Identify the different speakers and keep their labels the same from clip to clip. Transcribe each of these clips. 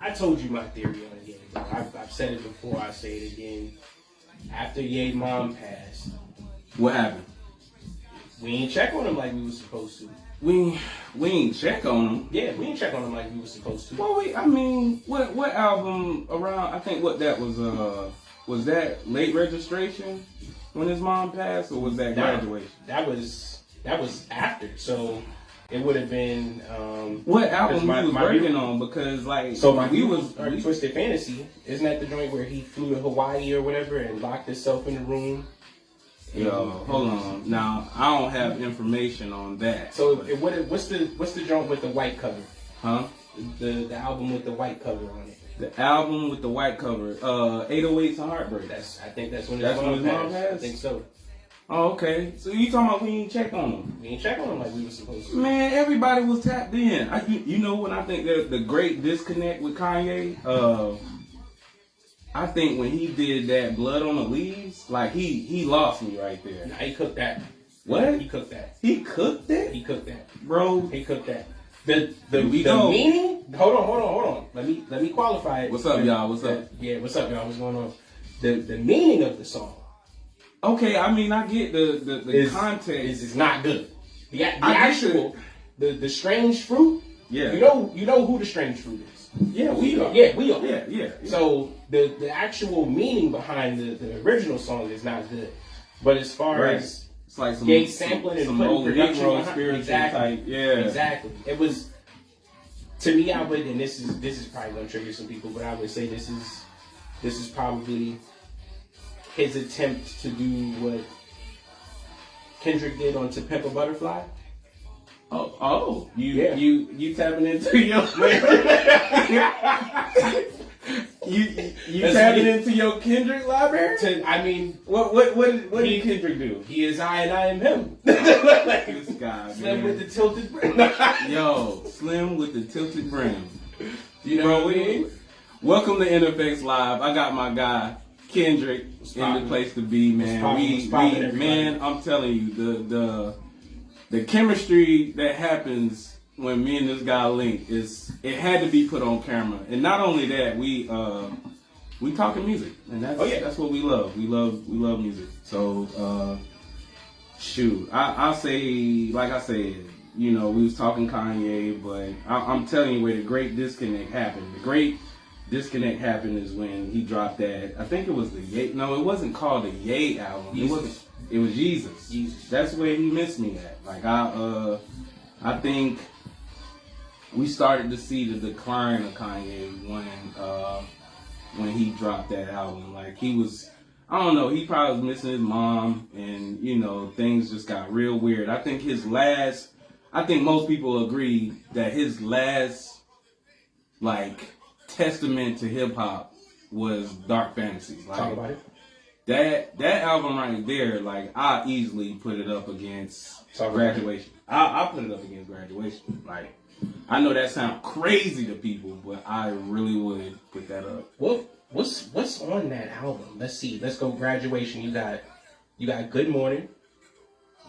Speaker 1: I told you my theory on it, bro. I've said it before. I say it again. After Ye's mom passed,
Speaker 2: what happened?
Speaker 1: We ain't check on him like we was supposed to.
Speaker 2: We ain't check on him.
Speaker 1: Yeah, we ain't check on him like we was supposed to.
Speaker 2: Well, what album around? I think what that was that late registration when his mom passed, or was that graduation?
Speaker 1: That was after. So it would have been
Speaker 2: what album he was working on, because like
Speaker 1: Twisted Fantasy, isn't that the joint where he flew to Hawaii or whatever and locked himself in the room?
Speaker 2: Yo, hold on. Now I don't have information on that.
Speaker 1: So what's the joint with the white cover?
Speaker 2: Huh?
Speaker 1: The album with the white cover on it.
Speaker 2: The album with the white cover. 808s and Heartbreak.
Speaker 1: I think that's when
Speaker 2: his mom passed.
Speaker 1: I think so.
Speaker 2: Oh, okay. So you talking about we ain't check on him?
Speaker 1: We ain't check on him like we were supposed to.
Speaker 2: Man, everybody was tapped in. You know when I think that the great disconnect with Kanye, I think when he did that Blood on the Leaves, like he lost me right there.
Speaker 1: Nah, he cooked that.
Speaker 2: What?
Speaker 1: He cooked that.
Speaker 2: He cooked that?
Speaker 1: He cooked that.
Speaker 2: Bro.
Speaker 1: He cooked that. The meaning? Hold on. Let me qualify it.
Speaker 2: What's up, y'all? What's up?
Speaker 1: Yeah, what's up, y'all? What's going on? The meaning of the song.
Speaker 2: Okay, I mean I get the context
Speaker 1: is not good. The actual the strange fruit.
Speaker 2: Yeah.
Speaker 1: You know who the strange fruit is.
Speaker 2: Yeah, we are.
Speaker 1: Yeah, we are.
Speaker 2: Yeah.
Speaker 1: So the actual meaning behind the original song is not good. But as far as
Speaker 2: it's like some
Speaker 1: Ye sampling and putting production behind,
Speaker 2: exactly.
Speaker 1: It was, to me, I would, and this is probably gonna trigger some people, but I would say this is probably his attempt to do what Kendrick did on To Pimp a Butterfly.
Speaker 2: You tapping into your you tapping into your Kendrick library? What did Kendrick do?
Speaker 1: He is I and I am him.
Speaker 2: This guy,
Speaker 1: Slim
Speaker 2: man.
Speaker 1: with the tilted brim.
Speaker 2: Yo, Slim with the tilted brim.
Speaker 1: You know what I mean?
Speaker 2: Welcome to NEFX-LIVE. I got my guy Kendrick in the place to be, man. Man, I'm telling you, the chemistry that happens when me and this guy link it had to be put on camera. And not only that, we talking music, and that's what we love. We love music. So shoot, I'll say, like I said, we was talking Kanye, but I'm telling you where the great disconnect happened. The great disconnect happened is when he dropped that. I think it was the Ye. No, it wasn't called the Ye album. It was Jesus. That's where he missed me at. Like I think we started to see the decline of Kanye when he dropped that album. Like he was, I don't know, he probably was missing his mom, and things just got real weird. I think most people agree that his last testament to hip hop was Dark Fantasies.
Speaker 1: Talk about it.
Speaker 2: That album right there, I easily put it up against Graduation. I put it up against Graduation. I know that sounds crazy to people, but I really would put that up.
Speaker 1: What's on that album? Let's see. Let's go. Graduation. You got Good Morning.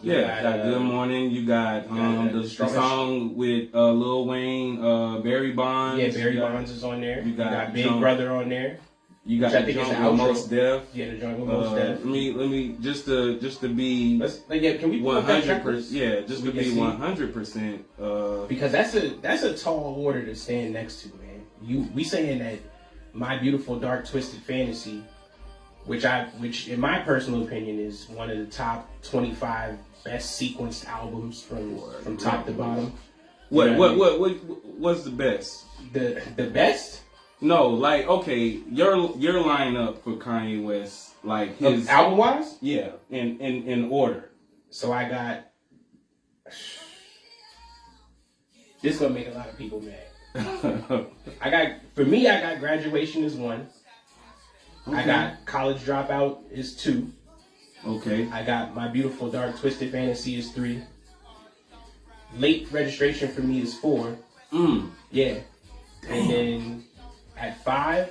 Speaker 2: You got Good Morning. You got the song with Lil Wayne, Barry Bonds.
Speaker 1: Yeah, Barry Bonds is on there. You got Big Brother on there.
Speaker 2: You got the joint with Most Def.
Speaker 1: Yeah, the joint with Most Def.
Speaker 2: Let me just to be.
Speaker 1: Can we
Speaker 2: 100%? Yeah, just to be 100%.
Speaker 1: Because that's a tall order to stand next to, man. We saying that My Beautiful Dark Twisted Fantasy, which in my personal opinion is one of the top 25 best sequenced albums from top to bottom.
Speaker 2: What's the best?
Speaker 1: The best?
Speaker 2: No, okay, your lineup for Kanye West, his
Speaker 1: album wise?
Speaker 2: Yeah, in order.
Speaker 1: So I got. This is gonna make a lot of people mad. I got Graduation is 1. Okay. I got College Dropout is 2.
Speaker 2: Okay.
Speaker 1: I got My Beautiful Dark Twisted Fantasy is 3. Late Registration for me is 4. Yeah.
Speaker 2: Damn.
Speaker 1: And then at 5,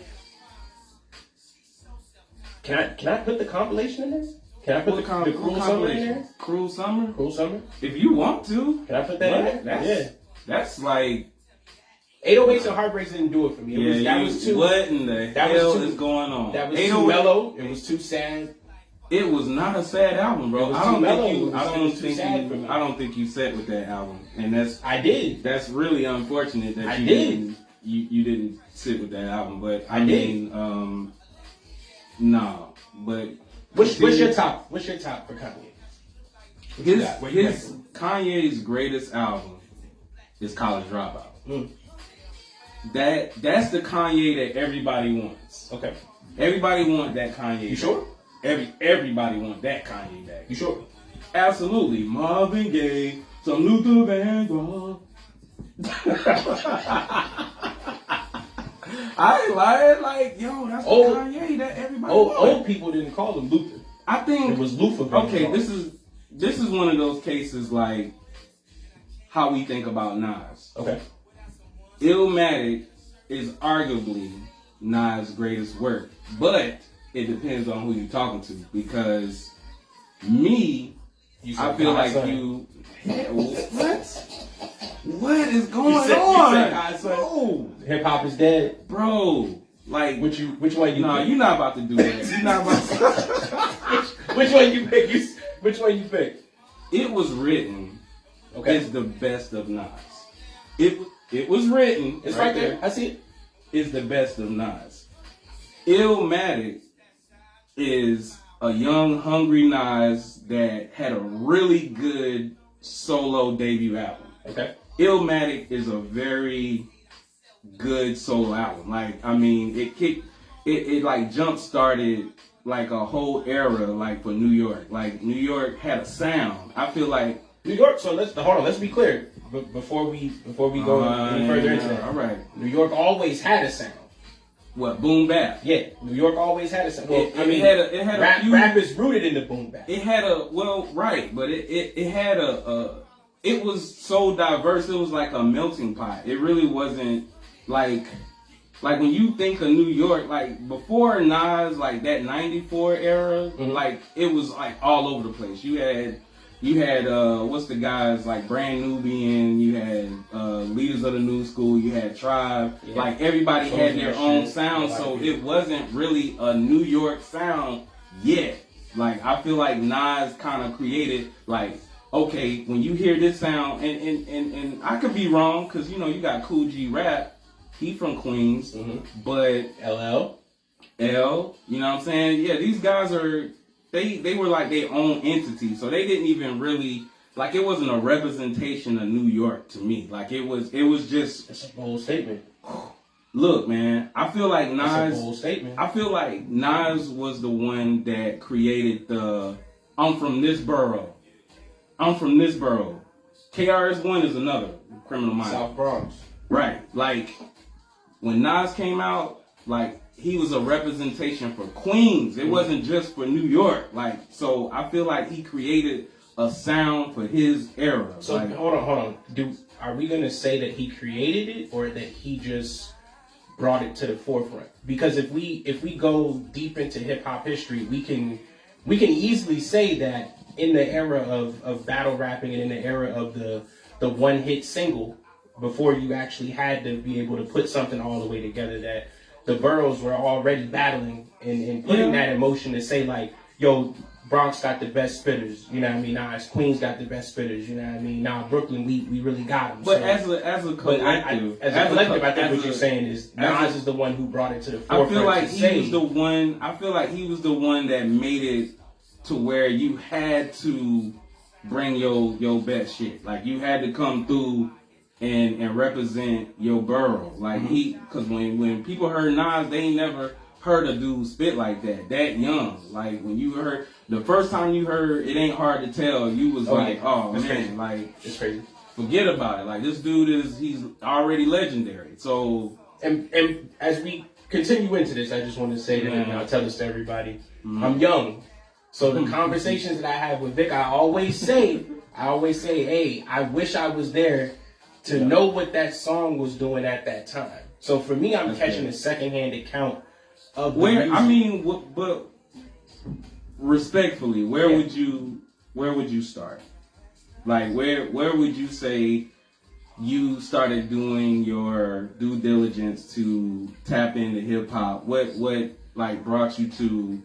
Speaker 1: can I put the compilation in there? Can I put the Cruel Summer in there?
Speaker 2: Cruel Summer?
Speaker 1: Cruel Summer?
Speaker 2: If you want to.
Speaker 1: Can I put that in there?
Speaker 2: That's
Speaker 1: 808s and Heartbreaks didn't do it for me. That was too.
Speaker 2: What in the hell is going on?
Speaker 1: That was too mellow. It was too sad.
Speaker 2: It was not a sad album, bro. I don't think you sat with that album, and
Speaker 1: I did.
Speaker 2: That's really unfortunate that you didn't sit with that album. But I mean, nah. But
Speaker 1: what's your top? What's your top for Kanye?
Speaker 2: Kanye's greatest album is College Dropout. That's the Kanye that everybody wants.
Speaker 1: Okay.
Speaker 2: Everybody wants that Kanye.
Speaker 1: You sure?
Speaker 2: Everybody wants that Kanye back.
Speaker 1: You sure?
Speaker 2: Absolutely. Marvin Gaye, some Luther Vandross. I ain't lying. Like, yo, that's the Kanye that everybody wants.
Speaker 1: Old people didn't call him Luther.
Speaker 2: I think
Speaker 1: it was Luther Vandross.
Speaker 2: Okay, this is one of those cases like how we think about Nas.
Speaker 1: Okay.
Speaker 2: Illmatic is arguably Nas' greatest work, but it depends on who you're talking to. Because I feel like you. What is going on?
Speaker 1: Bro, hip hop is dead,
Speaker 2: bro. Like
Speaker 1: which one you?
Speaker 2: No, you're not about to do that. You're not about to.
Speaker 1: Which one you pick? Which one you pick?
Speaker 2: It Was Written. Okay. Is the best of Nas. It was written.
Speaker 1: It's right there. I see it.
Speaker 2: Is the best of Nas. Illmatic is a young, hungry Nas that had a really good solo debut album.
Speaker 1: Okay.
Speaker 2: Illmatic is a very good solo album. Like, I mean, it like jump started like a whole era, like for New York. Like New York had a sound. I feel like
Speaker 1: New York. So let's be clear. Before we go any further into that.
Speaker 2: All right.
Speaker 1: New York always had a sound.
Speaker 2: What, boom bap?
Speaker 1: Yeah, New York always had a sound. Well,
Speaker 2: it had a few.
Speaker 1: Rap is rooted in the boom bap.
Speaker 2: It had but it had it was so diverse. It was like a melting pot. It really wasn't like when you think of New York, like before Nas, like that '94 era, like it was like all over the place. You had what's the guys like Brand Nubian, you had Leaders of the New School, you had Tribe, like everybody had their own sound, so it wasn't really a New York sound yet. Like I feel like Nas kind of created like, okay, when you hear this sound, and I could be wrong, because you know you got Cool G Rap, he from Queens, but
Speaker 1: LL,
Speaker 2: you know what I'm saying? Yeah, these guys are. They were like their own entity, so they didn't even really like it wasn't a representation of New York to me. Like it was just.
Speaker 1: That's a bold statement.
Speaker 2: Look, man, I feel like Nas.
Speaker 1: That's a bold statement.
Speaker 2: I feel like Nas was the one that created the "I'm from this borough." I'm from this borough. KRS-One is another Criminal Minds.
Speaker 1: South Bronx.
Speaker 2: Right, like when Nas came out, like. He was a representation for Queens. It wasn't just for New York. Like, so I feel like he created a sound for his era.
Speaker 1: So
Speaker 2: like,
Speaker 1: hold on. Are we gonna say that he created it or that he just brought it to the forefront? Because if we go deep into hip hop history, we can easily say that in the era of battle rapping and in the era of the one hit single, before you actually had to be able to put something all the way together, that the boroughs were already battling and putting that in motion to say like, yo, Bronx got the best spitters, you know what I mean? Nah, Queens got the best spitters, you know what I mean? Nah, Brooklyn, we really got them.
Speaker 2: But
Speaker 1: so,
Speaker 2: as a collective,
Speaker 1: I think what you're saying is Nas is the one who brought it to the forefront.
Speaker 2: I feel like he was the one. I feel like he was the one that made it to where you had to bring your best shit. Like you had to come through and represent your borough. Like because when people heard Nas, they ain't never heard a dude spit like that young. Like when you heard the first time you heard It Ain't Hard to Tell, you was oh man, crazy. Like
Speaker 1: it's crazy.
Speaker 2: Forget about it. Like this dude he's already legendary. So
Speaker 1: and as we continue into this, I just want to say that, and I'll tell this to everybody. I'm young, so the conversations that I have with Vic, I always say, hey, I wish I was there to know what that song was doing at that time. So for me, I'm catching a secondhand account of the music.
Speaker 2: I mean, but respectfully, where would you start? Like where would you say, you started doing your due diligence to tap into hip hop, what like brought you to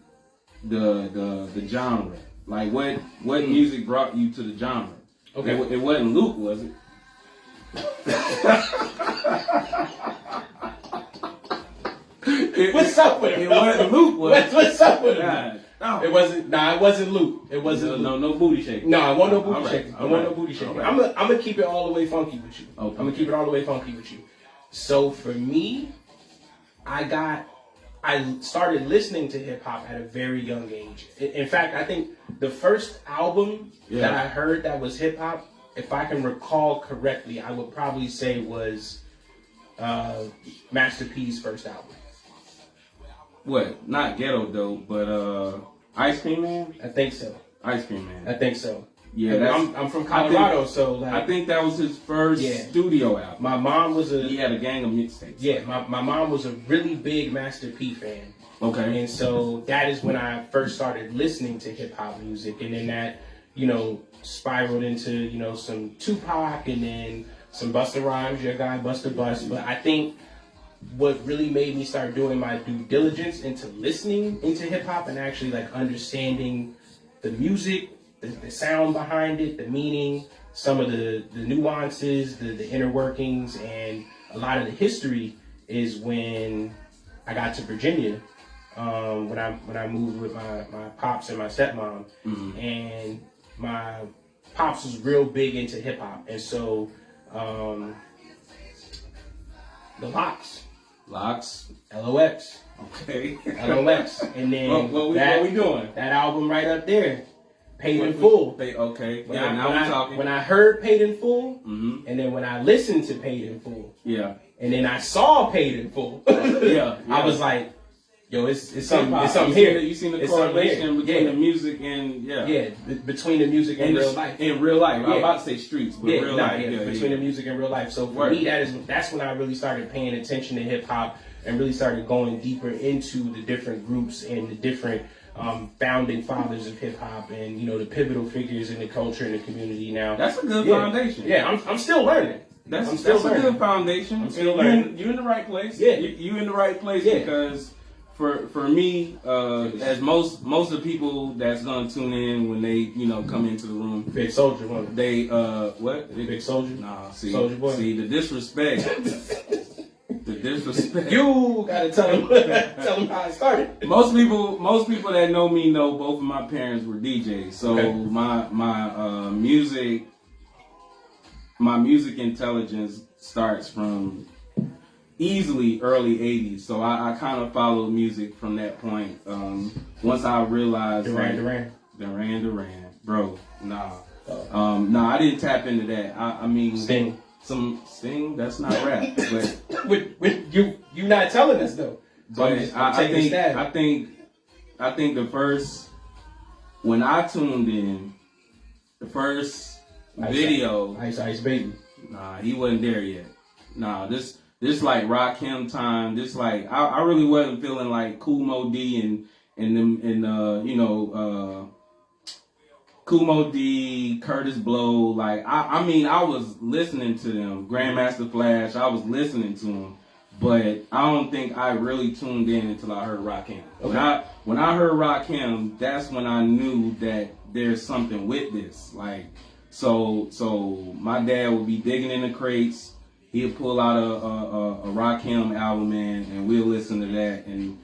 Speaker 2: the genre? Like what music brought you to the genre?
Speaker 1: Okay.
Speaker 2: It wasn't Luke, was it?
Speaker 1: What's up with it?
Speaker 2: It wasn't Luke, was it?
Speaker 1: What's up with it?
Speaker 2: God, no.
Speaker 1: It wasn't. Nah, it wasn't Luke. It wasn't.
Speaker 2: No booty shaking.
Speaker 1: No, I want no booty
Speaker 2: All right,
Speaker 1: shaking. I
Speaker 2: all
Speaker 1: want
Speaker 2: right,
Speaker 1: no booty shaking.
Speaker 2: all
Speaker 1: I'm
Speaker 2: right.
Speaker 1: gonna keep it all the way funky with you.
Speaker 2: Okay.
Speaker 1: I'm gonna keep it all the way funky with you. So for me, I started listening to hip hop at a very young age. In fact, I think the first album that I heard that was hip hop, if I can recall correctly, I would probably say was Master P's first album.
Speaker 2: What? Not Ghetto Dope, but Ice Cream Man?
Speaker 1: I think so.
Speaker 2: Ice Cream Man.
Speaker 1: I think so.
Speaker 2: Yeah,
Speaker 1: I'm from Colorado, so like,
Speaker 2: I think that was his first studio album.
Speaker 1: My mom was
Speaker 2: He had a gang of mixtapes.
Speaker 1: Yeah, my mom was a really big Master P fan.
Speaker 2: Okay.
Speaker 1: And so that is when I first started listening to hip hop music, and then that, spiraled into, some Tupac and then some Busta Rhymes, your guy Busta Bust. But I think what really made me start doing my due diligence into listening into hip hop and actually like understanding the music, the sound behind it, the meaning, some of the nuances, the inner workings, and a lot of the history is when I got to Virginia. When I moved with my pops and my stepmom, and my pops was real big into hip hop, and so the Locks, LOX,
Speaker 2: okay,
Speaker 1: LOX, and then
Speaker 2: what we doing?
Speaker 1: That album right up there, Paid in Full.
Speaker 2: Okay,
Speaker 1: Now
Speaker 2: we're talking.
Speaker 1: When I heard Paid in Full, and then when I listened to Paid in Full, and then I saw Paid in Full, I was like, yo, it's something here.
Speaker 2: You seen the correlation between the music and
Speaker 1: between the music and real life.
Speaker 2: In real life, I was about to say streets, but real life.
Speaker 1: Between the music and real life. So for me, that's when I really started paying attention to hip hop and really started going deeper into the different groups and the different founding fathers of hip hop and the pivotal figures in the culture and the community. Now
Speaker 2: that's a good foundation.
Speaker 1: Yeah, I'm still learning.
Speaker 2: That's a good foundation.
Speaker 1: I'm still learning.
Speaker 2: You're in the right place.
Speaker 1: Yeah,
Speaker 2: you in the right place because. For me, as most of the people that's gonna tune in when they come into the room,
Speaker 1: Big Soldier,
Speaker 2: they what?
Speaker 1: Big Soldier?
Speaker 2: Nah, see,
Speaker 1: Soldier Boy.
Speaker 2: See the disrespect. The disrespect.
Speaker 1: You gotta tell them how it started.
Speaker 2: Most people that know me know both of my parents were DJs, so my music intelligence starts from easily early 80s, so I kind of followed music from that point. Once I realized
Speaker 1: Duran,
Speaker 2: bro, nah, I didn't tap into that. I mean, Sting, that's not rap, but
Speaker 1: with you not telling us though. So
Speaker 2: but I think the first, when I tuned in, the first video,
Speaker 1: Ice Baby.
Speaker 2: Nah, he wasn't there yet. Nah, this like Rakim time. This like I really wasn't feeling like Kool Mo D and Kool Mo D, Curtis Blow. Like I mean I was listening to them. Grandmaster Flash. I was listening to them, but I don't think I really tuned in until I heard Rakim. Okay. When I heard Rakim, that's when I knew that there's something with this. Like so my dad would be digging in the crates. He'll pull out a Rakim album, and we'll listen to that. And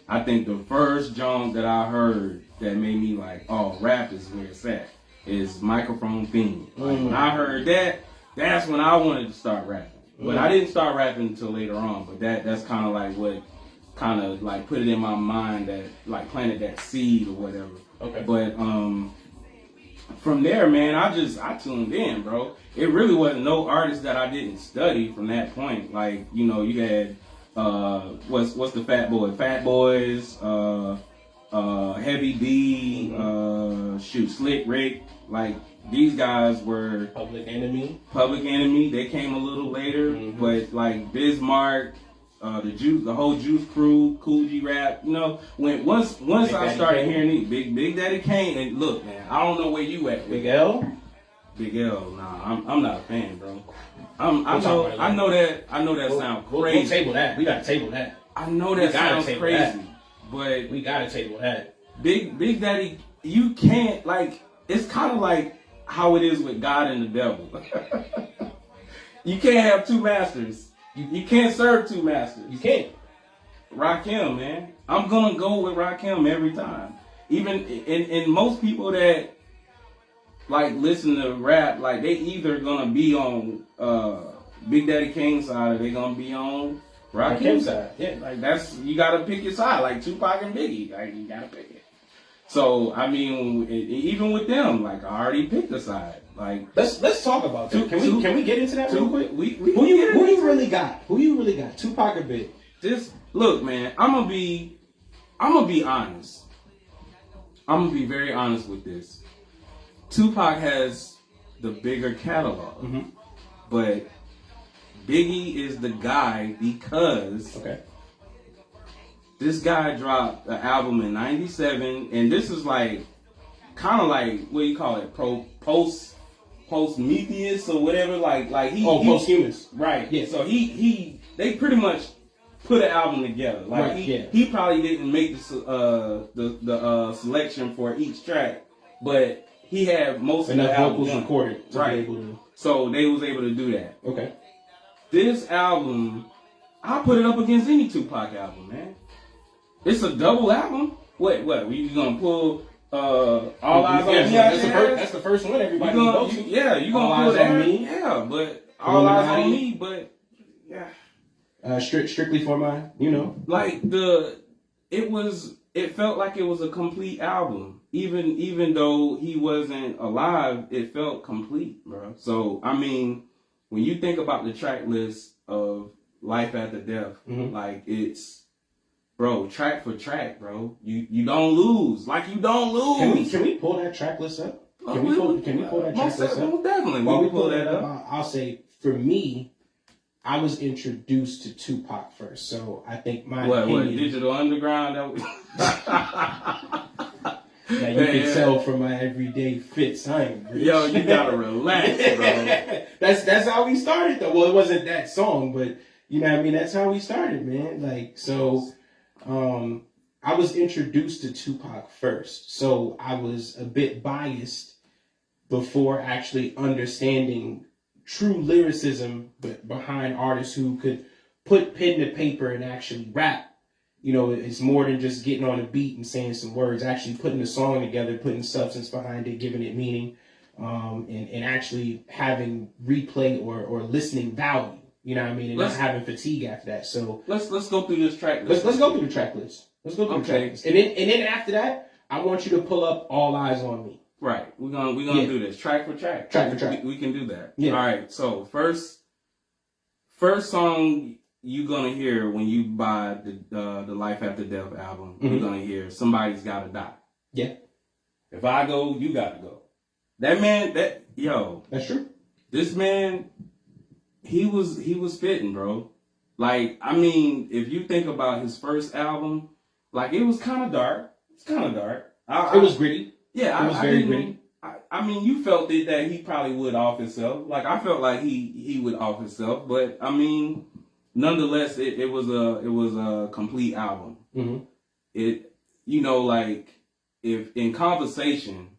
Speaker 2: I think the first junk that I heard that made me like, oh, rap is where it's at, is Microphone Fiend. Like, when I heard that, that's when I wanted to start rapping. But I didn't start rapping until later on. But that's kind of like what kind of like put it in my mind, that like planted that seed or whatever.
Speaker 1: Okay.
Speaker 2: But from there, man, I tuned in, bro. It really wasn't no artist that I didn't study from that point. Like, you had what's the Fat Boys, Heavy D, Slick Rick. Like, these guys were
Speaker 1: Public Enemy.
Speaker 2: They came a little later, but like Bismarck, the whole Juice Crew, Cool G Rap. Once I started hearing these, Big Daddy Kane, and look, man, I don't know where you at.
Speaker 1: Big L.
Speaker 2: Nah, I'm not a fan, bro. I know that sounds crazy.
Speaker 1: We'll table that. We gotta table that.
Speaker 2: I know that sounds crazy, but
Speaker 1: we gotta table that.
Speaker 2: Big Daddy, you can't, like, it's kind of like how it is with God and the devil. You can't have two masters. You can't serve two masters.
Speaker 1: You can't.
Speaker 2: Rakim, man. I'm gonna go with Rakim every time. Even in most people that like listen to rap, like they either gonna be on Big Daddy Kane's side or they gonna be on Rakim's side. Yeah, like that's, you gotta pick your side. Like Tupac and Biggie, like you gotta pick it. So I mean, even with them, like I already picked a side. Like
Speaker 1: let's talk about that. Can we get into that real quick?
Speaker 2: Who
Speaker 1: you really got? Who you really got? Tupac or Big?
Speaker 2: Look, man, I'm gonna be honest. I'm gonna be very honest with this. Tupac has the bigger catalog, but Biggie is the guy because this guy dropped an album in '97, and this is like kind of like, what do you call it? Post-Metheus or whatever. Like he
Speaker 1: posthumous,
Speaker 2: right? Yeah. So they pretty much put an album together. Like he probably didn't make the selection for each track, but he had most of the
Speaker 1: vocals recorded,
Speaker 2: right? So they was able to do that.
Speaker 1: Okay.
Speaker 2: This album, I put it up against any Tupac album, man. It's a double album. What? You gonna pull All Eyes on Me?
Speaker 1: That's the first one everybody goes to.
Speaker 2: You gonna pull that? Yeah, but All Eyes on Me, but yeah.
Speaker 1: Strictly for my,
Speaker 2: like it felt like it was a complete album. Even though he wasn't alive, it felt complete, bro. So I mean, when you think about the track list of Life After Death, like it's, bro, track for track, bro. You don't lose. Like you don't lose.
Speaker 1: Can we pull that track list up? Can we pull that track list up?
Speaker 2: Definitely.
Speaker 1: While we pull that up, I'll say for me, I was introduced to Tupac first, so I think my opinion.
Speaker 2: Digital Underground?
Speaker 1: That you can tell from my everyday fits. I ain't rich.
Speaker 2: Yo, you gotta relax, bro.
Speaker 1: That's how we started, though. Well, it wasn't that song, but you know what I mean. That's how we started, man. Like so, I was introduced to Tupac first, so I was a bit biased before actually understanding true lyricism behind artists who could put pen to paper and actually rap. It's more than just getting on a beat and saying some words, actually putting the song together, putting substance behind it, giving it meaning, and actually having replay or listening value. You know what I mean? And not having fatigue after that. So let's
Speaker 2: go through this track list.
Speaker 1: Let's go through the track list. Let's go through the track list. And then after that, I want you to pull up All Eyes on Me.
Speaker 2: Right. We're gonna do this track for track.
Speaker 1: Track for track.
Speaker 2: We can do that.
Speaker 1: Yeah.
Speaker 2: All right. So first song you're gonna hear when you buy the Life After Death album, you're gonna hear Somebody's Gotta Die.
Speaker 1: Yeah.
Speaker 2: If I go, you gotta go. That man,
Speaker 1: that's true.
Speaker 2: This man, he was spitting, bro. Like, I mean, if you think about his first album, like it was kind of dark. It's kind of dark.
Speaker 1: It was gritty.
Speaker 2: Yeah,
Speaker 1: it was very gritty.
Speaker 2: I mean, you felt it that he probably would off himself. Like I felt like he would off himself, but I mean, nonetheless, it was a complete album. It, like if in conversation,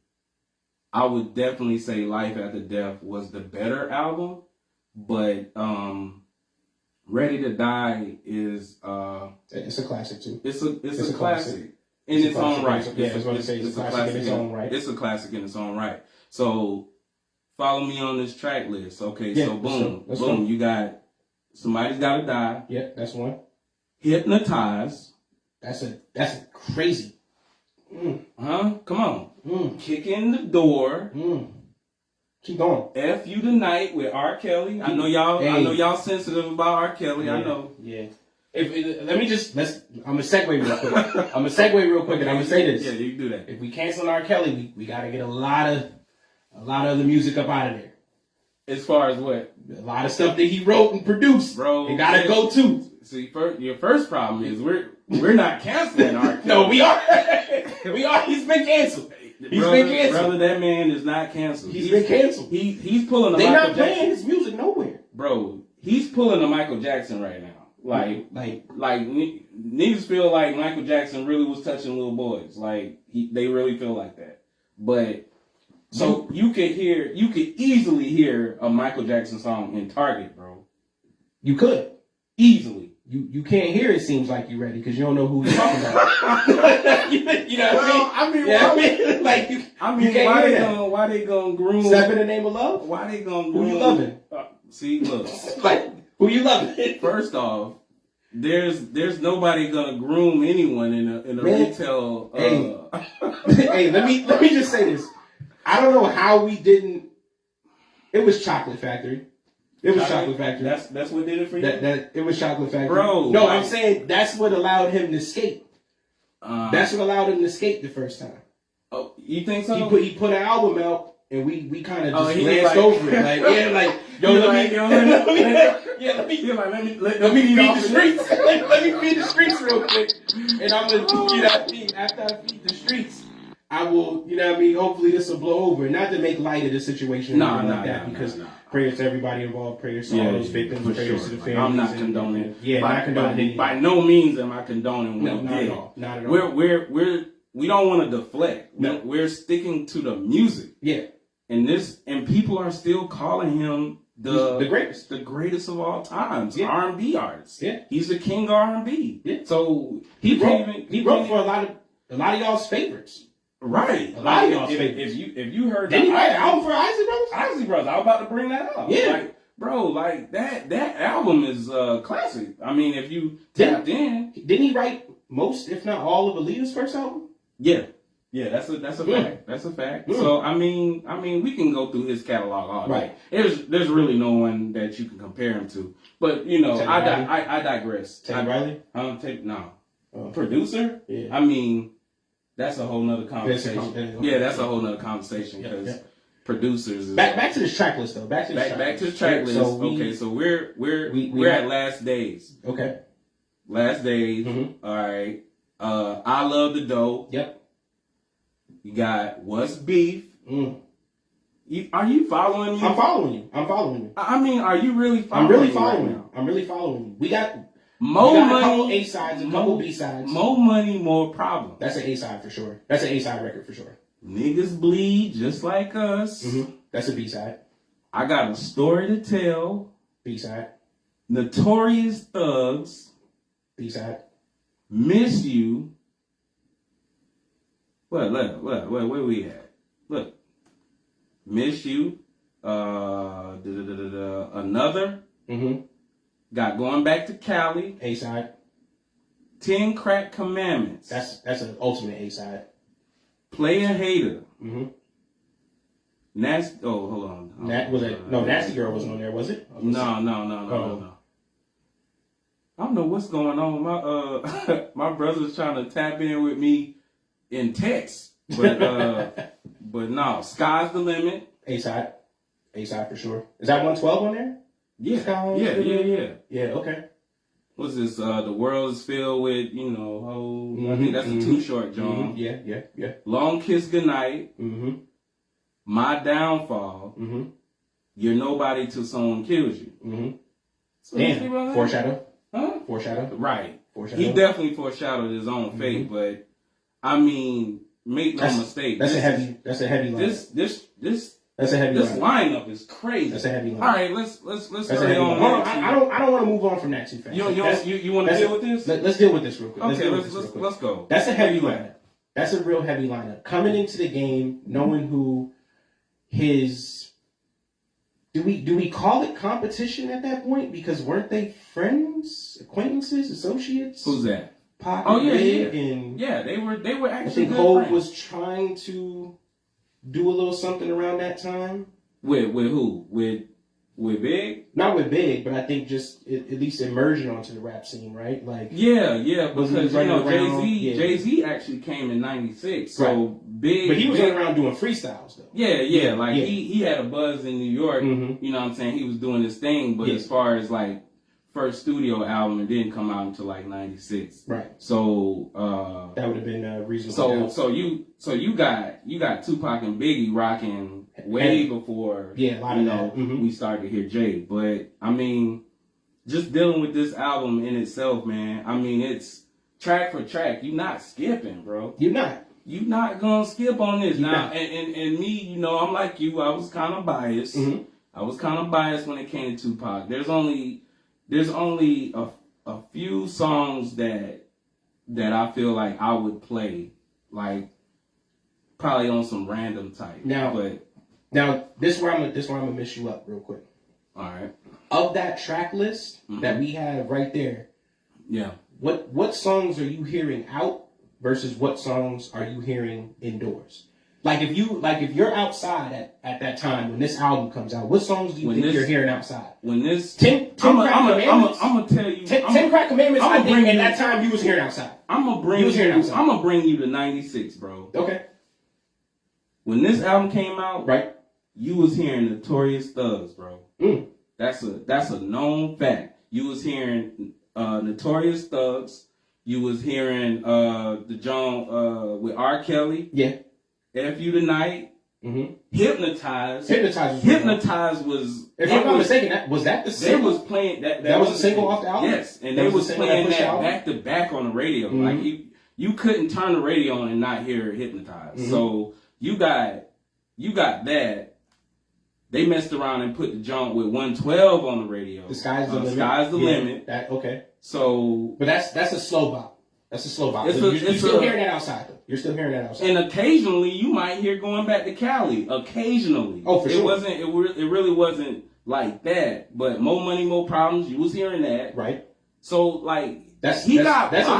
Speaker 2: I would definitely say Life After Death was the better album, but Ready to Die is
Speaker 1: it's a classic too.
Speaker 2: It's a classic. In its own right.
Speaker 1: Yeah, I was going to say it's a classic in its own right.
Speaker 2: It's a classic in its own right. So, follow me on this track list. Okay, so boom. You got Somebody's Gotta Die.
Speaker 1: Yeah, that's one.
Speaker 2: Hypnotize.
Speaker 1: That's a crazy.
Speaker 2: Huh? Come on. Kick in the Door.
Speaker 1: Keep going.
Speaker 2: F You Tonight with R. Kelly. I know y'all sensitive about R. Kelly. Yeah, I know.
Speaker 1: Yeah. I'm gonna segue real quick. and I'm gonna say this.
Speaker 2: Yeah, you can do that.
Speaker 1: If we cancel R. Kelly, we gotta get a lot of the music up out of there.
Speaker 2: As far as what?
Speaker 1: A lot of stuff that he wrote and produced. Bro, it gotta go too.
Speaker 2: See, your first problem is we're not canceling R. Kelly.
Speaker 1: No, we are. We are. He's been canceled. Brother,
Speaker 2: that man is not canceled.
Speaker 1: He's been canceled.
Speaker 2: He's pulling.
Speaker 1: They're not playing his music nowhere.
Speaker 2: bro, he's pulling a Michael Jackson right now. Like niggas feel like Michael Jackson really was touching little boys. Like they really feel like that. But so you could easily hear a Michael Jackson song in Target, bro.
Speaker 1: You could
Speaker 2: easily.
Speaker 1: You can't hear it. Seems like you ready because you don't know who he's talking about. you know what I mean?
Speaker 2: Why they gonna groom?
Speaker 1: Step in the name of love.
Speaker 2: Why they gonna groom?
Speaker 1: Who you loving?
Speaker 2: See, look,
Speaker 1: like who you loving?
Speaker 2: First off, there's nobody gonna groom anyone in a retail.
Speaker 1: Hey, let me just say this. I don't know how we didn't. It was Chocolate Factory. It was Chocolate Factory.
Speaker 2: That's what did it for you.
Speaker 1: It was Chocolate Factory,
Speaker 2: bro.
Speaker 1: No, I'm saying that's what allowed him to skate. That's what allowed him to skate the first time.
Speaker 2: Oh, you think so?
Speaker 1: He put an album out, and we kind of just glanced over it. Like, let me feed the streets. Let me feed the streets real quick, and I'm gonna, after I feed the streets, I will, hopefully this will blow over. Not to make light of the situation because prayers to everybody involved, prayers to all those victims, prayers to the families.
Speaker 2: I'm not condoning.
Speaker 1: Not condoning.
Speaker 2: By no means am I condoning.
Speaker 1: No, not at all. Not at all.
Speaker 2: We don't want to deflect. No. We're sticking to the music.
Speaker 1: Yeah.
Speaker 2: And people are still calling him the greatest of all times. Yeah. R&B artist. Yeah. He's the king of R&B. Yeah. So he wrote for a lot of y'all's favorites. Right.
Speaker 1: A lot of y'all's favorites.
Speaker 2: If you heard,
Speaker 1: did he write an album for Isley Brothers?
Speaker 2: Isley Brothers. I was about to bring that up. Yeah. That album is classic. I mean, if you tapped in,
Speaker 1: didn't he write most, if not all, of Aaliyah's first album?
Speaker 2: Yeah. Yeah, that's a fact. That's a fact. So I mean, we can go through his catalog all day. Right. There's really no one that you can compare him to. But I digress.
Speaker 1: Teddy Riley?
Speaker 2: Producer? Yeah. I mean, that's a whole nother conversation. That's a whole nother conversation because producers.
Speaker 1: Back to this track list though. Back to
Speaker 2: the track list. So we're at Last Days.
Speaker 1: Okay.
Speaker 2: Last Days. Mm-hmm. All right. I Love the Dough.
Speaker 1: Yep.
Speaker 2: You got What's Beef. Are you following me?
Speaker 1: I'm following you.
Speaker 2: I mean, are you really following
Speaker 1: I'm really following you. I'm really following you. We got money, a couple A sides, a couple B sides.
Speaker 2: More money, more problems.
Speaker 1: That's an A side for sure. That's an A side record for sure.
Speaker 2: Niggas bleed just like us.
Speaker 1: Mm-hmm. That's a B side.
Speaker 2: I Got a Story to Tell.
Speaker 1: B side.
Speaker 2: Notorious Thugs.
Speaker 1: B side.
Speaker 2: Miss You. Where we at? Look. Miss You. Another.
Speaker 1: Mm-hmm.
Speaker 2: Got Going Back to Cali.
Speaker 1: A side.
Speaker 2: 10 Crack Commandments.
Speaker 1: That's an ultimate A side.
Speaker 2: Player Hater.
Speaker 1: Mm-hmm.
Speaker 2: Hold on.
Speaker 1: Nasty Girl wasn't on there, was it?
Speaker 2: No. I don't know what's going on. My brother's trying to tap in with me in text, but no. Sky's the Limit.
Speaker 1: A side for sure. Is that 112 on there?
Speaker 2: Yeah.
Speaker 1: Yeah. Okay.
Speaker 2: What's this? The World is Filled with hoes. Mm-hmm, I think that's a Too Short, John.
Speaker 1: Mm-hmm, yeah.
Speaker 2: Long Kiss Goodnight.
Speaker 1: Mm-hmm.
Speaker 2: My Downfall.
Speaker 1: Mm-hmm.
Speaker 2: You're Nobody Till Someone Kills You.
Speaker 1: Mm-hmm. Damn. Foreshadow.
Speaker 2: Huh?
Speaker 1: Foreshadow.
Speaker 2: Right. He definitely foreshadowed his own fate, but I mean, make no mistake.
Speaker 1: That's a heavy lineup. That's a heavy
Speaker 2: This lineup is crazy.
Speaker 1: That's a heavy lineup.
Speaker 2: All right, let's hurry on.
Speaker 1: I don't want to move on from that too fast.
Speaker 2: You want to deal with this?
Speaker 1: Let's deal with this real quick.
Speaker 2: Okay, let's go.
Speaker 1: That's a heavy lineup. That's a real heavy lineup. Coming into the game, knowing who his do we call it competition at that point? Because weren't they friends, acquaintances, associates?
Speaker 2: Who's that?
Speaker 1: Pac
Speaker 2: and they were actually.
Speaker 1: I think Hov was trying to do a little something around that time.
Speaker 2: With who? With Big?
Speaker 1: Not with Big, but I think just at least immersion onto the rap scene, right? Like
Speaker 2: yeah, because Jay-Z actually came in '96, so right. Big.
Speaker 1: But he was around doing freestyles though.
Speaker 2: Yeah. Like he had a buzz in New York. Mm-hmm. You know what I'm saying? He was doing his thing, but as far as like first studio album, it didn't come out until like '96.
Speaker 1: Right.
Speaker 2: So
Speaker 1: that would have been reasonable.
Speaker 2: So you got Tupac and Biggie rocking way before we started to hear Jay. But I mean, just dealing with this album in itself, man. I mean, it's track for track. You're not skipping, bro.
Speaker 1: You're not
Speaker 2: gonna skip on this now. And me, you know, I'm like you. I was kind of biased.
Speaker 1: Mm-hmm.
Speaker 2: I was kind of biased when it came to Tupac. There's only a few songs that I feel like I would play, like probably on some random type.
Speaker 1: Now this is where I'm gonna miss you up real quick.
Speaker 2: All right.
Speaker 1: Of that track list that we have right there, what songs are you hearing out versus what songs are you hearing indoors? Like if you're outside at that time when this album comes out, what songs do you think you're hearing outside?
Speaker 2: When this
Speaker 1: Ten Crack Commandments.
Speaker 2: I'm gonna tell you.
Speaker 1: 10 Crack Commandments. I think at that time you was hearing outside.
Speaker 2: I'm gonna bring you to '96, bro.
Speaker 1: Okay.
Speaker 2: When this album came out,
Speaker 1: right,
Speaker 2: you was hearing Notorious Thugs, bro.
Speaker 1: Mm.
Speaker 2: That's a known fact. You was hearing Notorious Thugs. You was hearing the John with R. Kelly.
Speaker 1: Yeah.
Speaker 2: F You Tonight.
Speaker 1: Mm-hmm.
Speaker 2: Hypnotized.
Speaker 1: Hypnotized
Speaker 2: was.
Speaker 1: If I'm not mistaken, was that the single?
Speaker 2: They was playing that.
Speaker 1: That was a single off the album.
Speaker 2: Yes, and they was playing that back to back on the radio.
Speaker 1: Mm-hmm.
Speaker 2: Like you couldn't turn the radio on and not hear Hypnotized.
Speaker 1: Mm-hmm.
Speaker 2: So you got that. They messed around and put the junk with 112 on the radio.
Speaker 1: The Sky's the Limit.
Speaker 2: Sky's the Limit.
Speaker 1: That okay.
Speaker 2: So,
Speaker 1: but that's a slow bop. You're still hearing that outside, though. You're still hearing that outside.
Speaker 2: And occasionally, you might hear Going Back to Cali. Occasionally.
Speaker 1: Oh, for sure.
Speaker 2: It really wasn't like that. But More Money, More Problems, you was hearing that.
Speaker 1: Right.
Speaker 2: So, like,
Speaker 1: that's at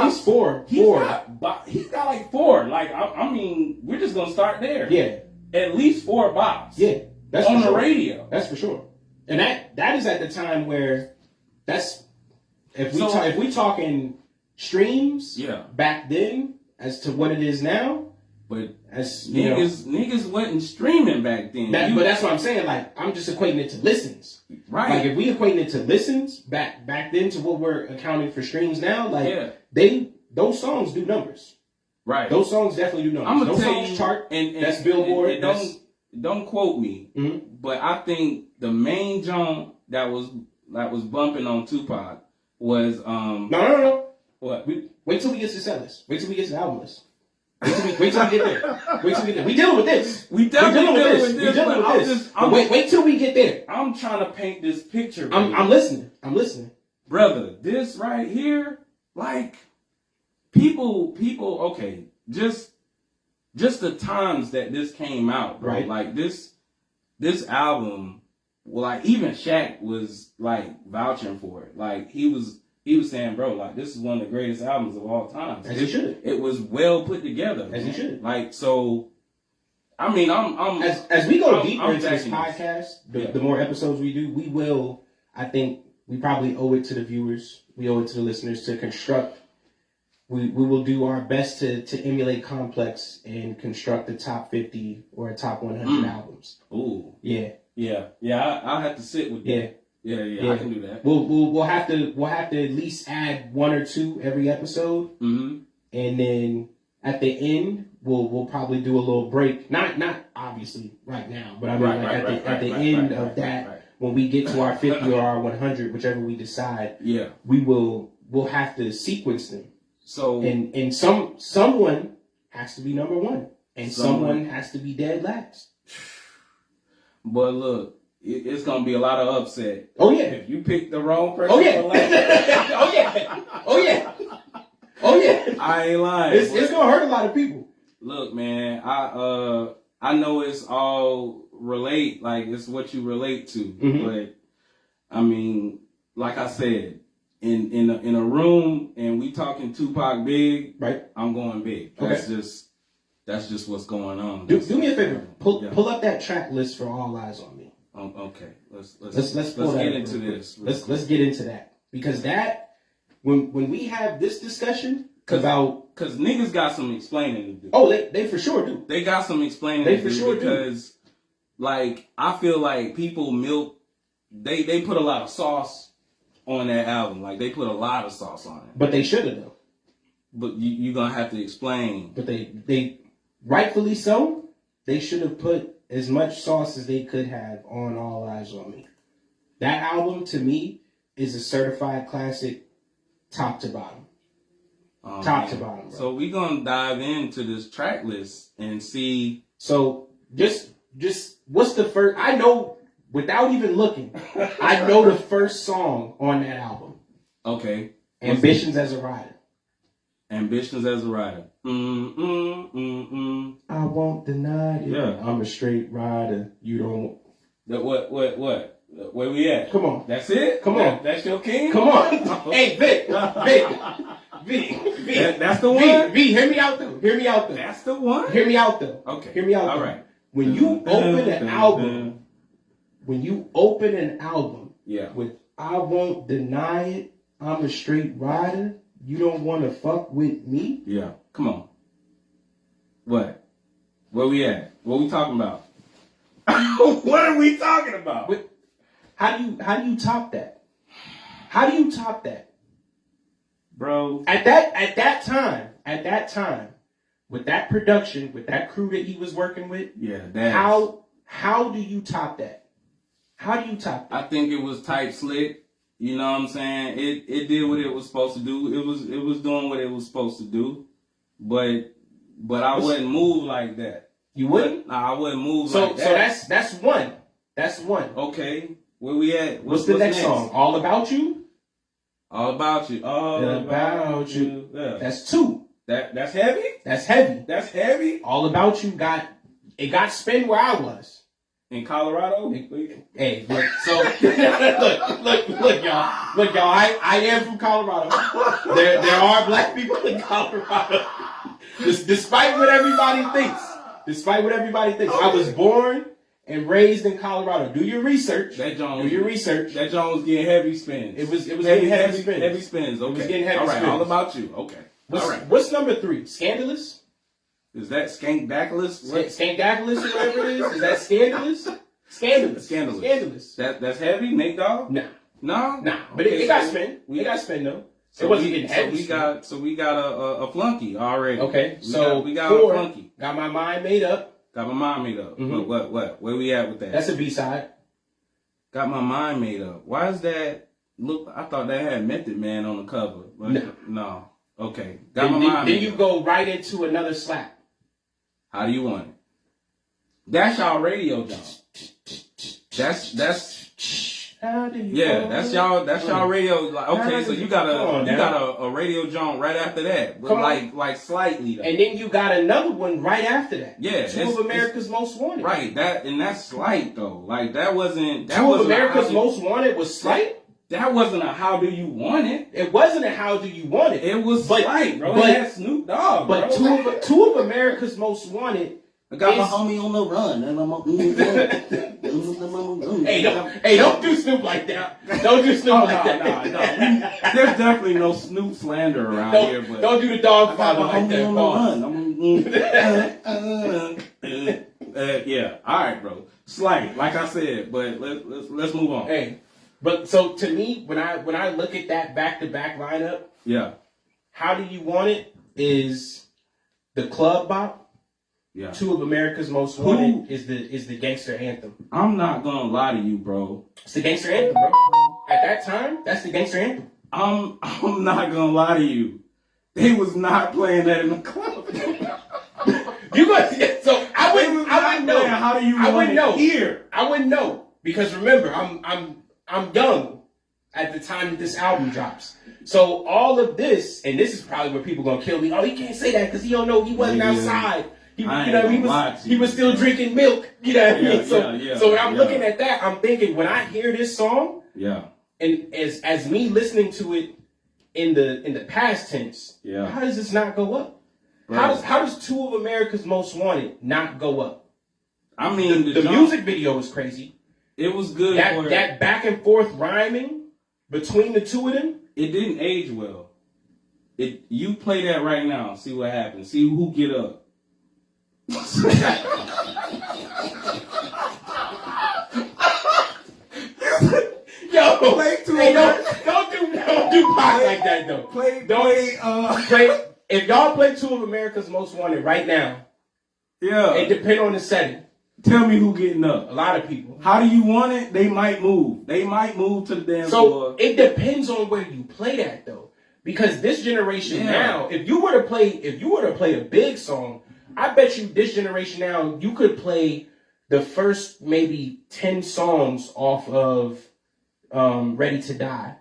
Speaker 1: least four.
Speaker 2: He's got like four. Like, I mean, we're just going to start there.
Speaker 1: Yeah.
Speaker 2: At least 4 bops.
Speaker 1: Yeah. That's
Speaker 2: on
Speaker 1: the
Speaker 2: radio.
Speaker 1: That's for sure. And that is at the time where if we talking streams back then as to what it is now.
Speaker 2: But niggas wasn't streaming back then.
Speaker 1: But that's what I'm saying. Like, I'm just equating it to listens.
Speaker 2: Right.
Speaker 1: Like, if we equating it to listens back then to what we're accounting for streams now, like those songs do numbers.
Speaker 2: Right.
Speaker 1: Those songs definitely do numbers.
Speaker 2: I'm gonna
Speaker 1: those
Speaker 2: tell
Speaker 1: songs
Speaker 2: you,
Speaker 1: chart.
Speaker 2: And
Speaker 1: that's Billboard.
Speaker 2: And don't quote me, but I think the main jump that was bumping on Tupac was
Speaker 1: No.
Speaker 2: What?
Speaker 1: Wait till we get to sell this. Wait till we get to the album list. Wait till we get there. We dealing with this.
Speaker 2: We definitely dealing with this.
Speaker 1: Wait till we get there.
Speaker 2: I'm trying to paint this picture.
Speaker 1: I'm listening.
Speaker 2: Brother, this right here, like people. Okay, just the times that this came out, bro.
Speaker 1: Right.
Speaker 2: Like this album. Well, like even Shaq was like vouching for it. Like he was saying, bro, like this is one of the greatest albums of all time.
Speaker 1: As it should.
Speaker 2: It was well put together.
Speaker 1: As it should.
Speaker 2: Like so. I mean, I'm
Speaker 1: as we go deeper into this podcast, the more episodes we do, we will. I think we probably owe it to the viewers. We owe it to the listeners to construct. We will do our best to emulate Complex and construct a top 50 or a top 100 albums.
Speaker 2: Ooh.
Speaker 1: Yeah.
Speaker 2: I'll have to sit with that. Yeah. I can do that.
Speaker 1: We'll have to at least add 1 or 2 every episode, and then at the end we'll probably do a little break. Not obviously right now, but I mean at the end of that when we get to our 50 or our 100, whichever we decide. Yeah, we'll have to sequence them. So and someone has to be number 1, and someone has to be dead last.
Speaker 2: But look. It's gonna be a lot of upset.
Speaker 1: Oh yeah!
Speaker 2: If you pick the wrong person.
Speaker 1: Oh yeah! Oh yeah!
Speaker 2: I ain't lying.
Speaker 1: It's gonna hurt a lot of people.
Speaker 2: Look, man, I know it's all relate, like it's what you relate to, but I mean, like I said, in a room and we talking Tupac big, right? I'm going big. That's just what's going on.
Speaker 1: Do me a favor. Pull up that track list for All Eyes on Me.
Speaker 2: Okay, let's
Speaker 1: get
Speaker 2: into this.
Speaker 1: Let's get into that, because that when we have this discussion about,
Speaker 2: because niggas got some explaining to do.
Speaker 1: Oh, they for sure do.
Speaker 2: They got some explaining
Speaker 1: to
Speaker 2: do.
Speaker 1: They for sure
Speaker 2: because, like, I feel like people they put a lot of sauce on that album. Like they put a lot of sauce on it.
Speaker 1: But they should have though.
Speaker 2: But you're gonna have to explain.
Speaker 1: But they rightfully so. They should have put as much sauce as they could have on All Eyes on Me. That album, to me, is a certified classic, top to bottom. Top to bottom, bro.
Speaker 2: So we're going to dive into this track list and see.
Speaker 1: So just what's the first? I know, without even looking, I know the first song on that album.
Speaker 2: Okay.
Speaker 1: Ambitions as a Rider.
Speaker 2: Ambitions as a Rider.
Speaker 1: I won't deny it.
Speaker 2: Yeah.
Speaker 1: I'm a straight rider. You don't.
Speaker 2: What? Where we at?
Speaker 1: Come on.
Speaker 2: That's it?
Speaker 1: Come on.
Speaker 2: That's your king?
Speaker 1: Come on. Hey, Vic.
Speaker 2: That's the one?
Speaker 1: V, hear me out though.
Speaker 2: That's the one?
Speaker 1: Hear me out though.
Speaker 2: Okay.
Speaker 1: Hear me out.
Speaker 2: All
Speaker 1: though.
Speaker 2: right.
Speaker 1: When you open an album,
Speaker 2: yeah,
Speaker 1: with I won't deny it, I'm a straight rider, you don't want to fuck with me?
Speaker 2: Yeah. Come on. What? Where we at? What we talking about? What are we talking about?
Speaker 1: How do you top that? How do you top that?
Speaker 2: Bro.
Speaker 1: At that time, with that production, with that crew that he was working with, how do you top that? How do you top that?
Speaker 2: I think it was type slick. You know what I'm saying? It did what it was supposed to do. It was doing what it was supposed to do. But I wouldn't move like that.
Speaker 1: You wouldn't?
Speaker 2: Nah, I wouldn't move like
Speaker 1: that. So that's one. That's one.
Speaker 2: Okay. Where we at?
Speaker 1: What's the next song? All About You?
Speaker 2: All About You. All About You. Yeah.
Speaker 1: That's two.
Speaker 2: That's heavy?
Speaker 1: That's heavy.
Speaker 2: That's heavy?
Speaker 1: All About You got spin where I was.
Speaker 2: In Colorado?
Speaker 1: Hey, look, so look, y'all. Look, y'all, I am from Colorado. There are black people in Colorado. Despite what everybody thinks. I was born and raised in Colorado. Do your research.
Speaker 2: That John was getting heavy spins.
Speaker 1: It was getting heavy spins.
Speaker 2: Heavy spins. Okay.
Speaker 1: It was getting heavy
Speaker 2: all right,
Speaker 1: spins.
Speaker 2: All About You. Okay. All right.
Speaker 1: What's number 3? Scandalous?
Speaker 2: Is that Skankdaclous?
Speaker 1: Skankdaclous or whatever it is? Is that Scandalous? Scandalous.
Speaker 2: That's heavy, Nate Dogg?
Speaker 1: Nah. But it got spin. It got spin though.
Speaker 2: So
Speaker 1: it wasn't getting heavy.
Speaker 2: So we got a flunky already.
Speaker 1: Okay.
Speaker 2: We got a flunky.
Speaker 1: Got my mind made up.
Speaker 2: Mm-hmm. What? Where we at with that?
Speaker 1: That's a B-side.
Speaker 2: Got my mind made up. Why is that? Look, I thought that had Method Man on the cover. But no. Okay. Got my mind made up.
Speaker 1: Then you go right into another slap.
Speaker 2: How do you want it? That's y'all radio job. That's
Speaker 1: how do you
Speaker 2: that's y'all radio. Like, okay, so you got a radio joint right after that, but like slightly though.
Speaker 1: And then you got another one right after that.
Speaker 2: Yeah,
Speaker 1: Two of America's Most Wanted.
Speaker 2: Right, that's slight though. Like that wasn't.
Speaker 1: Two of America's Most Wanted was slight.
Speaker 2: That wasn't a How Do You Want It.
Speaker 1: It wasn't a How Do You Want It.
Speaker 2: It was slight, bro. It had Snoop Dogg,
Speaker 1: but
Speaker 2: bro.
Speaker 1: two of America's Most Wanted.
Speaker 3: I got my homie on the run.
Speaker 1: Hey, don't do Snoop like that. Don't do Snoop like that.
Speaker 2: No. There's definitely no Snoop slander around here. But
Speaker 1: don't do the dog father like that.
Speaker 2: Yeah. All right, bro. Slight, like I said, but let's move on.
Speaker 1: Hey, but so to me, when I look at that back-to-back lineup,
Speaker 2: yeah,
Speaker 1: How Do You Want It is the club bop.
Speaker 2: Yeah.
Speaker 1: Two of America's Most Wanted is the gangster anthem.
Speaker 2: I'm not gonna lie to you, bro.
Speaker 1: It's the gangster anthem, bro. At that time, that's the gangster anthem.
Speaker 2: I'm not gonna lie to you. They was not playing that in the club.
Speaker 1: So I wouldn't know.
Speaker 2: How do you
Speaker 1: I wouldn't know
Speaker 2: here?
Speaker 1: I wouldn't know because remember, I'm young at the time that this album drops. So all of this, and this is probably where people gonna kill me. Oh, he can't say that because he don't know he wasn't outside. He was still drinking milk. You know what I mean? So when I'm looking at that, I'm thinking when I hear this song, and as me listening to it in the past tense, how does this not go up? Right. How does Two of America's Most Wanted not go up?
Speaker 2: I mean,
Speaker 1: the music video was crazy.
Speaker 2: It was good.
Speaker 1: That back and forth rhyming between the two of them.
Speaker 2: It didn't age well. You play that right now. See what happens. See who get up.
Speaker 1: Yo,
Speaker 2: play
Speaker 1: don't do pop like that though. If y'all play Two of America's Most Wanted right now, it depends on the setting.
Speaker 2: Tell me who getting up.
Speaker 1: A lot of people.
Speaker 2: How do you want it? They might move. They might move to the dance
Speaker 1: So
Speaker 2: floor.
Speaker 1: it depends on where you play that though, because this generation now, if you were to play a big song, I bet you this generation now you could play the first maybe 10 songs off of Ready to Die,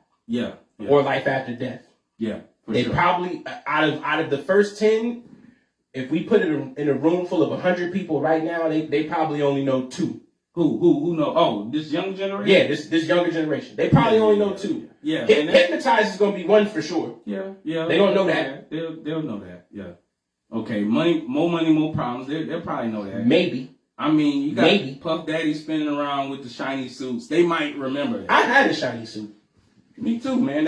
Speaker 1: or Life After Death.
Speaker 2: Yeah,
Speaker 1: they probably out of the first 10. If we put it in a room full of 100 people right now, they probably only know 2.
Speaker 2: Who know? Oh, this young generation?
Speaker 1: Yeah, this younger generation. They probably only know 2.
Speaker 2: Yeah.
Speaker 1: Hypnotize is going to be 1 for sure.
Speaker 2: Yeah.
Speaker 1: They don't know that.
Speaker 2: They'll know that. Yeah. Okay, money, more problems. They'll probably know that.
Speaker 1: Maybe.
Speaker 2: I mean, you got Puff Daddy spinning around with the shiny suits. They might remember that.
Speaker 1: I had a shiny suit.
Speaker 2: Me too, man.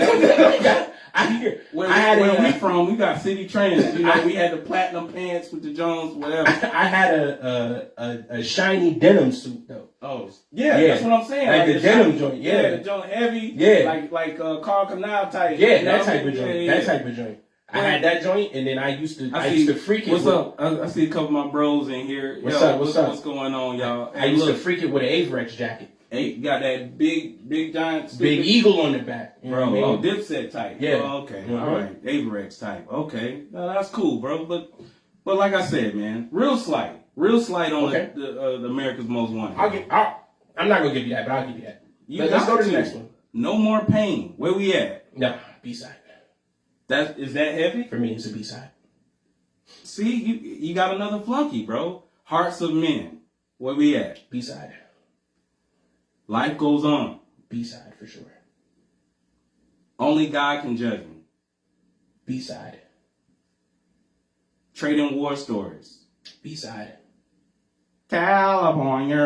Speaker 2: Where we from, we got city trainers. You know, we had the platinum pants with the Jones, whatever.
Speaker 1: I had a shiny denim suit though.
Speaker 2: Oh, yeah, that's what I'm saying.
Speaker 1: Like the denim joint,
Speaker 2: the joint heavy.
Speaker 1: Yeah,
Speaker 2: like Carl Canal type.
Speaker 1: Yeah, that type of joint. That type of joint. I had that joint, and then I used to freak it.
Speaker 2: What's up? I see a couple of my bros in here.
Speaker 1: What's up?
Speaker 2: What's going on, y'all?
Speaker 1: I used to freak it with an Averex jacket.
Speaker 2: Hey, you got that big giant stupid
Speaker 1: big eagle on the back,
Speaker 2: you know what I mean? Dipset type.
Speaker 1: Yeah.
Speaker 2: Oh, okay. All right. Averex type. Okay. No, that's cool, bro. But like I said, man, real slight on the America's Most Wanted.
Speaker 1: I'm not gonna give you that, but I'll give you that.
Speaker 2: Let's go to the next one. No More Pain. Where we at?
Speaker 1: No, B-side.
Speaker 2: Is that heavy?
Speaker 1: For me, it's a B-side.
Speaker 2: See, you got another flunky, bro. Hearts of Men. Where we at?
Speaker 1: B-side.
Speaker 2: Life Goes On.
Speaker 1: B-side for sure.
Speaker 2: Only God Can Judge Me.
Speaker 1: B-side.
Speaker 2: Trading War Stories.
Speaker 1: B-side.
Speaker 2: California.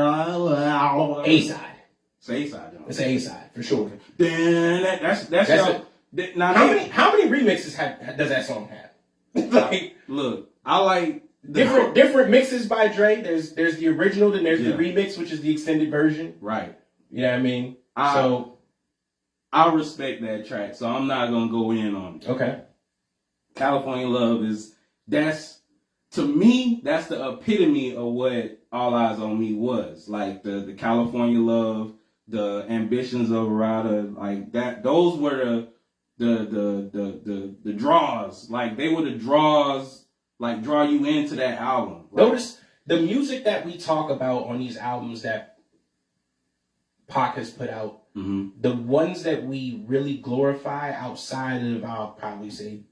Speaker 1: A-side.
Speaker 2: It's A-side, though.
Speaker 1: It's A-side for sure.
Speaker 2: That's
Speaker 1: how many remixes does that song have? Like,
Speaker 2: look, I like
Speaker 1: different mixes by Dre. There's the original, then there's the remix, which is the extended version.
Speaker 2: Right.
Speaker 1: You know what I mean?
Speaker 2: I respect that track, so I'm not gonna go in on it.
Speaker 1: Okay.
Speaker 2: California Love to me, that's the epitome of what All Eyes on Me was. Like the California Love, the Ambitions of Rada, like that. Those were the draws. Like they were the draws, like draw you into that album. Right?
Speaker 1: Notice the music that we talk about on these albums that Pac has put out, the ones that we really glorify outside of, I'll probably say,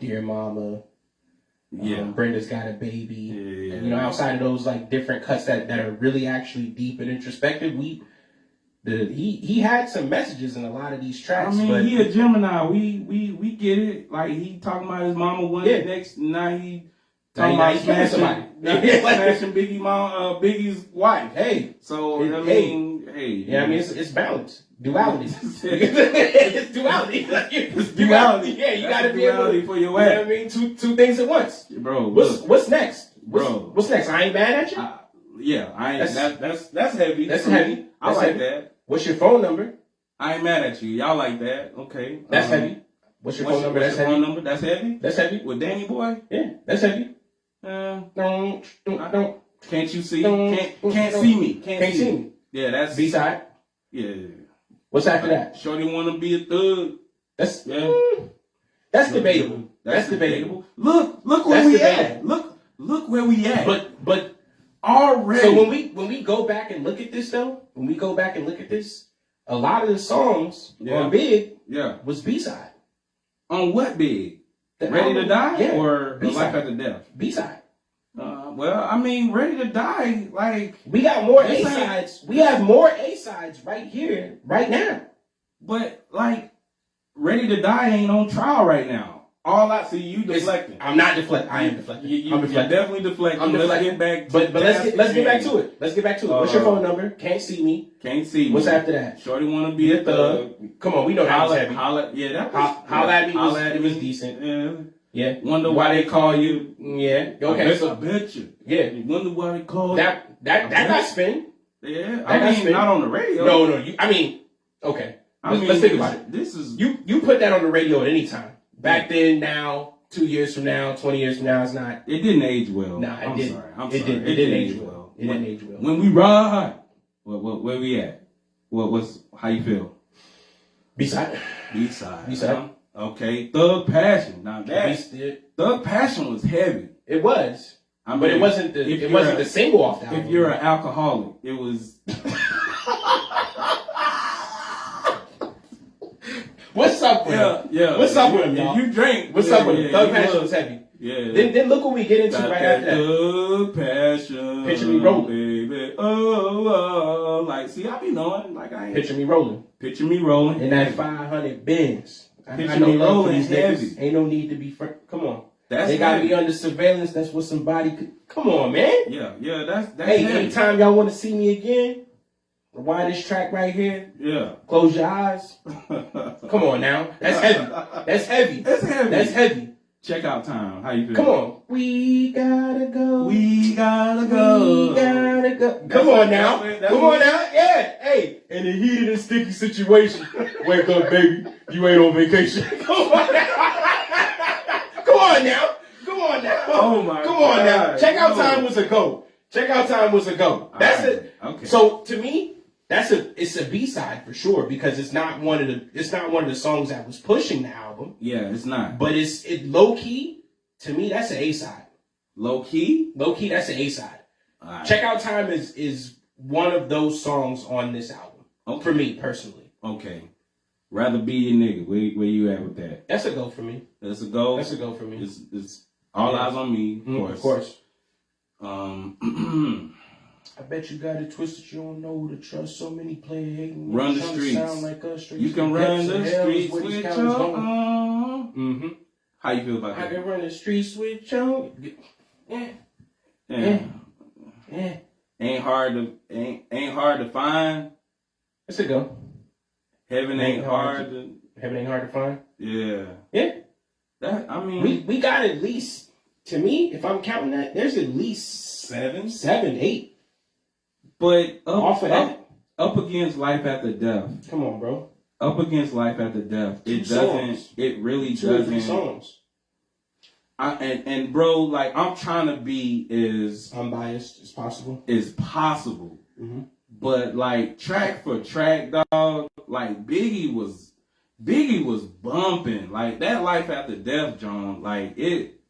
Speaker 1: Dear Mama, Brenda's Got a Baby, and, outside of those like different cuts that are really actually deep and introspective, he had some messages in a lot of these tracks.
Speaker 2: I mean,
Speaker 1: but
Speaker 2: he a Gemini. We get it. Like he talking about his mama one next, now he talking about smashing Biggie's wife.
Speaker 1: Hey,
Speaker 2: so I mean.
Speaker 1: Yeah, I mean it's balance, duality. It's duality. It's duality. Yeah, you gotta be able to.
Speaker 2: For your
Speaker 1: way. You know what I mean? Two things at once,
Speaker 2: bro.
Speaker 1: What's next,
Speaker 2: What's
Speaker 1: next? I ain't mad at you.
Speaker 2: I ain't. That's heavy.
Speaker 1: That's heavy.
Speaker 2: I like that.
Speaker 1: What's your phone number?
Speaker 2: I ain't mad at you. Y'all like that? Okay.
Speaker 1: That's heavy. What's your phone number? That's heavy.
Speaker 2: Phone number? That's heavy.
Speaker 1: That's heavy.
Speaker 2: With Danny Boy?
Speaker 1: Yeah, that's heavy.
Speaker 2: Don't. Can't you see? Can't see me. Can't see me. Yeah, that's
Speaker 1: B-side.
Speaker 2: Yeah.
Speaker 1: What's after that?
Speaker 2: Shorty wanna be a thug.
Speaker 1: That's debatable. That's debatable.
Speaker 2: Look where we at. Look where we at.
Speaker 1: But
Speaker 2: already.
Speaker 1: So when we go back and look at this though, a lot of the songs on Big was B-side.
Speaker 2: On what Big? Ready to Die?
Speaker 1: Yeah.
Speaker 2: Or
Speaker 1: B-side.
Speaker 2: Life After Death?
Speaker 1: B-side.
Speaker 2: Well, I mean, Ready to Die, like...
Speaker 1: We got more A-sides. We have more A-sides right here, right now.
Speaker 2: But, like, Ready to Die ain't on trial right now. All I see, you deflecting.
Speaker 1: I'm not deflecting. I am deflecting. I'm deflecting.
Speaker 2: You're definitely deflecting.
Speaker 1: I'm deflecting.
Speaker 2: Let's get back
Speaker 1: but let's get back to it. Let's get back to it. What's your phone number? Can't see me.
Speaker 2: Can't see me.
Speaker 1: What's after that?
Speaker 2: Shorty wanna be a thug.
Speaker 1: Come on, we know that was heavy.
Speaker 2: Holla at me.
Speaker 1: It was decent. Yeah.
Speaker 2: Wonder why they call you.
Speaker 1: Yeah. Okay.
Speaker 2: I bet you.
Speaker 1: Yeah.
Speaker 2: You wonder why they call
Speaker 1: that got spin.
Speaker 2: Yeah. I mean, not on the radio.
Speaker 1: No. Okay. Let's think about it.
Speaker 2: This is
Speaker 1: you put that on the radio at any time. Back then, now, 2 years from now, 20 years from now, it's not.
Speaker 2: It didn't age well.
Speaker 1: Nah, it didn't.
Speaker 2: I'm sorry. It didn't age well.
Speaker 1: It didn't age well.
Speaker 2: When we ride, where we at? How you feel?
Speaker 1: B-side.
Speaker 2: B-side. Okay. Thug Passion. Now that Thug Passion was heavy.
Speaker 1: It was. But it wasn't the single off the album.
Speaker 2: If you're an alcoholic, it was.
Speaker 1: What's up with him?
Speaker 2: Yeah.
Speaker 1: What's up with him, y'all?
Speaker 2: You drink.
Speaker 1: What's up with him? Thug Passion was heavy.
Speaker 2: Yeah.
Speaker 1: Then look what we get into right after that.
Speaker 2: Thug Passion.
Speaker 1: Picture me rolling.
Speaker 2: Baby. Oh. Like, see, I be knowing. Like, I ain't.
Speaker 1: Picture me rolling.
Speaker 2: Picture me rolling.
Speaker 1: In that 500 Benz.
Speaker 2: Picture me rolling heavy.
Speaker 1: Ain't no need to be come on.
Speaker 2: That's
Speaker 1: they gotta be under surveillance. That's what somebody could. Come on, man.
Speaker 2: Yeah, that's
Speaker 1: hey,
Speaker 2: heavy.
Speaker 1: anytime y'all want to see me again, rewind this track right here.
Speaker 2: Yeah.
Speaker 1: Close your eyes. Come on now. That's heavy. That's heavy.
Speaker 2: That's heavy.
Speaker 1: That's heavy.
Speaker 2: Check out time. How you feel?
Speaker 1: Come on. We gotta go.
Speaker 2: We gotta go.
Speaker 1: We gotta go. Come on now. Come on now. Yeah. Hey. In a heated and sticky situation. Wake up, baby. You ain't on vacation. Come on now. Come on now. Come on now.
Speaker 2: Oh my God.
Speaker 1: Come on now. Check out time was a go. Check out time was a go. That's it.
Speaker 2: Okay.
Speaker 1: So to me, it's a B-side for sure because it's not one of the songs that was pushing the album.
Speaker 2: Yeah, it's not.
Speaker 1: But it low key, to me, that's an A-side.
Speaker 2: Low key?
Speaker 1: Low key, that's an A-side.
Speaker 2: Right.
Speaker 1: Check Out Time is one of those songs on this album.
Speaker 2: Okay.
Speaker 1: For me personally.
Speaker 2: Okay. Rather Be Your Nigga. Where you at with that?
Speaker 1: That's a go for me.
Speaker 2: That's a go.
Speaker 1: That's a go for me.
Speaker 2: It's All Eyes on Me,
Speaker 1: of course.
Speaker 2: I
Speaker 1: bet you got it twisted. You don't know who to trust. So many play hating.
Speaker 2: Run the streets.
Speaker 1: Sound like us. Streets.
Speaker 2: You can run the streets with your
Speaker 1: Mm-hmm.
Speaker 2: How you feel about that?
Speaker 1: I can run the streets with your.
Speaker 2: Yeah. Ain't hard to find.
Speaker 1: Let's go.
Speaker 2: Heaven ain't hard
Speaker 1: to find.
Speaker 2: Yeah.
Speaker 1: Yeah.
Speaker 2: That I mean
Speaker 1: we got at least, to me, if I'm counting that, there's at least 7, 8.
Speaker 2: But
Speaker 1: off of that.
Speaker 2: Up against Life After Death.
Speaker 1: Come on, bro.
Speaker 2: Up against Life After Death. It really
Speaker 1: Two or
Speaker 2: doesn't.
Speaker 1: 3 songs.
Speaker 2: And bro, like I'm trying to be as
Speaker 1: unbiased as possible.
Speaker 2: Mm-hmm. But like track for track, dog, like Biggie was bumping. Like that Life After Death, John, like it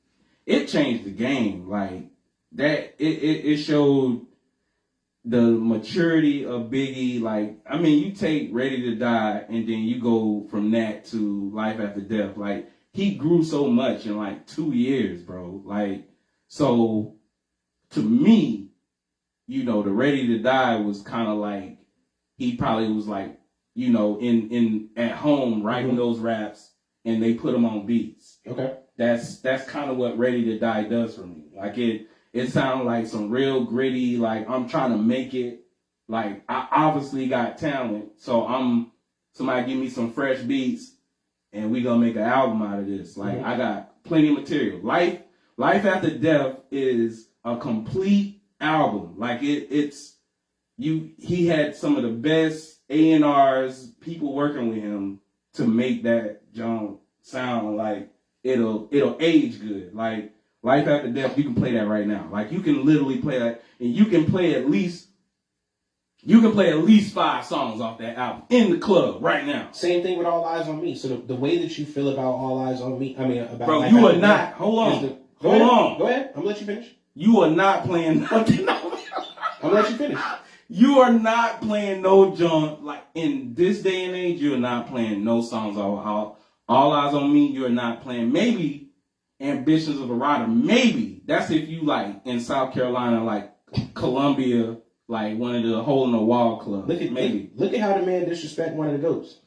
Speaker 2: changed the game. Like that it showed the maturity of Biggie. Like, I mean, you take Ready to Die and then you go from that to Life After Death. Like, he grew so much in like 2 years, bro. Like, so to me, you know, the Ready to Die was kind of like, he probably was like, you know, in at home writing those raps and they put them on beats.
Speaker 1: Okay.
Speaker 2: That's kind of what Ready to Die does for me. Like it sounded like some real gritty, like I'm trying to make it. Like I obviously got talent, so somebody give me some fresh beats and we gonna make an album out of this. Like I got plenty of material. Life After Death is a complete album. Like he had some of the best A&Rs, people working with him to make that John sound like it'll age good. Like Life After Death, you can play that right now. Like you can literally play that, and you can play at least 5 songs off that album in the club right now.
Speaker 1: Same thing with All Eyes on Me. So the way that you feel about All Eyes on Me, about
Speaker 2: bro,
Speaker 1: Life
Speaker 2: you
Speaker 1: After
Speaker 2: are not.
Speaker 1: Death,
Speaker 2: Hold on.
Speaker 1: Go ahead. I'm gonna let you finish.
Speaker 2: You are not playing nothing.
Speaker 1: I'm gonna let you finish.
Speaker 2: You are not playing no junk. Like in this day and age, you're not playing no songs All Eyes on Me. You're not playing. Maybe Ambitions of a Rider. Maybe that's if you like in South Carolina, like Columbia, like one of the hole in the wall clubs.
Speaker 1: Look at how the man disrespect one of the goats.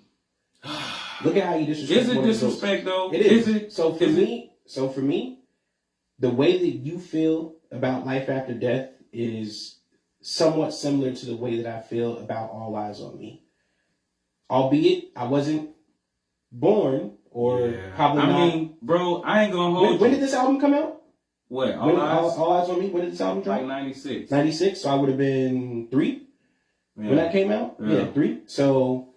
Speaker 1: Look at how he disrespects.
Speaker 2: Is it disrespect though?
Speaker 1: It is.
Speaker 2: Is it?
Speaker 1: So for me, the way that you feel about Life After Death is somewhat similar to the way that I feel about All Eyes on Me. Albeit I wasn't born or probably not. I mean,
Speaker 2: bro, I ain't gonna hold you.
Speaker 1: When did this album come out?
Speaker 2: What?
Speaker 1: All Eyes on Me? When did this album drop?
Speaker 2: Like 96.
Speaker 1: 96, so I would have been 3 when that came out. Yeah, 3. So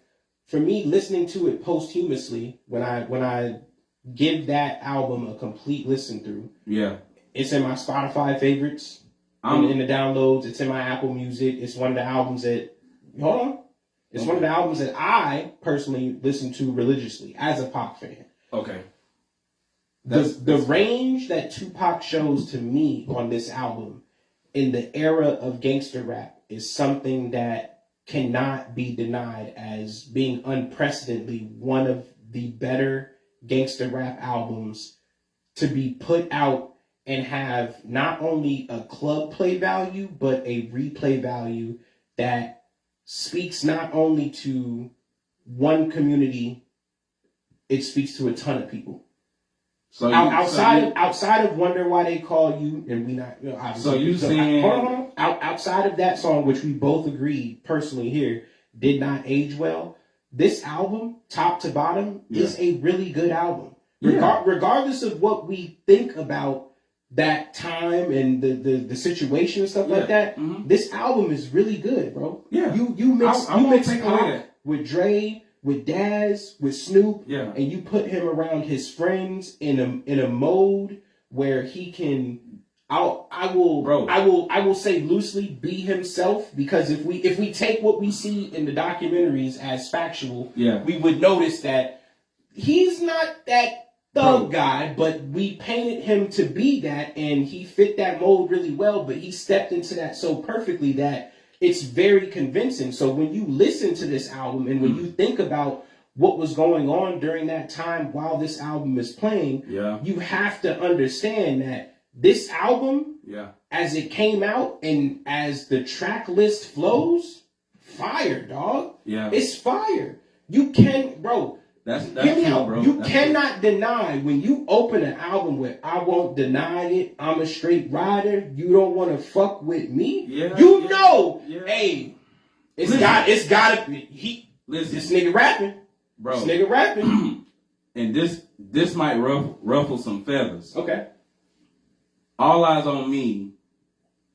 Speaker 1: for me, listening to it posthumously, when I give that album a complete listen through, it's in my Spotify favorites. in the downloads. It's in my Apple Music. It's one of the albums that It's one of the albums that I personally listen to religiously as a Pac fan.
Speaker 2: Okay.
Speaker 1: The range that Tupac shows to me on this album in the era of gangster rap is something that cannot be denied as being unprecedentedly one of the better gangster rap albums to be put out and have not only a club play value, but a replay value that speaks not only to one community, it speaks to a ton of people. So outside of Wonder Why They Call You, and we not, you know, obviously.
Speaker 2: So you saying
Speaker 1: hold on. Outside of that song, which we both agreed personally here did not age well, this album, top to bottom, is a really good album. Regardless of what we think about that time and the situation and stuff like that, this album is really good, bro.
Speaker 2: Yeah.
Speaker 1: You mix Pac with Dre, with Daz, with Snoop, and you put him around his friends in a mode where he can I will say loosely be himself, because if we take what we see in the documentaries as factual, we would notice that he's not that thug guy, but we painted him to be that, and he fit that mold really well, but he stepped into that so perfectly that it's very convincing. So when you listen to this album and when you think about what was going on during that time while this album is playing, you have to understand that this album, as it came out and as the track list flows, fire, dog. It's fire. You can, bro.
Speaker 2: That's true, bro.
Speaker 1: You cannot deny when you open an album with "I Won't Deny It," "I'm a Straight Rider," "You Don't Want to Fuck With Me." Hey, it's gotta be this nigga rapping,
Speaker 2: bro.
Speaker 1: This nigga rapping,
Speaker 2: and this might ruffle some feathers.
Speaker 1: Okay.
Speaker 2: All Eyes on Me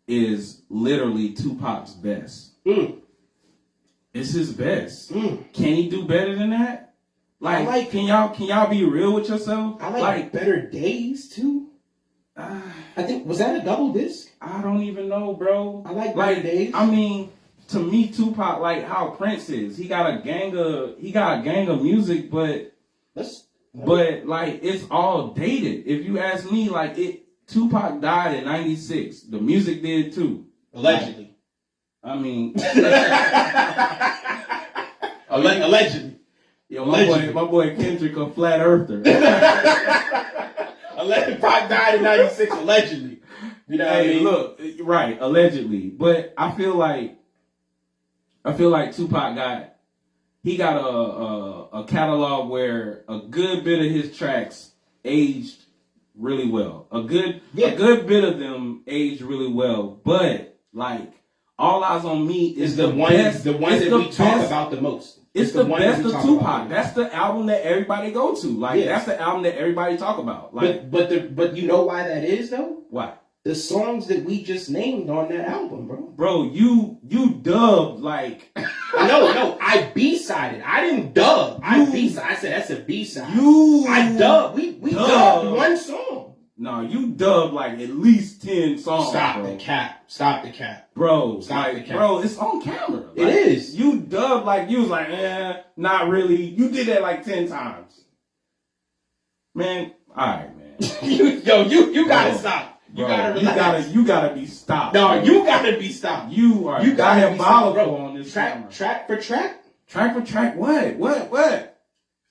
Speaker 2: is literally Tupac's best. It's his best. Can he do better than that? Like, can y'all be real with yourself?
Speaker 1: I like Better Days too. I think, was that a double disc?
Speaker 2: I don't even know, bro.
Speaker 1: I like Better Days.
Speaker 2: I mean, to me, Tupac, like how Prince is, he got a gang of music, but like it's all dated. If you ask me, like Tupac died in '96. The music did too.
Speaker 1: Allegedly.
Speaker 2: I mean,
Speaker 1: allegedly.
Speaker 2: Yo, my boy Kendrick, a flat earther.
Speaker 1: Pac died in '96, allegedly. You know what I mean?
Speaker 2: Look, right, allegedly. But I feel like Tupac got a catalog where a good bit of his tracks aged really well. A good bit of them aged really well. But like All Eyes on Me is the one that we talk about the most. It's the best of Tupac. That's the album that everybody go to. Like that's the album that everybody talk about. Like,
Speaker 1: but you know why that is though?
Speaker 2: Why?
Speaker 1: The songs that we just named on that album, bro.
Speaker 2: Bro, you dubbed like
Speaker 1: No, I B-sided. I didn't dub. I B-sided. I said that's a B-side. I dubbed. We dubbed one song.
Speaker 2: No, you dubbed like at least 10 songs.
Speaker 1: Stop the cap.
Speaker 2: Bro, bro, it's on camera. Like,
Speaker 1: it is.
Speaker 2: You dubbed like you was like, not really. You did that like 10 times. Man, alright, man.
Speaker 1: you gotta stop. You gotta relax.
Speaker 2: You gotta be stopped.
Speaker 1: No,
Speaker 2: bro.
Speaker 1: you gotta be stopped.
Speaker 2: You gotta diabolical on this camera.
Speaker 1: Track for track?
Speaker 2: Track for track, what?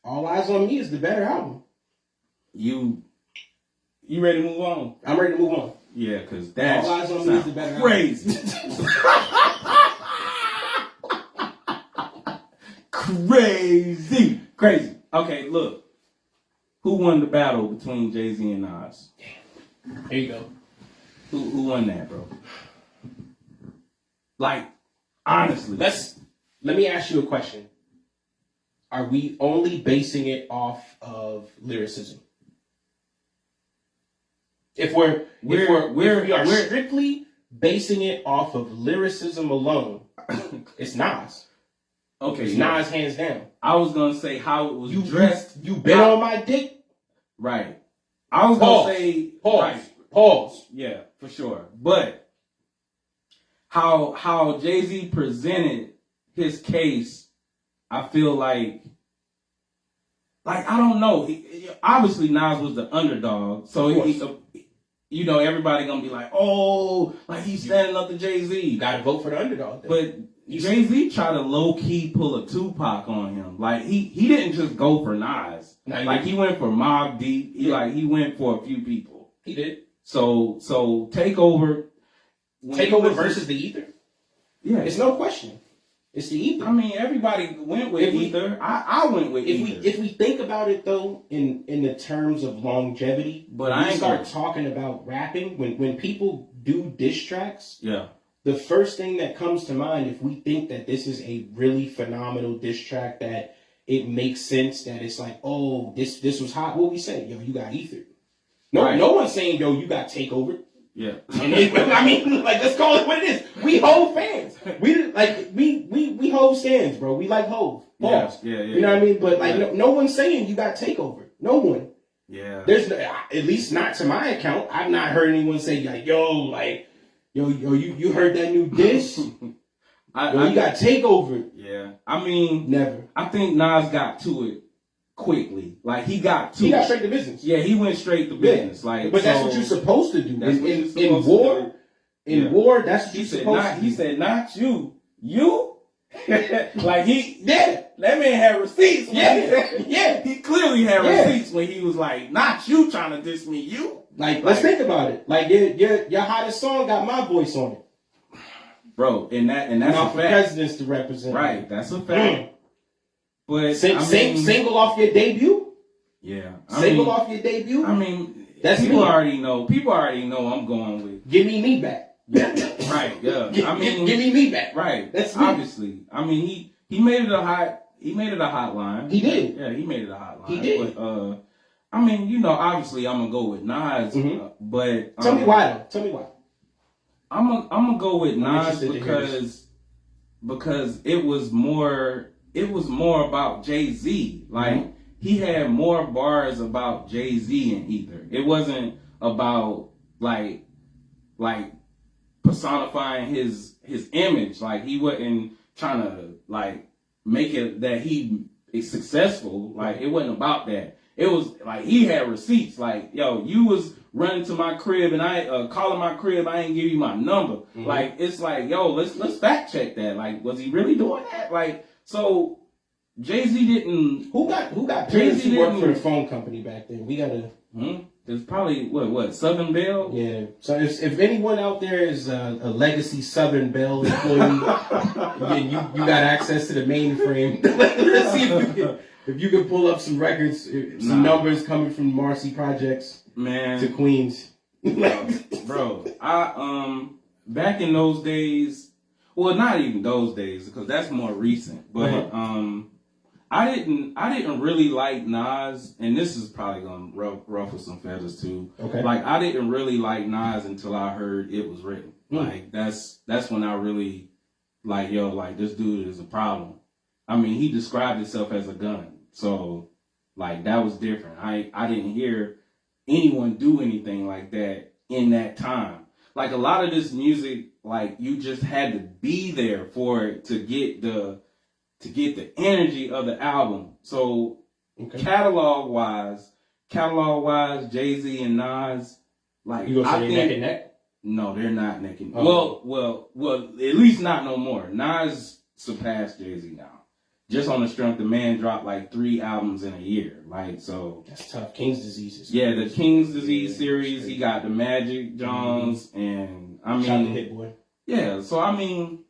Speaker 1: All Eyes on Me is the better album.
Speaker 2: You ready to move on?
Speaker 1: I'm ready to move on.
Speaker 2: Yeah, because that's
Speaker 1: All Eyes on Me is the better
Speaker 2: crazy. Crazy. Okay, look. Who won the battle between Jay-Z and Nas?
Speaker 1: There you go.
Speaker 2: Who won that, bro? Like, honestly.
Speaker 1: Let me ask you a question. Are we only basing it off of lyricism? If we are strictly basing it off of lyricism alone, it's Nas.
Speaker 2: Okay,
Speaker 1: it's Nas hands down.
Speaker 2: I was gonna say how it was dressed.
Speaker 1: You been on my dick,
Speaker 2: right? I was gonna say
Speaker 1: pause.
Speaker 2: Yeah, for sure. But how Jay-Z presented his case, I feel like I don't know. Obviously Nas was the underdog, so you know, everybody gonna be like, oh, like he's standing up to Jay-Z.
Speaker 1: You gotta vote for the underdog. Then.
Speaker 2: But Jay-Z tried to low-key pull a Tupac on him. Like he didn't just go for Nas. Like he went for Mobb Deep. He went for a few people.
Speaker 1: He did.
Speaker 2: So Takeover
Speaker 1: versus the Ether?
Speaker 2: Yeah.
Speaker 1: It's no question. It's the Ether.
Speaker 2: I mean, everybody went with Ether. I went with Ether.
Speaker 1: If we think about it though, in the terms of longevity,
Speaker 2: but
Speaker 1: I start talking about rapping, when people do diss tracks, the first thing that comes to mind, if we think that this is a really phenomenal diss track, that it makes sense, that it's like, oh, this was hot, what we say? Yo, you got Ether. No one's saying, yo, you got Takeover.
Speaker 2: Yeah.
Speaker 1: And I mean, like, let's call it what it is. We Hove fans. We Hove stands, bro. We like Hove. Pause.
Speaker 2: Yeah.
Speaker 1: You know what I mean? But like, no one's saying you got Takeover. No one.
Speaker 2: Yeah.
Speaker 1: There's at least not to my account. I've not heard anyone say like, yo, you heard that new diss? You got Takeover.
Speaker 2: Yeah. I mean,
Speaker 1: never.
Speaker 2: I think Nas got to it quickly. Like he got
Speaker 1: straight to business.
Speaker 2: Yeah, he went straight to business. Yeah. Like,
Speaker 1: but that's what you're supposed to do. In war, that's what you're supposed to do.
Speaker 2: He said, not you. You? Like that man had receipts. He clearly had receipts when he was like, not you trying to diss me, you.
Speaker 1: Like, let's think about it. Like your hottest song got my voice on it.
Speaker 2: Bro, and that's a fact.
Speaker 1: Presidents to represent.
Speaker 2: Right, that's a fact. But
Speaker 1: single off your debut?
Speaker 2: Yeah.
Speaker 1: Single off your debut?
Speaker 2: I mean,
Speaker 1: that's
Speaker 2: people
Speaker 1: me.
Speaker 2: already know. People already know I'm going with.
Speaker 1: Give me back.
Speaker 2: Right, yeah.
Speaker 1: Give me back.
Speaker 2: Right.
Speaker 1: That's me.
Speaker 2: Obviously. I mean, he made it a hot line.
Speaker 1: He did.
Speaker 2: Yeah, he made it a hot line.
Speaker 1: He did.
Speaker 2: But I mean, you know, obviously I'm gonna go with Nas, but
Speaker 1: tell me why.
Speaker 2: I'm gonna go with Nas because it was more about Jay-Z. Like he had more bars about Jay-Z in Ether. It wasn't about like personifying his image. Like he wasn't trying to like make it that he is successful. Like it wasn't about that. It was like he had receipts. Like, yo, you was running to my crib and I calling my crib. I ain't give you my number. Like it's like, yo, let's fact check that. Like, was he really doing that? Like, so Jay-Z didn't.
Speaker 1: Who got parents who worked for the phone company back then? We gotta.
Speaker 2: There's probably what Southern Bell.
Speaker 1: Yeah. So if anyone out there is a legacy Southern Bell employee, you got access to the mainframe. Let's see if you can pull up some records, some numbers coming from Marcy Projects,
Speaker 2: man,
Speaker 1: to Queens.
Speaker 2: Bro, I back in those days, well, not even those days because that's more recent, but I didn't really like Nas, and this is probably gonna ruffle some feathers too.
Speaker 1: Okay.
Speaker 2: Like I didn't really like Nas until I heard It Was Written. Like that's when I really like, yo, like this dude is a problem. I mean, he described himself as a gun. So like that was different. I didn't hear anyone do anything like that in that time. Like a lot of this music, like you just had to be there for it to get the energy of the album. So catalog wise, Jay-Z and Nas, like
Speaker 1: you gonna say neck and neck?
Speaker 2: No, they're not neck and neck. Well, at least not no more. Nas surpassed Jay-Z now. Just on the strength, the man dropped like 3 albums in a year. Like, so.
Speaker 1: That's tough. King's Disease.
Speaker 2: Yeah, the King's Disease series. He got the Magic Jones, and I mean.
Speaker 1: Shout out to Hit Boy. Yeah,
Speaker 2: so I mean,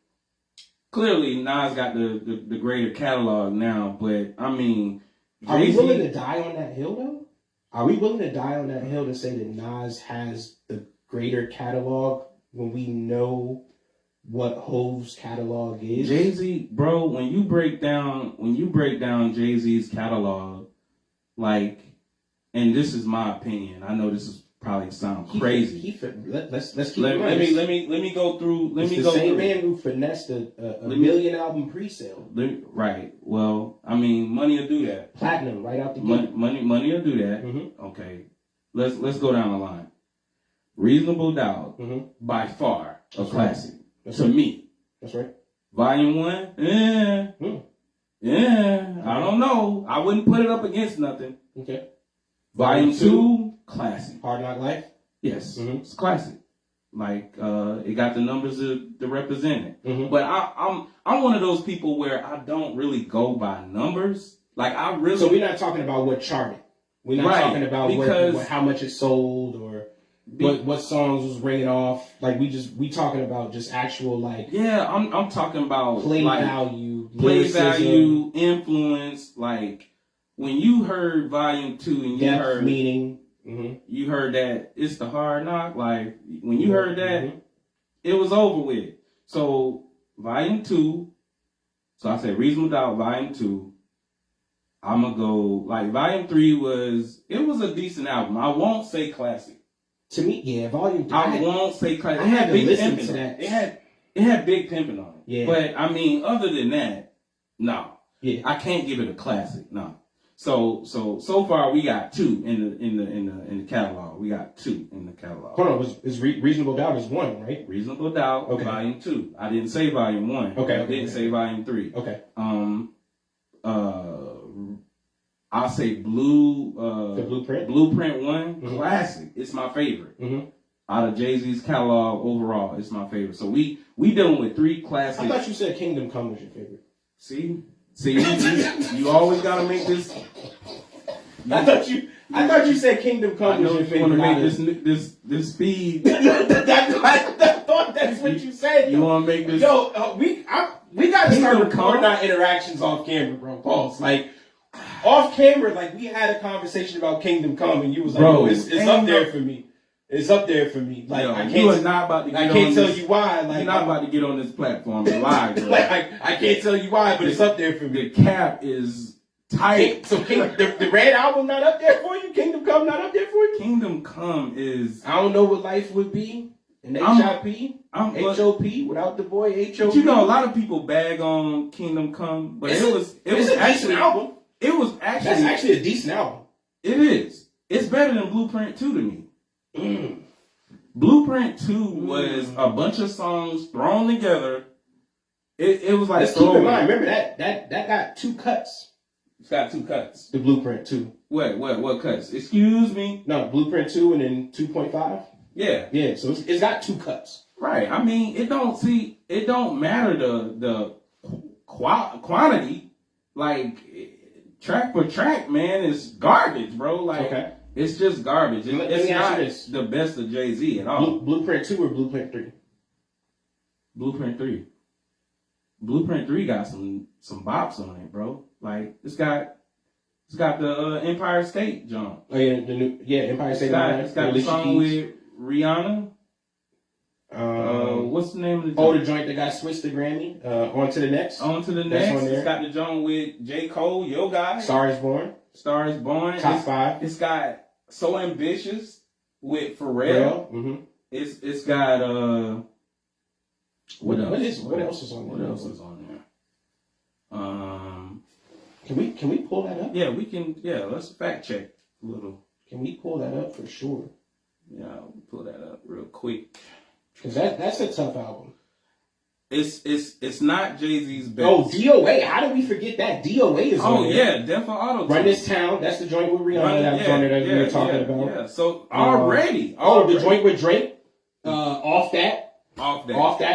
Speaker 2: clearly Nas got the greater catalog now, but I mean.
Speaker 1: Are we willing to die on that hill, though? Are we willing to die on that hill to say that Nas has the greater catalog when we know what Hove's catalog is?
Speaker 2: Jay-Z, bro, when you break down Jay-Z's catalog, like, and this is my opinion. I know this is probably sound crazy.
Speaker 1: Let's keep
Speaker 2: let me go through. Let me
Speaker 1: the
Speaker 2: go
Speaker 1: same
Speaker 2: through.
Speaker 1: Man who finessed a million album pre-sale.
Speaker 2: Right. Well, I mean, money will do that.
Speaker 1: Platinum right out the gate.
Speaker 2: Money will do that. Okay. Let's go down the line. Reasonable Doubt, by far a classic. to me.
Speaker 1: That's right.
Speaker 2: Volume 1, I don't know. I wouldn't put it up against nothing.
Speaker 1: Okay.
Speaker 2: Volume 2, classic.
Speaker 1: Hard Knock Life?
Speaker 2: Yes, it's classic. Like it got the numbers to represent it. But I'm one of those people where I don't really go by numbers. Like I really.
Speaker 1: So we're not talking about what charted. We're not talking about how much it sold or what songs was ringing off. Like we talking about just actual like. Yeah,
Speaker 2: I'm talking about
Speaker 1: play
Speaker 2: like,
Speaker 1: value,
Speaker 2: influence. Like when you heard Volume 2 and you heard
Speaker 1: meaning.
Speaker 2: You heard that it's the Hard Knock. Like when you heard that, it was over with. So Volume 2. So I said Reasonable Doubt. Volume 2. I'm gonna go like Volume 3 was a decent album. I won't say classic.
Speaker 1: To me, yeah, Volume 3.
Speaker 2: I won't say classic.
Speaker 1: I had to listen to that.
Speaker 2: It had Big Pimpin' on it.
Speaker 1: Yeah.
Speaker 2: But I mean, other than that, no.
Speaker 1: Yeah.
Speaker 2: I can't give it a classic. No. So far we got 2 in the catalog. We got 2 in the catalog.
Speaker 1: Hold on, is Reasonable Doubt is 1, right?
Speaker 2: Reasonable Doubt, okay. Volume 2. I didn't say Volume 1.
Speaker 1: Okay.
Speaker 2: I didn't say Volume 3.
Speaker 1: Okay.
Speaker 2: I'll say Blue.
Speaker 1: The Blueprint.
Speaker 2: Blueprint 1, classic. It's my favorite. Out of Jay-Z's catalog overall, it's my favorite. So we dealing with 3 classics.
Speaker 1: I thought you said Kingdom Come was your favorite.
Speaker 2: See, you always gotta make this.
Speaker 1: I thought you said Kingdom Come was your favorite.
Speaker 2: You want to make this speed.
Speaker 1: I thought that's what you said.
Speaker 2: You want to make this?
Speaker 1: Yo, we got to start recording our interactions off camera, bro. Pause. Like off camera, like we had a conversation about Kingdom Come, and you was like, "Bro, it's up there for me. It's up there for me." Like I can't.
Speaker 2: You are not about to.
Speaker 1: I can't tell you why. Like
Speaker 2: you're not about to get on this platform and lie.
Speaker 1: Like I can't tell you why, but it's up there for me.
Speaker 2: The cap is tight.
Speaker 1: So the Red Album not up there for you? Kingdom Come not up there for you?
Speaker 2: Kingdom Come is.
Speaker 1: I don't know what life would be. An HIP, HOP without the boy HOP.
Speaker 2: But you know, a lot of people bag on Kingdom Come, but it was
Speaker 1: a decent album.
Speaker 2: It was actually
Speaker 1: that's actually a decent album.
Speaker 2: It is. It's better than Blueprint 2 to me. Blueprint 2 was a bunch of songs thrown together. It was like.
Speaker 1: Let's keep in mind. Remember that got 2 cuts.
Speaker 2: It's got 2 cuts.
Speaker 1: The Blueprint 2.
Speaker 2: What cuts? Excuse me.
Speaker 1: No, Blueprint 2 and then 2.5.
Speaker 2: Yeah.
Speaker 1: So it's got 2 cuts.
Speaker 2: Right. I mean, it don't matter the quantity. Like track for track, man, is garbage, bro. Like it's just garbage. It's not the best of Jay-Z at all.
Speaker 1: Blueprint 2 or Blueprint 3?
Speaker 2: Blueprint 3. Blueprint 3 got some bops on it, bro. Like it's got the Empire State jump.
Speaker 1: Oh yeah, the new Empire State.
Speaker 2: It's got the song with Rihanna. What's the name of the joint?
Speaker 1: Oh, the joint that got switched to Grammy. On to the Next.
Speaker 2: On to the Next. It's got the joint with J. Cole, Yo Guy.
Speaker 1: Star Is Born. Top 5.
Speaker 2: It's got So Ambitious with Pharrell. It's got what else?
Speaker 1: What else is on there?
Speaker 2: What else is on there?
Speaker 1: Can we pull that up?
Speaker 2: Yeah, we can. Yeah, let's fact check a little.
Speaker 1: Can we pull that up for sure?
Speaker 2: Yeah, we'll pull that up real quick.
Speaker 1: Because that's a tough album.
Speaker 2: It's not Jay-Z's best.
Speaker 1: Oh, DOA. How did we forget that? DOA is on there.
Speaker 2: Oh, yeah. Death for Auto.
Speaker 1: Run This Town. That's the joint with Rihanna that was on there that we were talking about.
Speaker 2: Yeah, so already.
Speaker 1: The joint with Drake. Off That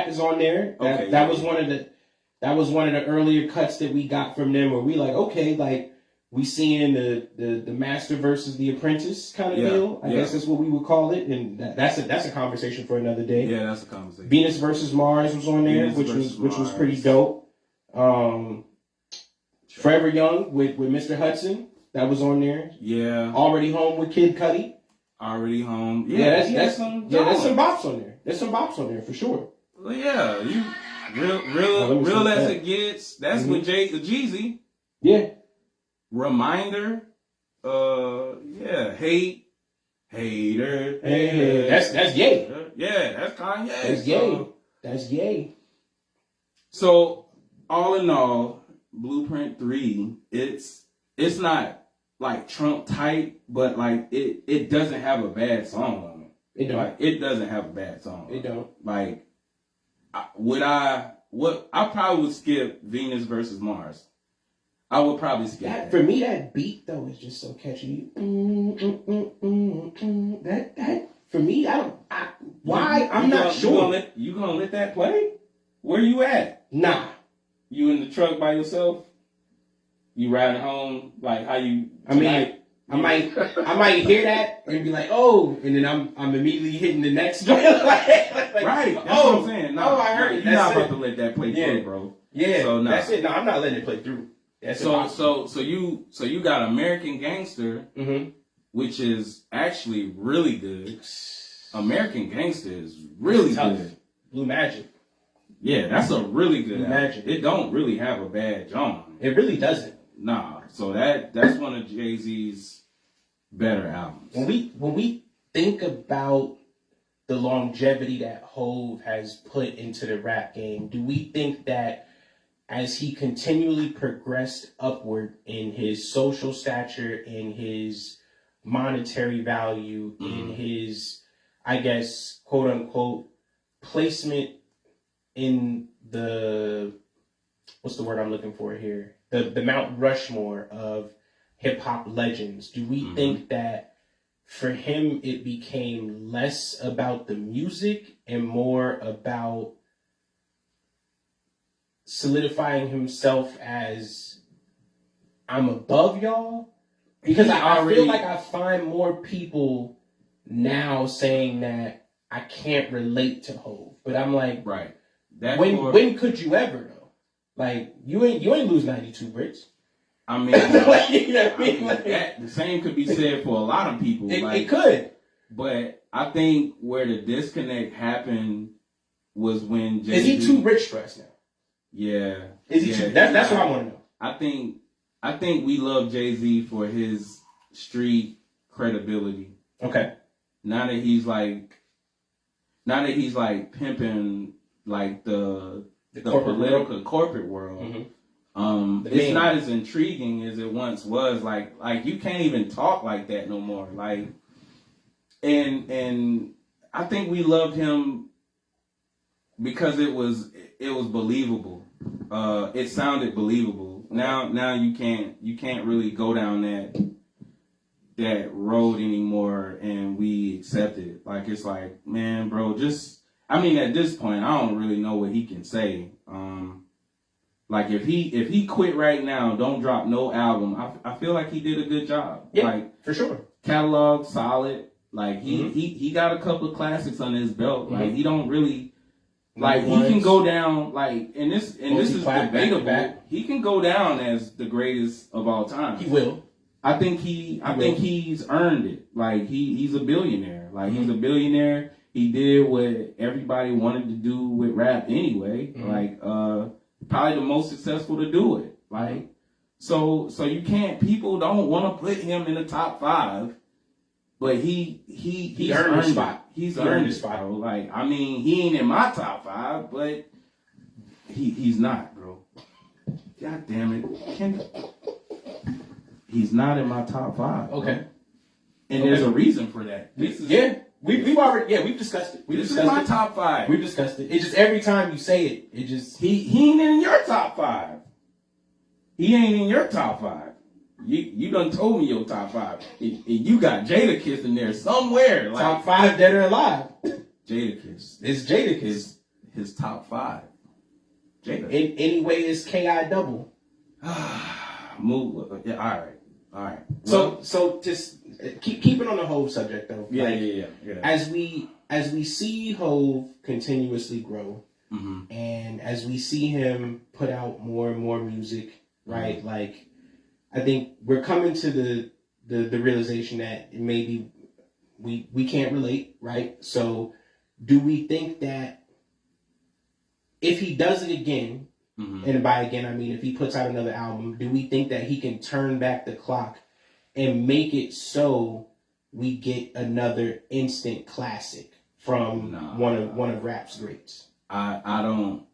Speaker 1: is on there. That was one of the earlier cuts that we got from them where we like, okay, like we seeing the master versus the apprentice kind of deal. I guess that's what we would call it. And that's a conversation for another day.
Speaker 2: Yeah, that's a conversation.
Speaker 1: Venus versus Mars was on there, which was pretty dope. Forever Young with Mr. Hudson, that was on there.
Speaker 2: Yeah.
Speaker 1: Already Home with Kid Cudi.
Speaker 2: Already Home.
Speaker 1: There's some bops on there. There's some bops on there for sure.
Speaker 2: Well, yeah, you real as it gets. That's with Jeezy.
Speaker 1: Yeah.
Speaker 2: Reminder. Hater.
Speaker 1: Hey, that's Ye.
Speaker 2: Yeah, that's Kanye.
Speaker 1: That's Ye. That's Ye.
Speaker 2: So all in all, Blueprint 3, it's not like Trump type, but like it doesn't have a bad song on it.
Speaker 1: It don't.
Speaker 2: Like it doesn't have a bad song.
Speaker 1: It don't.
Speaker 2: Like I probably would skip Venus versus Mars. I would probably skip that.
Speaker 1: For me, that beat though is just so catchy. That for me, I'm not sure.
Speaker 2: You gonna let that play? Where you at?
Speaker 1: Nah.
Speaker 2: You in the truck by yourself? You riding home? Like how you? Tonight?
Speaker 1: I might hear that and be like, oh, and then I'm immediately hitting the next joint.
Speaker 2: Right. That's what I'm saying. No,
Speaker 1: I heard it.
Speaker 2: You're not about to let that play through, bro.
Speaker 1: Yeah.
Speaker 2: So
Speaker 1: that's it. No, I'm not letting it play through.
Speaker 2: So you got American Gangster, which is actually really good. American Gangster is really good.
Speaker 1: Blue Magic.
Speaker 2: Yeah, that's a really good album.
Speaker 1: Magic.
Speaker 2: It don't really have a bad genre.
Speaker 1: It really doesn't.
Speaker 2: Nah. So that's one of Jay-Z's better albums.
Speaker 1: When we think about the longevity that Hov has put into the rap game, do we think that as he continually progressed upward in his social stature, in his monetary value, in his, I guess, quote unquote, placement in the, what's the word I'm looking for here? The Mount Rushmore of hip hop legends. Do we think that for him it became less about the music and more about solidifying himself as I'm above y'all? Because I feel like I find more people now saying that I can't relate to Hov, but I'm like,
Speaker 2: right.
Speaker 1: When could you ever though? Like you ain't lose 92 bricks.
Speaker 2: I mean, the same could be said for a lot of people.
Speaker 1: It could,
Speaker 2: but I think where the disconnect happened was when Jay-Z...
Speaker 1: Is he too rich for us now?
Speaker 2: Yeah.
Speaker 1: Is he too? That's what I want to know.
Speaker 2: I think we love Jay-Z for his street credibility.
Speaker 1: Okay.
Speaker 2: Now that he's like pimping like the political corporate world, it's not as intriguing as it once was. Like you can't even talk like that no more. Like, and I think we loved him because it was believable. It sounded believable. Now you can't really go down that road anymore, and we accept it. Like it's like, man, bro, at this point, I don't really know what he can say. Like if he quit right now, don't drop no album, I feel like he did a good job.
Speaker 1: Yeah,
Speaker 2: like
Speaker 1: for sure.
Speaker 2: Catalog solid. Like he got a couple of classics under his belt. Like he don't really like he can go down like and this is debatable. He can go down as the greatest of all time.
Speaker 1: He will.
Speaker 2: I think he's earned it. Like he's a billionaire. Like he's a billionaire. He did what everybody wanted to do with rap anyway. Like probably the most successful to do it. Like so you can't. People don't want to put him in the top 5, but he's earned his spot. He's earned his spot. Bro. Like I mean, he ain't in my top 5, but he's not, bro. God damn it, he's not in my top 5.
Speaker 1: Okay.
Speaker 2: Bro. And there's a reason for that.
Speaker 1: We've already we discussed it.
Speaker 2: This is my top 5.
Speaker 1: We've discussed it. It's just every time you say it, it just
Speaker 2: he ain't in your top 5. He ain't in your top 5. You done told me your top 5. And you got Jadakiss in there somewhere. Like,
Speaker 1: top 5 dead or alive.
Speaker 2: Jadakiss.
Speaker 1: It's Jadakiss.
Speaker 2: His top 5. Jada.
Speaker 1: Anyway, it's KI double.
Speaker 2: Move. Yeah. All right.
Speaker 1: Well, so just keep it on the Hov subject though.
Speaker 2: Yeah,
Speaker 1: like,
Speaker 2: yeah. As
Speaker 1: we see Hov continuously grow, and as we see him put out more and more music, right? Like, I think we're coming to the realization that maybe we can't relate, right? So, do we think that if he does it again? And by again, I mean if he puts out another album, do we think that he can turn back the clock and make it so we get another instant classic from one of rap's greats?
Speaker 2: I don't.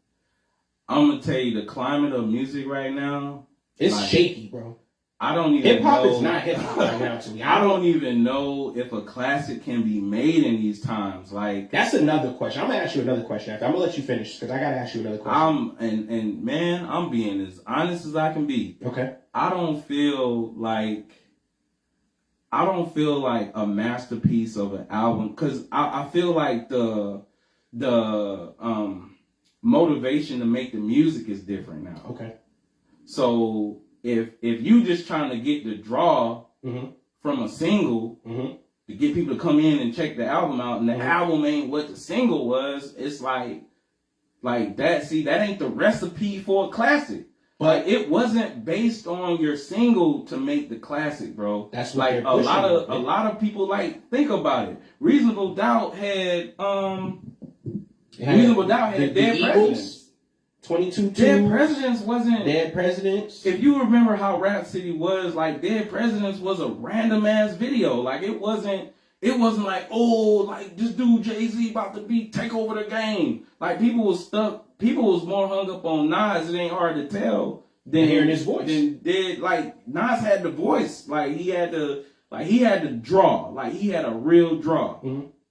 Speaker 2: I'm gonna tell you the climate of music right now.
Speaker 1: It's like, shaky, bro.
Speaker 2: I don't even
Speaker 1: hip hop
Speaker 2: know.
Speaker 1: is not hip hop right now to me.
Speaker 2: I don't even know if a classic can be made in these times. Like,
Speaker 1: that's another question. I'm gonna ask you another question after. I'm gonna let you finish because I gotta ask you another question.
Speaker 2: And man, I'm being as honest as I can be.
Speaker 1: Okay.
Speaker 2: I don't feel like a masterpiece of an album, because I feel like the motivation to make the music is different now.
Speaker 1: Okay.
Speaker 2: So if you just trying to get the draw from a single to get people to come in and check the album out, and the album ain't what the single was, it's like that. See, that ain't the recipe for a classic. But it wasn't based on your single to make the classic, bro.
Speaker 1: That's
Speaker 2: like a lot of people like think about it. Reasonable Doubt had Dead Presidents.
Speaker 1: 22
Speaker 2: Dead Presidents wasn't
Speaker 1: Dead Presidents.
Speaker 2: If you remember how Rap City was, like Dead Presidents was a random ass video. Like it wasn't like, oh, like this dude Jay-Z about to take over the game. Like people was more hung up on Nas, it ain't hard to tell, than
Speaker 1: hearing his voice.
Speaker 2: Like Nas had the voice. Like he had to draw. Like he had a real draw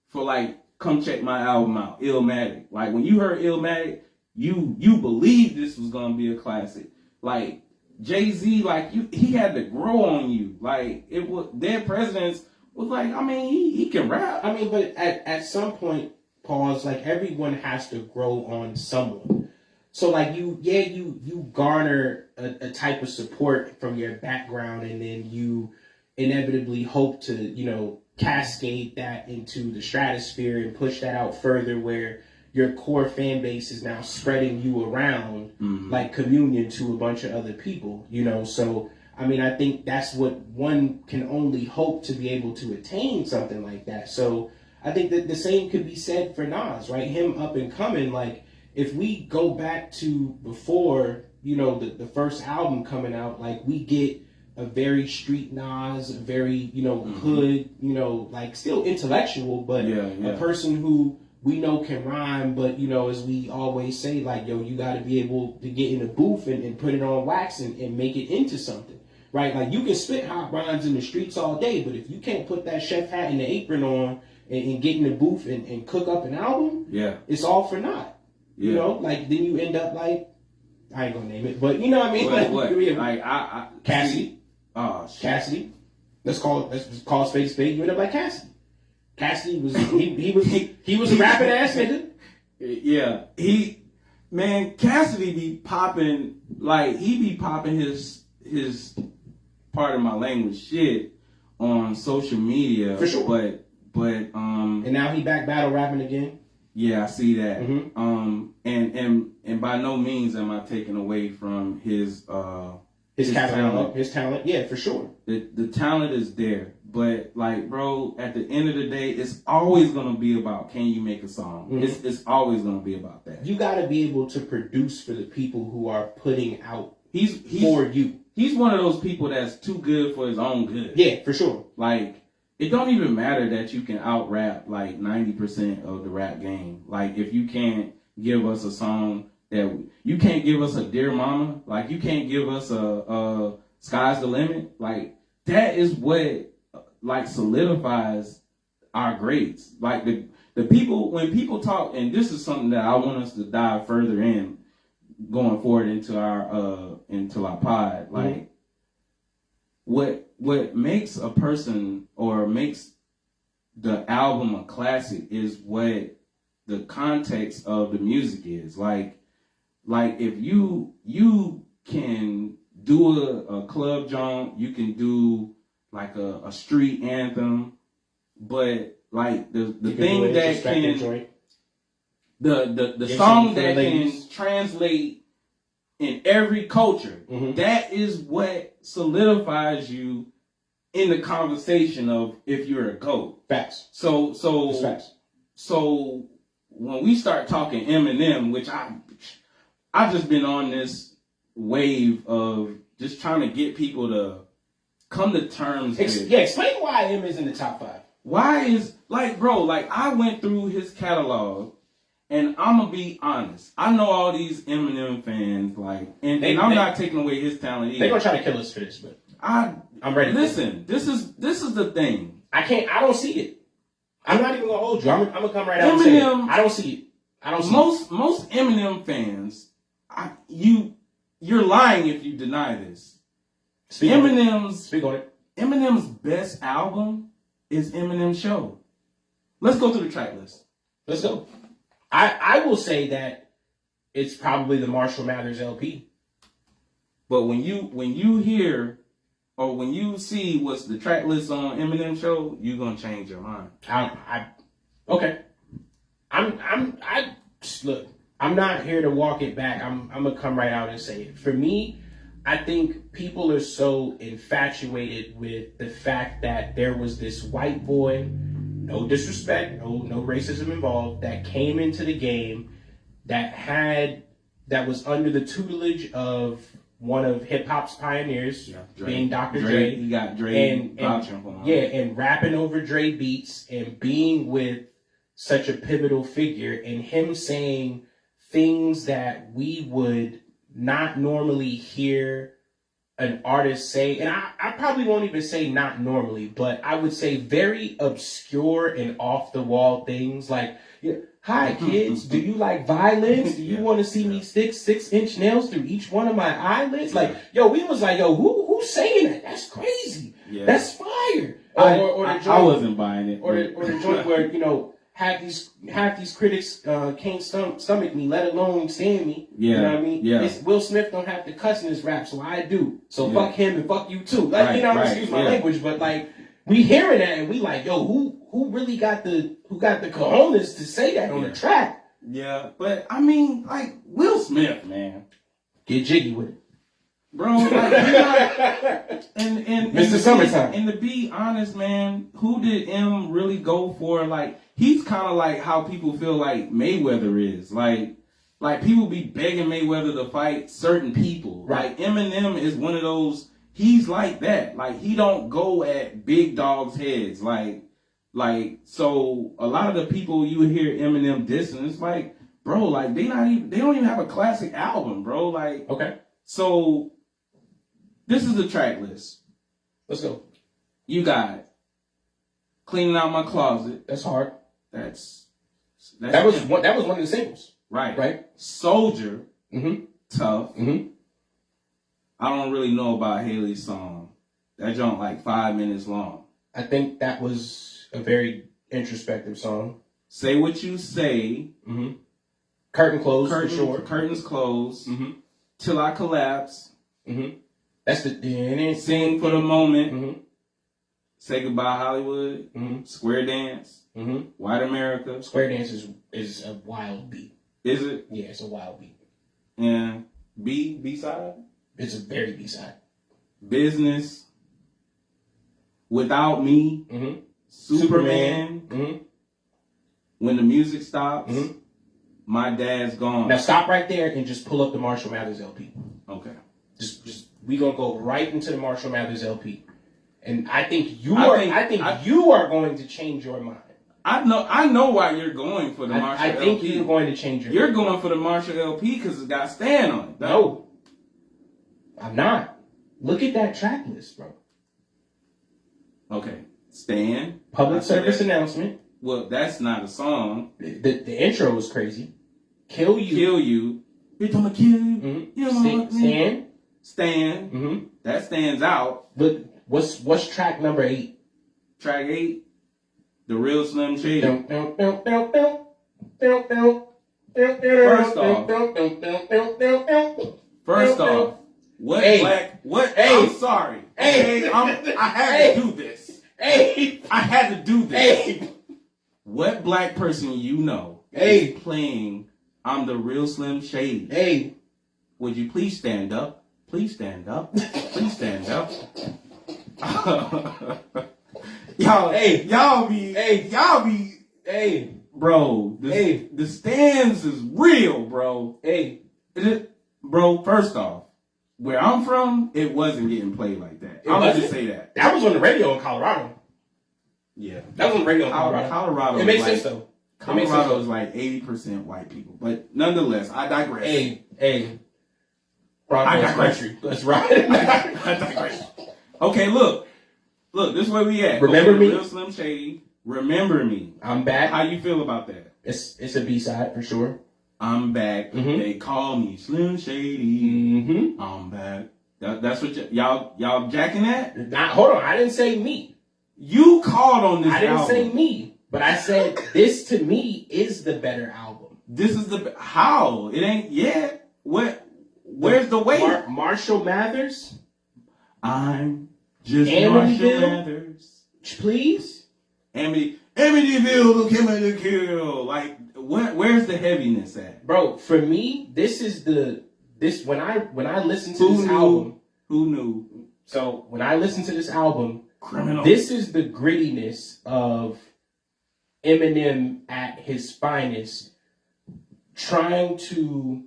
Speaker 2: for like, come check my album out, Illmatic. Like when you heard Illmatic, you believed this was gonna be a classic. Like Jay-Z, like he had to grow on you. Like it was Dead Presidents was like, I mean, he can rap.
Speaker 1: I mean, but at some point, pause, like everyone has to grow on someone. So like you garner a type of support from your background, and then you inevitably hope to, cascade that into the stratosphere and push that out further, where your core fan base is now spreading you around like communion to a bunch of other people, So, I mean, I think that's what one can only hope to be able to attain something like that. So I think that the same could be said for Nas, right? Him up and coming, like if we go back to before, the first album coming out, like we get a very street Nas, a very, hood, like still intellectual, but a person who we know can rhyme, but, as we always say, like, yo, you got to be able to get in the booth and put it on wax and make it into something, right? Like, you can spit hot rhymes in the streets all day, but if you can't put that chef hat and the apron on and get in the booth and cook up an album, it's all for naught. Like, then you end up like, I ain't gonna name it, but you know what I mean?
Speaker 2: What? Like,
Speaker 1: Cassidy.
Speaker 2: Oh, shit.
Speaker 1: Cassidy. Let's call spade a spade. You end up like Cassidy. Cassidy was he was a rapping ass nigga.
Speaker 2: Yeah, Cassidy be popping, like he be popping his part of my language shit on social media
Speaker 1: for sure.
Speaker 2: But
Speaker 1: and now he back battle rapping again.
Speaker 2: Yeah, I see that. And by no means am I taking away from his
Speaker 1: talent. His talent, yeah, for sure.
Speaker 2: The talent is there. But like, bro, at the end of the day, it's always gonna be about, can you make a song? It's always gonna be about that.
Speaker 1: You gotta be able to produce for the people who are putting out
Speaker 2: he's
Speaker 1: for you.
Speaker 2: He's one of those people that's too good for his own good.
Speaker 1: Yeah, for sure.
Speaker 2: Like, it don't even matter that you can out rap like 90% of the rap game. Like, if you can't give us a song you can't give us a Dear Mama, like you can't give us a Sky's the Limit, like that is what like solidifies our grades. Like the people, when people talk, and this is something that I want us to dive further in going forward into our pod, like what makes a person or makes the album a classic is what the context of the music is. Like if you can do a club jump, you can do like a street anthem, but like the thing that can the song that can translate in every culture, that is what solidifies you in the conversation of if you're a GOAT.
Speaker 1: Facts.
Speaker 2: So
Speaker 1: facts.
Speaker 2: So when we start talking Eminem, which I've just been on this wave of just trying to get people to come to terms with.
Speaker 1: Yeah, explain why Eminem is in the top 5.
Speaker 2: Why is, like, bro, like, I went through his catalog, and I'm going to be honest. I know all these Eminem fans, like, and I'm not taking away his talent either.
Speaker 1: They're going to try to kill us for this, but. I'm ready.
Speaker 2: Listen, this is the thing.
Speaker 1: I don't see it. I'm not even gonna hold you. I'm gonna come right out and say it. I don't see it. I don't see
Speaker 2: most Eminem fans, you're lying if you deny this.
Speaker 1: Speak on it.
Speaker 2: Eminem's best album is Eminem Show. Let's go through the track list.
Speaker 1: Let's go. I will say that it's probably the Marshall Mathers LP.
Speaker 2: But when you hear or when you see what's the track list on Eminem Show, you're gonna change your mind.
Speaker 1: Okay. Look, I'm not here to walk it back. I'm gonna come right out and say it. For me, I think people are so infatuated with the fact that there was this white boy, no disrespect, no racism involved, that came into the game that was under the tutelage of one of hip hop's pioneers, being Dr. Dre.
Speaker 2: He got Dre
Speaker 1: and rapping over Dre beats and being with such a pivotal figure, and him saying things that we would not normally hear an artist say. And I probably won't even say not normally, but I would say very obscure and off the wall things like, hi kids, do you like violence? Do you want to see me stick 6-inch nails through each one of my eyelids? Like, we was like, who's saying that? That's crazy. Yeah. That's fire.
Speaker 2: I wasn't buying it.
Speaker 1: Or the joint where, half these critics can't stomach me, let alone stand me.
Speaker 2: Yeah.
Speaker 1: You know what I mean?
Speaker 2: Yeah.
Speaker 1: Will Smith don't have to cuss in his rap, so I do. So fuck him and fuck you too. Like, excuse my language, but like, we hearing that and we like, who really got the cojones to say that on the track?
Speaker 2: Yeah, but I mean, like, Will Smith, man.
Speaker 1: Get jiggy with it.
Speaker 2: Bro, like, and
Speaker 1: Mr. Summertime.
Speaker 2: And to be honest, man, who did M really go for? Like, he's kind of like how people feel like Mayweather is. Like people be begging Mayweather to fight certain people.
Speaker 1: Right.
Speaker 2: Like, Eminem is one of those. He's like that. Like, he don't go at big dogs' heads. Like, so a lot of the people you hear Eminem dissing, it's like, bro, like, they don't even have a classic album, bro. Like,
Speaker 1: okay.
Speaker 2: So this is the track list.
Speaker 1: Let's go.
Speaker 2: You got Cleaning Out My Closet.
Speaker 1: That's hard.
Speaker 2: That
Speaker 1: was one of the singles.
Speaker 2: Right. Soldier.
Speaker 1: Mm-hmm.
Speaker 2: Tough.
Speaker 1: Mm-hmm.
Speaker 2: I don't really know about Haley's song. That joint like 5 minutes long.
Speaker 1: I think that was a very introspective song.
Speaker 2: Say What You Say.
Speaker 1: Mm-hmm. Curtain Close, for sure.
Speaker 2: Curtains Close.
Speaker 1: Mm-hmm.
Speaker 2: Till I Collapse.
Speaker 1: Mm-hmm. That's the
Speaker 2: Sing for the Moment.
Speaker 1: Mm-hmm.
Speaker 2: Say Goodbye Hollywood.
Speaker 1: Mm-hmm.
Speaker 2: Square Dance.
Speaker 1: Mm-hmm.
Speaker 2: White America.
Speaker 1: Square Dance is a wild beat.
Speaker 2: Is it?
Speaker 1: Yeah, it's a wild beat.
Speaker 2: And B-side?
Speaker 1: It's a very B-side.
Speaker 2: Business. Without Me.
Speaker 1: Mm-hmm.
Speaker 2: Superman.
Speaker 1: Mm-hmm.
Speaker 2: When the Music Stops.
Speaker 1: Mm-hmm.
Speaker 2: My Dad's Gone.
Speaker 1: Now stop right there and just pull up the Marshall Mathers LP.
Speaker 2: Okay.
Speaker 1: Just we gonna go right into the Marshall Mathers LP, and I think you are going to change your mind.
Speaker 2: I know why you're going for the Marshall LP.
Speaker 1: I think you're going to change your mind.
Speaker 2: You're going for the Marshall LP because it's got Stan on it.
Speaker 1: No, I'm not. Look at that track list, bro.
Speaker 2: Okay, Stan.
Speaker 1: Public service announcement.
Speaker 2: Well, that's not a song.
Speaker 1: The intro was crazy. Kill You.
Speaker 2: Bitch, I'ma kill you.
Speaker 1: Mm-hmm.
Speaker 2: You know Stan.
Speaker 1: Mm-hmm.
Speaker 2: That stands out.
Speaker 1: But what's track number 8?
Speaker 2: Track 8, The Real Slim Shady. First off, what black? What? I'm sorry. I had to do this. I had to do this. What black person you know is playing I'm the Real Slim Shady? Would you please stand up? Please stand up. Please stand up. Y'all be, bro. The stands is real, bro. Bro, first off, where I'm from, it wasn't getting played like that. I'm gonna just say that.
Speaker 1: That was on the radio in Colorado.
Speaker 2: Yeah.
Speaker 1: That was on the radio in Colorado.
Speaker 2: Colorado.
Speaker 1: It makes sense though.
Speaker 2: Colorado is like 80% white people. But nonetheless, I digress.
Speaker 1: Hey. I digress. Country. Let's ride.
Speaker 2: I digress. Okay, look, this is where we at.
Speaker 1: Remember me?
Speaker 2: Real Slim Shady. Remember me.
Speaker 1: I'm back.
Speaker 2: How you feel about that?
Speaker 1: It's a B-side for sure.
Speaker 2: I'm back.
Speaker 1: Mm-hmm.
Speaker 2: They call me Slim Shady.
Speaker 1: Mm-hmm.
Speaker 2: I'm back. That's what y'all jacking that?
Speaker 1: Hold on, I didn't say me.
Speaker 2: You called on this
Speaker 1: I didn't
Speaker 2: album.
Speaker 1: say me, but I said this to me is the better album.
Speaker 2: This is how? It ain't yet. Where's the weight?
Speaker 1: Marshall Mathers?
Speaker 2: I'm just Marshall Mathers.
Speaker 1: Please?
Speaker 2: Amityville, look him in the kill. Like, where's the heaviness at?
Speaker 1: Bro, for me, when I listen to this album.
Speaker 2: Who knew?
Speaker 1: So when I listen to this album,
Speaker 2: Criminal.
Speaker 1: This is the grittiness of Eminem at his finest, trying to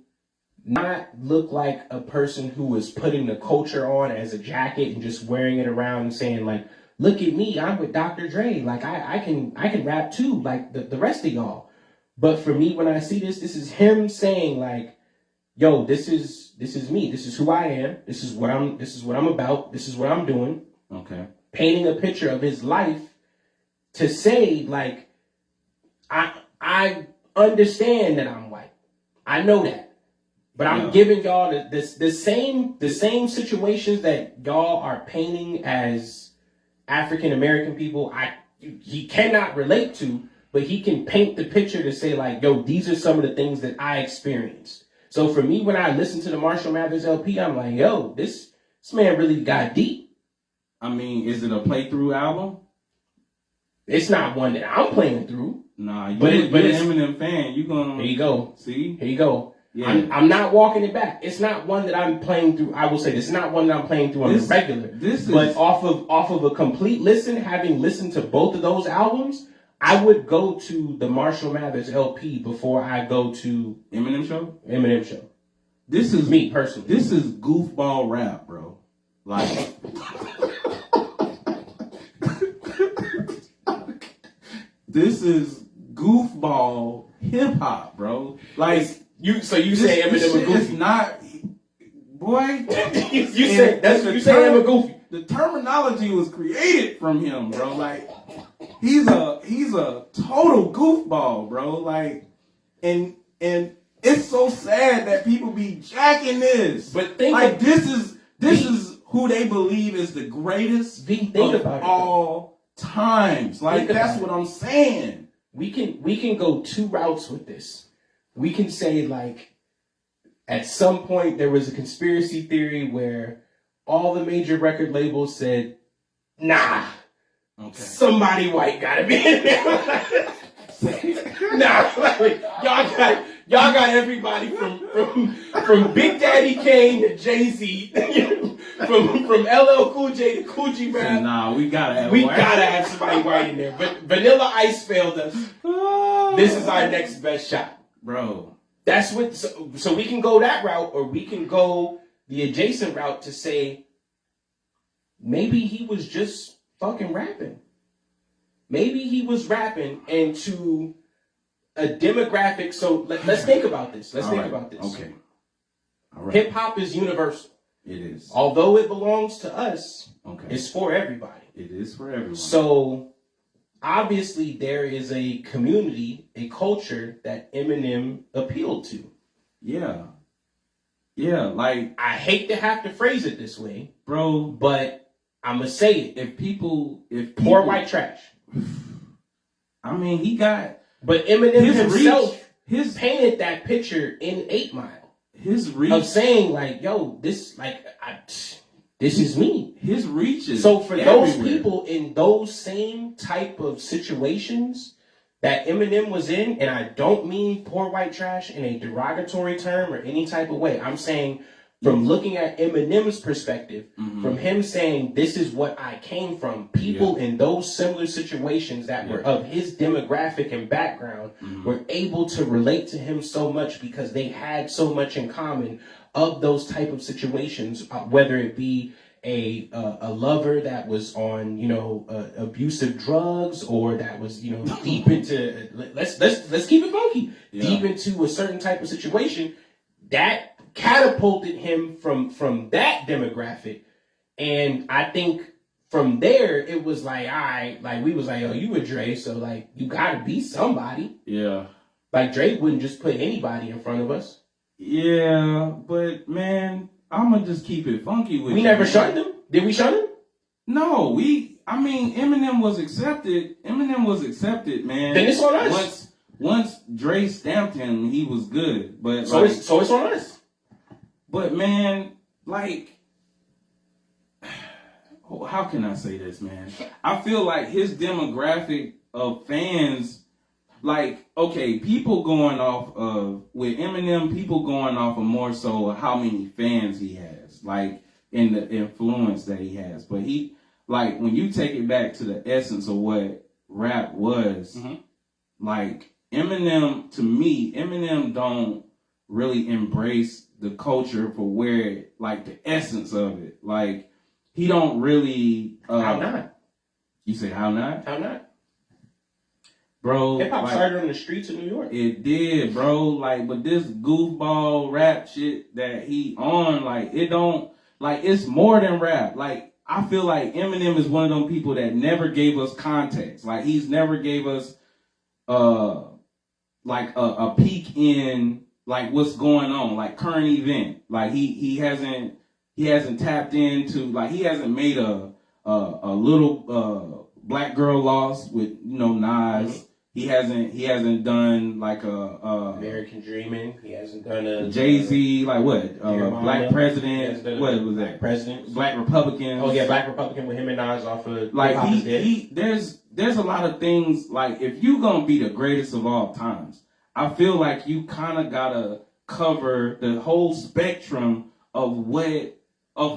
Speaker 1: not look like a person who is putting the culture on as a jacket and just wearing it around and saying like, look at me, I'm with Dr. Dre. Like I can rap too, like the rest of y'all. But for me, when I see this is him saying like, yo, this is me. This is who I am. This is what I'm about. This is what I'm doing.
Speaker 2: Okay.
Speaker 1: Painting a picture of his life to say like, I understand that I'm white. I know that. But I'm giving y'all the same situations that y'all are painting as African American people. He cannot relate to, but he can paint the picture to say like, yo, these are some of the things that I experienced. So for me, when I listen to the Marshall Mathers LP, I'm like, yo, this man really got deep.
Speaker 2: I mean, is it a playthrough album?
Speaker 1: It's not one that I'm playing through.
Speaker 2: Nah, you're
Speaker 1: but
Speaker 2: an Eminem fan. You gonna
Speaker 1: here you go.
Speaker 2: See,
Speaker 1: here you go.
Speaker 2: Yeah.
Speaker 1: I'm not walking it back. It's not one that I'm playing through. I will say this is not one that I'm playing through on the regular. But off of a complete listen, having listened to both of those albums, I would go to the Marshall Mathers LP before I go to
Speaker 2: Eminem Show.
Speaker 1: This is me personally.
Speaker 2: This is goofball rap, bro. Like. This is goofball hip hop, bro. Like
Speaker 1: you say Eminem a goofy?
Speaker 2: It's not, boy.
Speaker 1: you say Eminem a goofy.
Speaker 2: The terminology was created from him, bro. Like he's a total goofball, bro. Like and it's so sad that people be jacking this.
Speaker 1: But think
Speaker 2: like this is who they believe is the greatest of all times. Like that's what I'm saying.
Speaker 1: We can go two routes with this. We can say like at some point there was a conspiracy theory where all the major record labels said, nah, somebody white gotta be in there. Nah, like, y'all got everybody from Big Daddy Kane to Jay-Z, from LL Cool J to Coogee Rap.
Speaker 2: Nah, we gotta
Speaker 1: have somebody white in there. But Vanilla Ice failed us. This is our next best shot,
Speaker 2: bro.
Speaker 1: That's what. So we can go that route, or we can go the adjacent route to say maybe he was just fucking rapping. Maybe he was rapping and to a demographic. So let's think about this. Think about this.
Speaker 2: Okay. All right.
Speaker 1: Hip hop is universal.
Speaker 2: It is.
Speaker 1: Although it belongs to us,
Speaker 2: okay,
Speaker 1: it's for everybody.
Speaker 2: It is for everyone.
Speaker 1: So obviously there is a community, a culture that Eminem appealed to.
Speaker 2: Yeah. Yeah, like
Speaker 1: I hate to have to phrase it this way,
Speaker 2: bro,
Speaker 1: but I'm gonna say it. If people poor white trash.
Speaker 2: I mean, he got.
Speaker 1: But Eminem himself painted that picture in 8 Mile.
Speaker 2: His reach
Speaker 1: of saying like, yo, this is me.
Speaker 2: His reach is
Speaker 1: so for
Speaker 2: everywhere.
Speaker 1: those people in those same type of situations that Eminem was in, and I don't mean poor white trash in a derogatory term or any type of way. I'm saying from looking at Eminem's perspective, from him saying, this is what I came from, people in those similar situations that were of his demographic and background were able to relate to him so much because they had so much in common of those type of situations, whether it be a lover that was on, abusive drugs, or that was, deep into, let's keep it funky, deep into a certain type of situation that catapulted him from that demographic And I think from there, it was like, all right, like we was like, oh, you a Dre, so like you gotta be somebody.
Speaker 2: Yeah.
Speaker 1: Like Dre wouldn't just put anybody in front of us.
Speaker 2: Yeah, but man, I'm gonna just keep it funky with you.
Speaker 1: We never shunned him. Did we shun him?
Speaker 2: No, Eminem was accepted. Eminem was accepted, man.
Speaker 1: Then it's on us.
Speaker 2: Once Dre stamped him, he was good. But
Speaker 1: so it's on us.
Speaker 2: But man, like, how can I say this, man? I feel like his demographic of fans, like, okay, people going off of, with Eminem, people going off of more so how many fans he has, like, in the influence that he has. But he, like, when you take it back to the essence of what rap was, like, Eminem, to me, Eminem don't really embrace the culture for where, like, the essence of it. Like, he don't really...
Speaker 1: how not?
Speaker 2: You say how not?
Speaker 1: How not?
Speaker 2: Bro,
Speaker 1: hip-hop
Speaker 2: like,
Speaker 1: started on the streets of New York.
Speaker 2: It did, bro. Like, but this goofball rap shit that he on, like, it don't... Like, it's more than rap. Like, I feel like Eminem is one of them people that never gave us context. Like, he's never gave us, like, a peek in, like, what's going on, like, current event. Like, he hasn't tapped into, like, he hasn't made a little Black Girl Lost with, you know, Nas. He hasn't done like a
Speaker 1: American Dreaming. He hasn't done a
Speaker 2: Jay-Z, like what? Black President. What was that?
Speaker 1: President.
Speaker 2: Black Republican.
Speaker 1: Oh yeah, Black Republican with him and Nas off of
Speaker 2: like there's a lot of things, like, if you gonna be the greatest of all times, I feel like you kind of gotta cover the whole spectrum of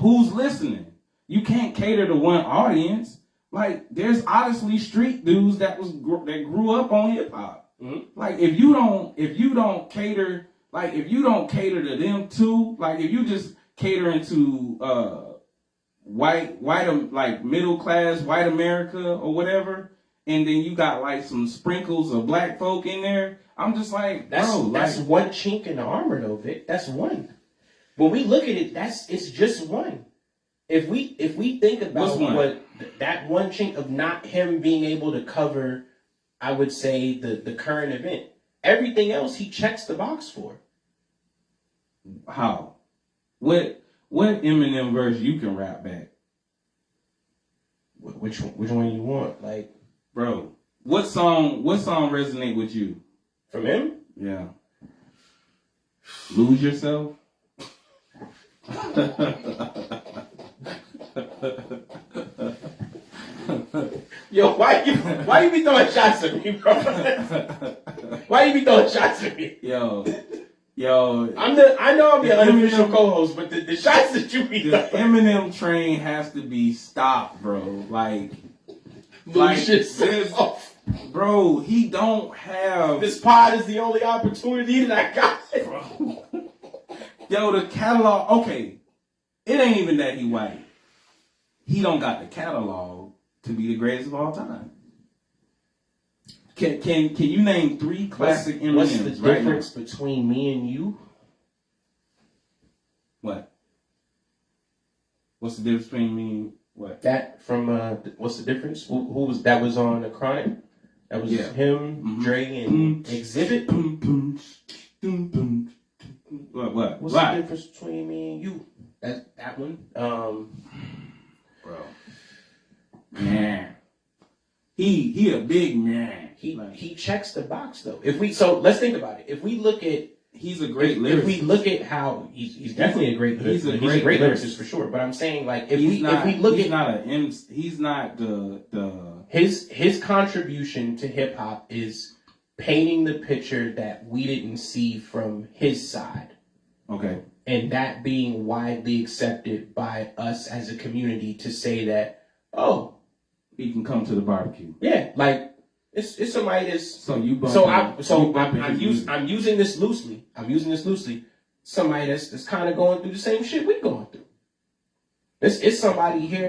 Speaker 2: who's listening. You can't cater to one audience. Like, there's honestly street dudes that grew up on hip hop. Like, if you don't cater to them too, like, if you just catering to white like middle class white America or whatever, and then you got like some sprinkles of black folk in there, I'm just like,
Speaker 1: that's one chink in the armor though, Vic. That's one. When we look at it, it's just one. If we think about what that one chink of not him being able to cover, I would say the current event, everything else he checks the box for.
Speaker 2: How? What Eminem verse you can rap back?
Speaker 1: Which one you want? Like,
Speaker 2: bro, what song resonate with you?
Speaker 1: From him?
Speaker 2: Yeah. Lose Yourself?
Speaker 1: Yo, why you be throwing shots at me, bro? Why you be throwing shots at me?
Speaker 2: Yo.
Speaker 1: I know I'm the unofficial co-host, but the shots that you be
Speaker 2: the Eminem train has to be stopped, bro. Like
Speaker 1: yourself.
Speaker 2: Bro, he don't have.
Speaker 1: This pod is the only opportunity that I got, bro.
Speaker 2: Yo, the catalog. Okay, it ain't even that he white. He don't got the catalog to be the greatest of all time. Can you name 3 classic Eminems?
Speaker 1: What's the difference between me and you?
Speaker 2: What? What's the difference between me and what?
Speaker 1: That from what's the difference? Who was that? Was on the Chronic? That was him, Dre, and Exhibit.
Speaker 2: What?
Speaker 1: What's the difference between me and you? That one.
Speaker 2: Bro. Man. He a big man.
Speaker 1: He checks the box though. Let's think about it. If we look at
Speaker 2: he's a great lyricist.
Speaker 1: If we look at how he's definitely a great lyricist. He's a great lyricist for sure. But I'm saying, like, he's not his contribution to hip hop is painting the picture that we didn't see from his side.
Speaker 2: Okay.
Speaker 1: And that being widely accepted by us as a community to say that, oh,
Speaker 2: he can come to the barbecue.
Speaker 1: Yeah, like it's somebody that's
Speaker 2: I'm
Speaker 1: using this loosely. Somebody that's kind of going through the same shit we going through. It's somebody here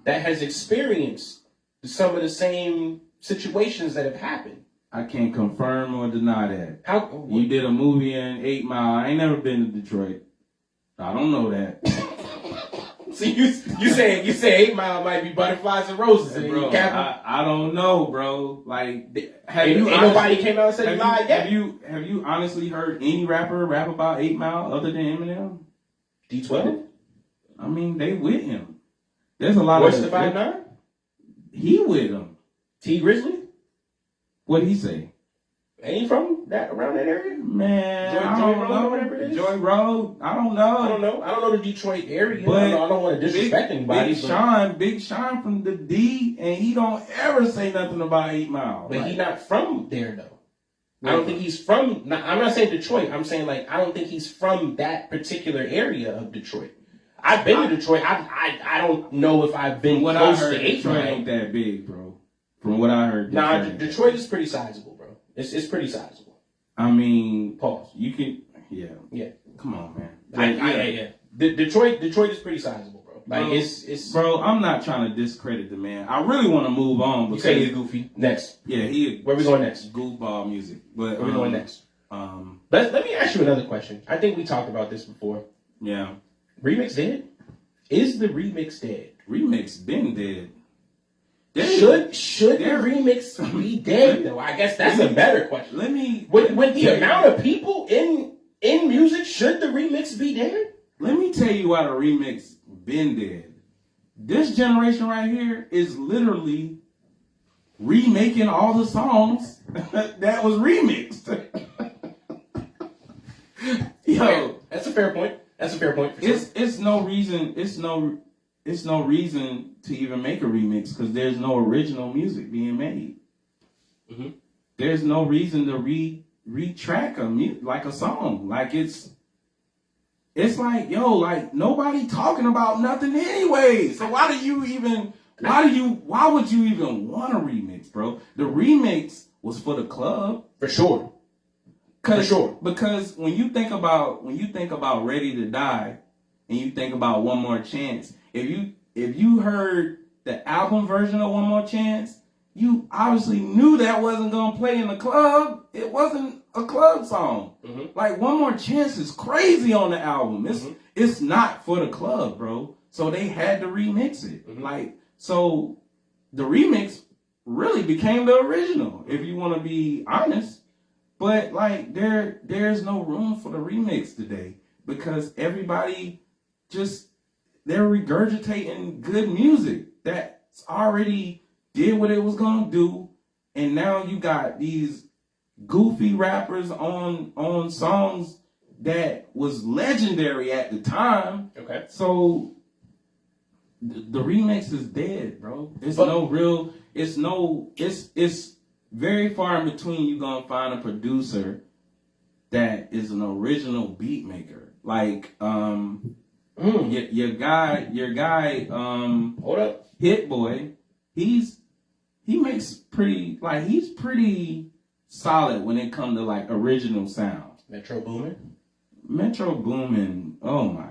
Speaker 1: that has experienced some of the same situations that have happened.
Speaker 2: I can't confirm or deny that. You did a movie in 8 Mile. I ain't never been to Detroit. I don't know that.
Speaker 1: So you saying 8 Mile might be butterflies and roses, and
Speaker 2: bro, I don't know, bro. Like,
Speaker 1: ain't nobody came out and said lie yet.
Speaker 2: Have you honestly heard any rapper rap about 8 Mile other than Eminem?
Speaker 1: D12?
Speaker 2: I mean, they with him. There's a lot
Speaker 1: Royce
Speaker 2: of
Speaker 1: the 5'9"?
Speaker 2: He with him.
Speaker 1: T Grizzly?
Speaker 2: What'd he say?
Speaker 1: Ain't he from around that area?
Speaker 2: Man,
Speaker 1: Joy Road, whatever it is.
Speaker 2: Joy Road. I don't know.
Speaker 1: I don't know the Detroit area.
Speaker 2: But
Speaker 1: I don't want to disrespect anybody.
Speaker 2: Big Sean from the D, and he don't ever say nothing about 8 Mile.
Speaker 1: But he's not from there though. I don't think he's from. I'm not saying Detroit. I'm saying like I don't think he's from that particular area of Detroit. I've been to Detroit. I don't know if I've been close to 8 Mile.
Speaker 2: Detroit ain't that big, bro. From what I heard.
Speaker 1: Detroit is pretty sizable, bro. It's pretty sizable.
Speaker 2: I mean,
Speaker 1: pause.
Speaker 2: You can, yeah. Come on, man.
Speaker 1: Yeah. Detroit is pretty sizable, bro. Like it's.
Speaker 2: Bro, I'm not trying to discredit the man. I really want to move on.
Speaker 1: You say he's goofy. Next.
Speaker 2: Yeah,
Speaker 1: where we going next?
Speaker 2: Goofball music. But
Speaker 1: where we going next? Let me ask you another question. I think we talked about this before.
Speaker 2: Yeah.
Speaker 1: Remix dead? Is the remix dead?
Speaker 2: Remix been dead.
Speaker 1: Should the remix be dead though? I guess that's a better question. With the amount of people in music, should the remix be dead?
Speaker 2: Let me tell you why the remix been dead. This generation right here is literally remaking all the songs that was remixed. Yo,
Speaker 1: that's a fair point.
Speaker 2: It's no reason to even make a remix because there's no original music being made. Mm-hmm. There's no reason to retrack a song. Like it's like, yo, like nobody talking about nothing anyway. So why would you even want a remix, bro? The remix was for the club.
Speaker 1: For sure.
Speaker 2: Because when you think about Ready to Die and you think about One More Chance, if you heard the album version of One More Chance, you obviously knew that wasn't gonna play in the club. It wasn't a club song. Mm-hmm. Like One More Chance is crazy on the album. It's not for the club, bro. So they had to remix it. Mm-hmm. Like, so the remix really became the original, if you want to be honest. But like there's no room for the remix today because everybody they're regurgitating good music that's already did what it was gonna do, and now you got these goofy rappers on songs that was legendary at the time.
Speaker 1: Okay.
Speaker 2: So the remix is dead, bro. It's very far in between you gonna find a producer that is an original beat maker. Like your guy
Speaker 1: hold up,
Speaker 2: Hit Boy, he's pretty solid when it comes to like original sound.
Speaker 1: Metro
Speaker 2: Boomin, oh my.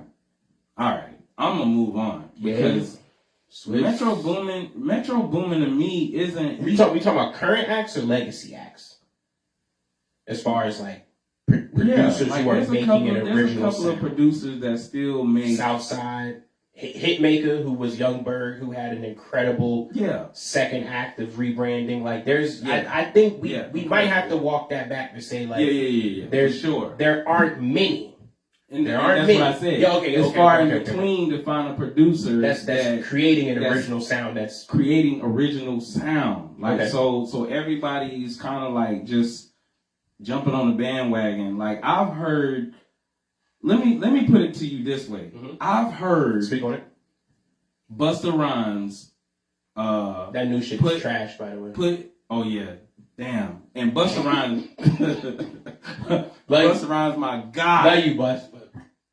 Speaker 2: Alright, I'm gonna move on because Metro Boomin to me isn't.
Speaker 1: We talking about current acts or legacy acts? As far as like producers who are making an original
Speaker 2: There's a couple
Speaker 1: sound.
Speaker 2: of producers that still make
Speaker 1: Southside, Hitmaker, who was Youngberg, who had an incredible second act of rebranding. Like I think we might have to walk that back to say like
Speaker 2: There's sure
Speaker 1: there aren't many.
Speaker 2: And that's what I said. It's far in between to find a producer
Speaker 1: that's creating an original sound. That's
Speaker 2: creating original sound. Like so everybody's kind of like just jumping on the bandwagon. Like I've heard. Let me put it to you this way. Mm-hmm. I've heard.
Speaker 1: Speak on it.
Speaker 2: Busta Rhymes.
Speaker 1: That new shit is trash, by the way.
Speaker 2: Oh yeah. Damn. And Busta Rhymes. Busta Rhymes, my guy.
Speaker 1: Love you, Bust.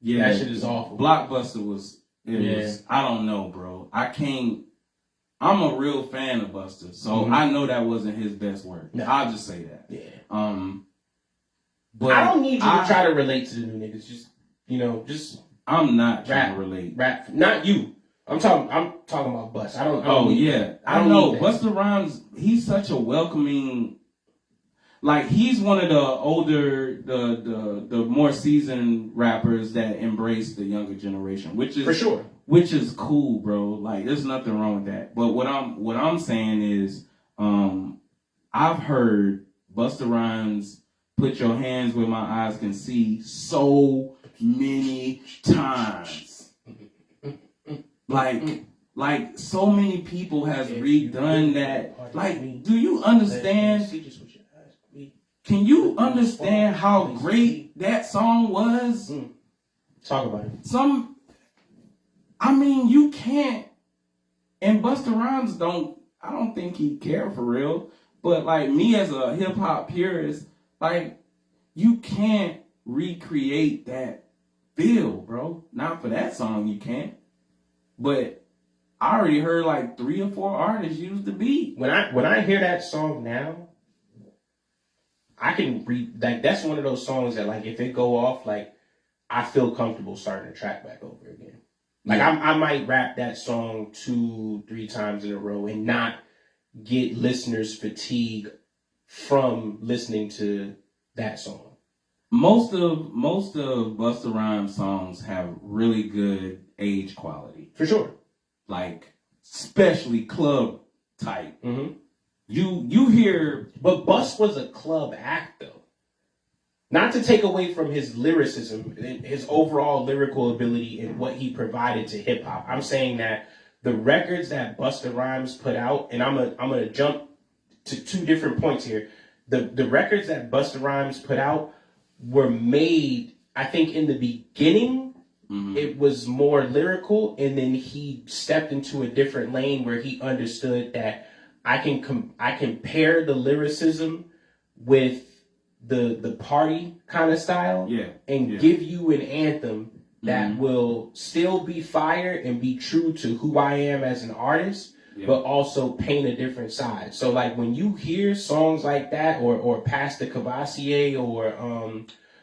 Speaker 1: Yeah, that shit is awful.
Speaker 2: Blockbuster was I don't know, bro. I'm a real fan of Busta, so I know that wasn't his best work. No. I'll just say that.
Speaker 1: Yeah. But I don't need you to try to relate to the new niggas. Just
Speaker 2: I'm not trying to relate.
Speaker 1: Rap, not you. I'm talking about Bust. I don't
Speaker 2: know. Busta Rhymes, he's such a welcoming. Like he's one of the older, the more seasoned rappers that embrace the younger generation, which is
Speaker 1: for sure.
Speaker 2: which is cool, bro. Like, there's nothing wrong with that. But what I'm saying is, I've heard Busta Rhymes "Put Your Hands Where My Eyes Can See" so many times. Like so many people has redone that. Like, do you understand? Can you understand how great that song was?
Speaker 1: Talk about it.
Speaker 2: You can't. And Busta Rhymes I don't think he cared for real. But like me as a hip hop purist, like, you can't recreate that feel, bro. Not for that song, you can't. But I already heard like 3 or 4 artists use the beat.
Speaker 1: When I hear that song now, I can like, that's one of those songs that, like, if it go off, like, I feel comfortable starting the track back over again. Like, yeah. I might rap that song 2-3 times in a row and not get listeners fatigue from listening to that song.
Speaker 2: Most of Busta Rhymes songs have really good age quality.
Speaker 1: For sure.
Speaker 2: Like, especially club type.
Speaker 1: Mm-hmm.
Speaker 2: You hear...
Speaker 1: But Bus was a club act, though. Not to take away from his lyricism, his overall lyrical ability and what he provided to hip hop. I'm saying that the records that Busta Rhymes put out, and I'm gonna jump to 2 different points here. The records that Busta Rhymes put out were made, I think, in the beginning. Mm-hmm. It was more lyrical, and then he stepped into a different lane where he understood that I can pair the lyricism with the party kind of style, and give you an anthem that will still be fire and be true to who I am as an artist, but also paint a different side. So like when you hear songs like that, or Past the Cavassier, or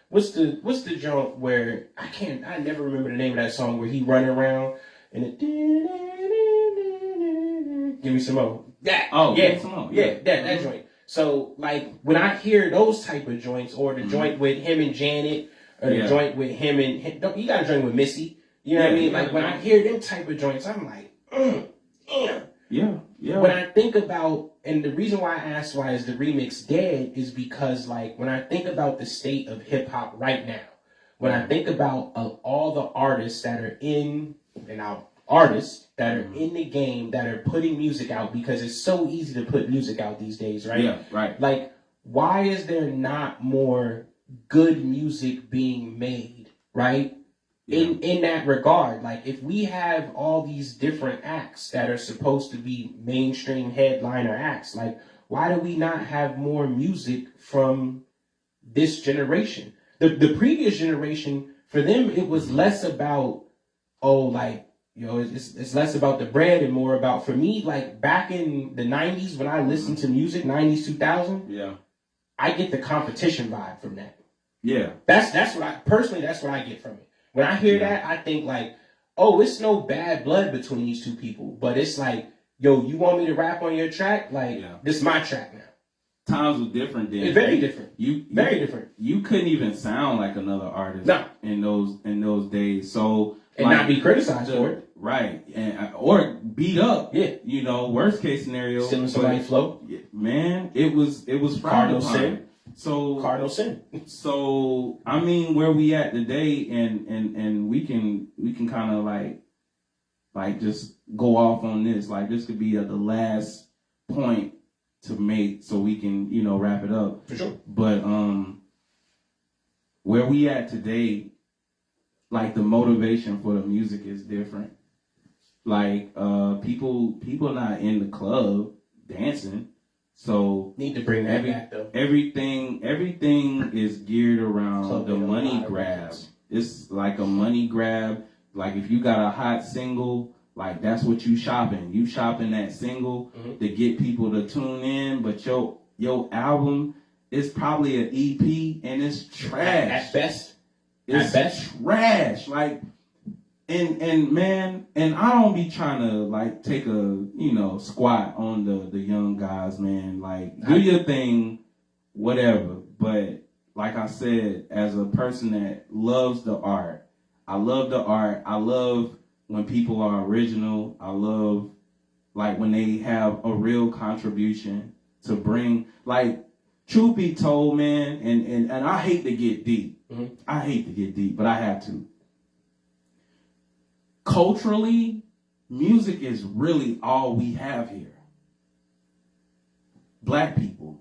Speaker 1: what's the joint where I never remember the name of that song where he running around and it give me some more. That some more. That joint. So, like, when I hear those type of joints, or the joint with him and Janet, or the joint with him and... you got a joint with Missy. You know what I mean? Like, when I hear them type of joints, I'm like,
Speaker 2: Yeah.
Speaker 1: When I think about... And the reason why I asked why is the remix dead is because, like, when I think about the state of hip-hop right now, when I think about all the artists that are in... artists that are in the game that are putting music out, because it's so easy to put music out these days, right?
Speaker 2: Yeah, right.
Speaker 1: Like, why is there not more good music being made, right? Yeah. In that regard, like, if we have all these different acts that are supposed to be mainstream headliner acts, like, why do we not have more music from this generation? The previous generation, for them, it was less about, it's less about the bread and more about, for me, like, back in the 90s when I listened to music, 90s, 2000, I get the competition vibe from that.
Speaker 2: Yeah.
Speaker 1: That's what I get from it. When I hear that, I think, like, oh, it's no bad blood between these two people, but it's like, yo, you want me to rap on your track? Like, this is my track now.
Speaker 2: Times were different then.
Speaker 1: It's very different. Very different.
Speaker 2: You couldn't even sound like another artist in those days. So,
Speaker 1: and not be criticized for it.
Speaker 2: Right. Or beat up.
Speaker 1: Yeah.
Speaker 2: You know, worst case scenario.
Speaker 1: Stealing somebody's flow.
Speaker 2: Man, it was
Speaker 1: Cardinal sin.
Speaker 2: Cardinal sin. So, I mean, where we at today, and we can kind of like just go off on this. Like, this could be the last point to make, so we can, wrap it up.
Speaker 1: For sure.
Speaker 2: But where we at today, like, the motivation for the music is different. Like, people not in the club dancing. So
Speaker 1: need to bring that back, though.
Speaker 2: Everything is geared around the money grab. It's like a money grab. Like, if you got a hot single, like, that's what you shopping. You shopping that single to get people to tune in, but your album is probably an EP and it's trash.
Speaker 1: At best.
Speaker 2: It's trash. Like, and man, and I don't be trying to, like, take a squat on the young guys, man. Like, do your thing, whatever. But like I said, as a person that loves the art, I love the art. I love when people are original. I love like when they have a real contribution to bring. Like, truth be told, man, and I hate to get deep. Mm-hmm. I hate to get deep, but I have to. Culturally, music is really all we have here. Black people.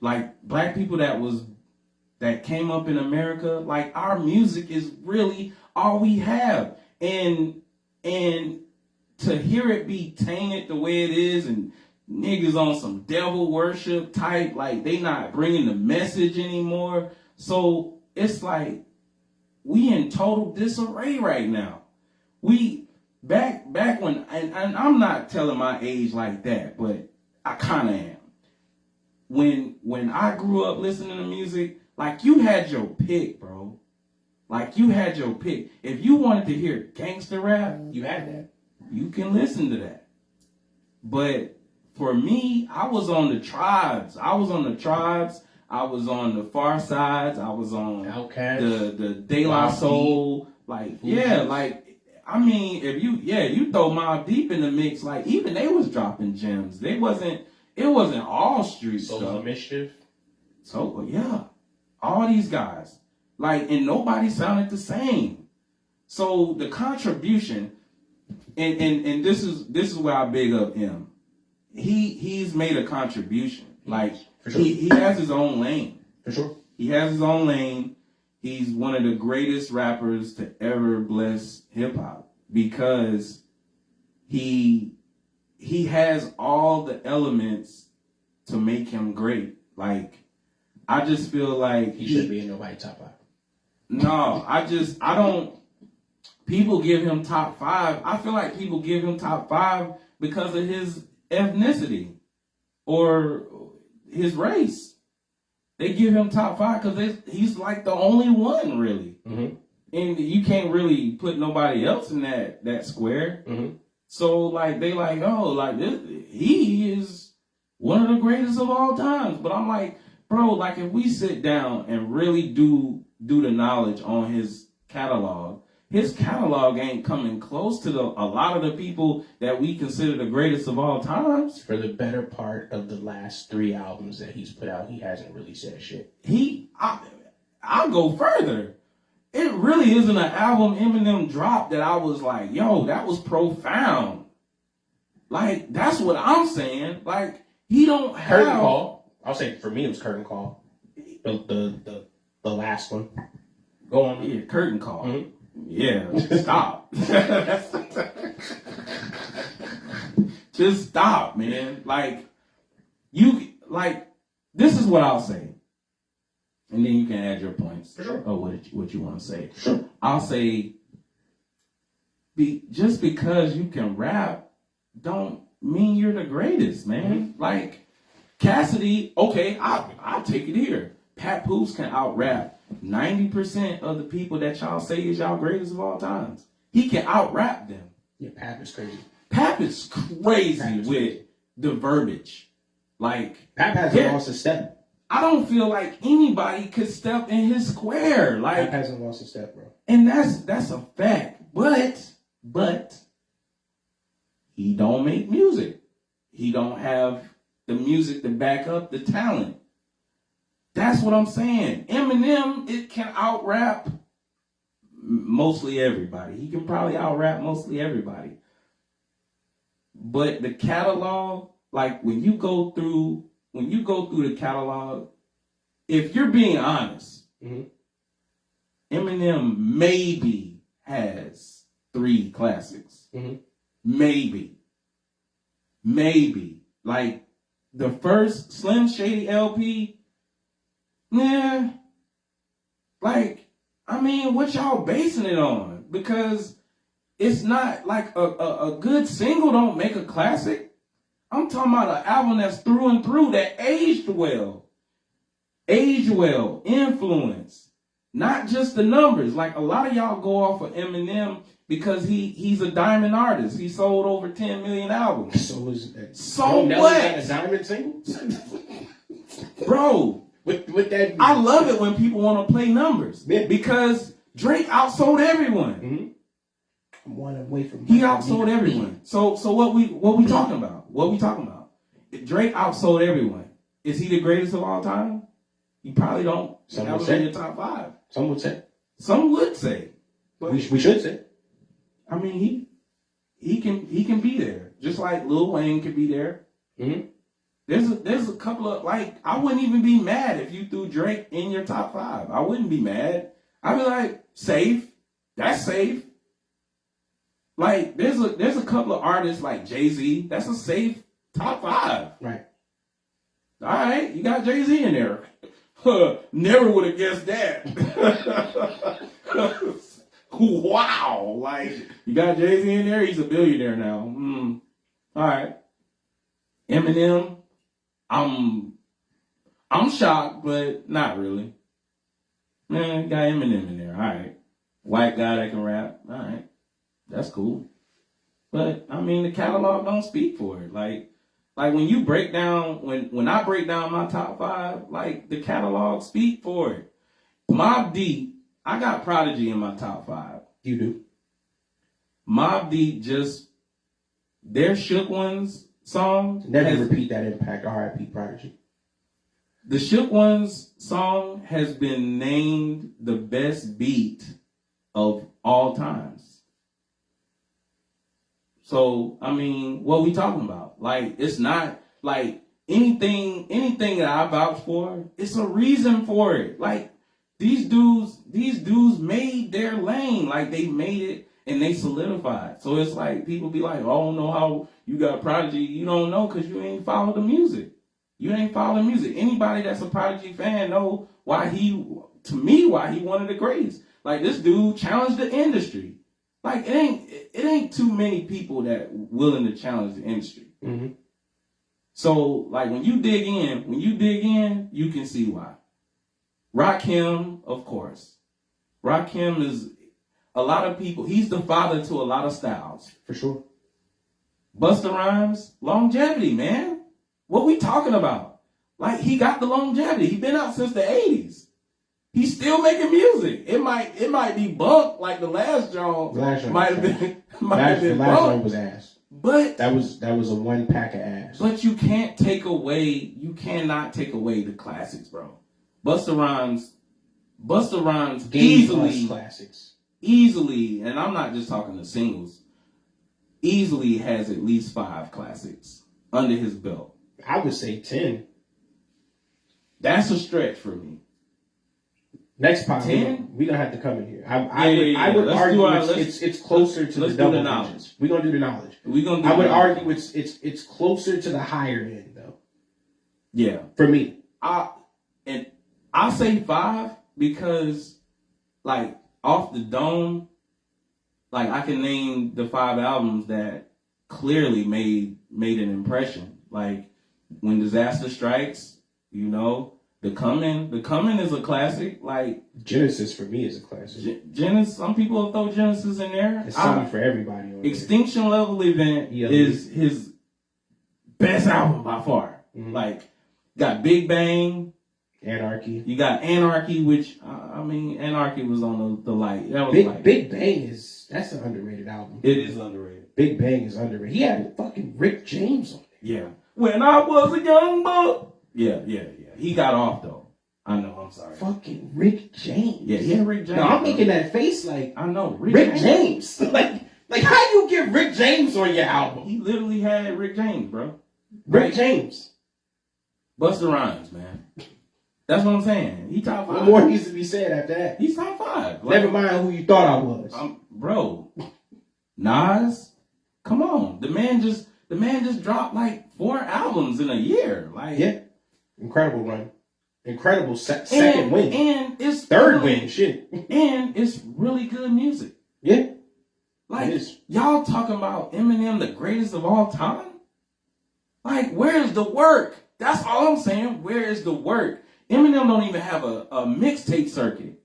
Speaker 2: Like, black people that came up in America, like, our music is really all we have. And to hear it be tainted the way it is, and niggas on some devil worship type, like, they not bringing the message anymore. So it's like, we in total disarray right now. We, back when, and I'm not telling my age like that, but I kind of am. When I grew up listening to music, like, you had your pick, bro. Like, you had your pick. If you wanted to hear gangster rap,
Speaker 1: you had that.
Speaker 2: You can listen to that. But for me, I was on the tribes. I was on the Far Sides. I was on
Speaker 1: Outkast,
Speaker 2: the De La Soul. Like, yeah, like, I mean, if you throw Mobb Deep in the mix, like, even they was dropping gems. It wasn't all street stuff.
Speaker 1: Social Mischief.
Speaker 2: So, yeah. All these guys. Like, and nobody sounded the same. So the contribution, and this is where I big up him. He's made a contribution. Like, for sure. he has his own lane.
Speaker 1: For sure.
Speaker 2: He has his own lane. He's one of the greatest rappers to ever bless hip hop because he has all the elements to make him great. Like, I just feel like
Speaker 1: he should be in nobody's top 5.
Speaker 2: No, I don't. People give him top 5. I feel like people give him top 5 because of his ethnicity or his race. They give him top 5 because he's like the only one, really. Mm-hmm. And you can't really put nobody else in that square. Mm-hmm. So, like, they like, oh, like, he is one of the greatest of all times. But I'm like, bro, like, if we sit down and really do the knowledge on his catalog ain't coming close to a lot of the people that we consider the greatest of all times.
Speaker 1: For the better part of the last 3 albums that he's put out, he hasn't really said shit.
Speaker 2: I'll go further. It really isn't an album Eminem dropped that I was like, yo, that was profound. Like, that's what I'm saying. Like, he don't have...
Speaker 1: Curtain Call. I'll say for me it was Curtain Call. The last one. Go on.
Speaker 2: Yeah, Curtain Call. Mm-hmm. Yeah, stop. Just stop, man. Like, this is what I'll say. And then you can add your points.
Speaker 1: For sure.
Speaker 2: Or what you want to say.
Speaker 1: Sure.
Speaker 2: I'll say, just because you can rap don't mean you're the greatest, man. Mm-hmm. Like, Cassidy, okay, I'll take it here. Pat Poose can out-rap 90% of the people that y'all say is y'all greatest of all times. He can out-rap them.
Speaker 1: Yeah, Pap is crazy.
Speaker 2: Pap is crazy with the verbiage. Like,
Speaker 1: Pap hasn't lost a step.
Speaker 2: I don't feel like anybody could step in his square. Like,
Speaker 1: Pap hasn't lost a step, bro.
Speaker 2: And that's a fact. But he don't make music. He don't have the music to back up the talent. That's what I'm saying. Eminem, it can out-rap mostly everybody. He can probably out-rap mostly everybody. But the catalog, like, when you go through the catalog, if you're being honest, mm-hmm. Eminem maybe has 3 classics. Mm-hmm. Maybe. Like, the first Slim Shady LP, yeah, like, I mean, what y'all basing it on? Because it's not like a good single don't make a classic. I'm talking about an album that's through and through that aged well, influence, not just the numbers. Like, a lot of y'all go off of Eminem because he's a diamond artist. He sold over 10 million albums.
Speaker 1: So
Speaker 2: what?
Speaker 1: A diamond single,
Speaker 2: bro.
Speaker 1: With that,
Speaker 2: I love it when people want to play numbers because Drake outsold everyone. Mm-hmm.
Speaker 1: I'm one away from.
Speaker 2: He outsold everyone. So what we talking about? What we talking about? If Drake outsold everyone, is he the greatest of all time? You probably don't.
Speaker 1: Some would say
Speaker 2: in your top 5.
Speaker 1: Some would say.
Speaker 2: Some would say. But
Speaker 1: We should say.
Speaker 2: I mean, he can be there, just like Lil Wayne can be there.
Speaker 1: Mm-hmm.
Speaker 2: There's a couple of, like, I wouldn't even be mad if you threw Drake in your top 5. I wouldn't be mad. I'd be like, safe. That's safe. Like, there's a couple of artists like Jay-Z. That's a safe top 5.
Speaker 1: Right.
Speaker 2: All right, you got Jay-Z in there. Never would have guessed that. Wow. Like, you got Jay-Z in there? He's a billionaire now. All right. Eminem, I'm shocked, but not really. Man, got Eminem in there. All right. White guy that can rap. All right. That's cool. But, I mean, the catalog don't speak for it. Like when you break down, when I break down my top 5, like, the catalog speak for it. Mobb Deep, I got Prodigy in my top 5.
Speaker 1: You do.
Speaker 2: Mobb Deep their Shook Ones song.
Speaker 1: Never repeat that impact. R.I.P. Prodigy.
Speaker 2: The Shook Ones song has been named the best beat of all times. So, I mean, what we talking about? Like, it's not like anything that I vouch for, it's a reason for it. Like, these dudes made their lane. Like, they made it and they solidified. So it's like people be like, oh, I don't know how you got Prodigy. You don't know because you ain't follow the music. You ain't following music. Anybody that's a Prodigy fan know why he one of the greatest. Like, this dude challenged the industry. Like, it ain't too many people that willing to challenge the industry.
Speaker 1: Mm-hmm.
Speaker 2: So, like, when you dig in, you can see why. Rakim, of course. Rakim is a lot of people. He's the father to a lot of styles.
Speaker 1: For sure.
Speaker 2: Busta Rhymes, longevity, man. What we talking about? Like, he got the longevity. He been out since the 80s. He's still making music. It might be bunk like the last John. Might have been
Speaker 1: the last
Speaker 2: bunk.
Speaker 1: one was ass.
Speaker 2: But
Speaker 1: that was a one pack of ass.
Speaker 2: But you cannot take away the classics, bro. Busta Rhymes easily
Speaker 1: classics.
Speaker 2: Easily, and I'm not just talking the singles, easily has at least 5 classics under his belt.
Speaker 1: I would say 10.
Speaker 2: That's a stretch for me.
Speaker 1: Next pod, we gonna have to come in here. I would argue it's closer to the double digits. We're gonna do the knowledge. I would argue it's closer to the higher end though.
Speaker 2: Yeah.
Speaker 1: For me.
Speaker 2: I'll say 5 because, like, off the dome, like, I can name the 5 albums that clearly made an impression. Like, When Disaster Strikes, you know, The Coming is a classic. Like,
Speaker 1: Genesis for me is a classic.
Speaker 2: Genesis, some people will throw Genesis in there.
Speaker 1: It's something for everybody.
Speaker 2: Extinction Level Event is his best album by far. Mm-hmm. Like, got Big Bang,
Speaker 1: Anarchy.
Speaker 2: You got Anarchy, which Anarchy was on the light. That was
Speaker 1: Big Bang that's an underrated album.
Speaker 2: It is underrated.
Speaker 1: Big Bang is underrated. He had fucking Rick James on it.
Speaker 2: Yeah. When I was a young buck. Yeah. He got off though. I know. I'm sorry.
Speaker 1: Fucking Rick James.
Speaker 2: Yeah, Rick James.
Speaker 1: No, I'm making that face like
Speaker 2: I know
Speaker 1: Rick James. like how you get Rick James on your album?
Speaker 2: He literally had Rick James, bro.
Speaker 1: Rick James.
Speaker 2: Busta Rhymes, man. That's what I'm saying. He top 5.
Speaker 1: What more needs to be said after that?
Speaker 2: He's top 5.
Speaker 1: Never mind who you thought I was.
Speaker 2: Bro. Nas, come on. The man just dropped like 4 albums in a year. Like,
Speaker 1: yeah. Incredible run. Incredible second win.
Speaker 2: And it's
Speaker 1: third win. Shit.
Speaker 2: And it's really good music.
Speaker 1: Yeah.
Speaker 2: Like, y'all talking about Eminem, the greatest of all time? Like, where's the work? That's all I'm saying. Where is the work? Eminem don't even have a mixtape circuit.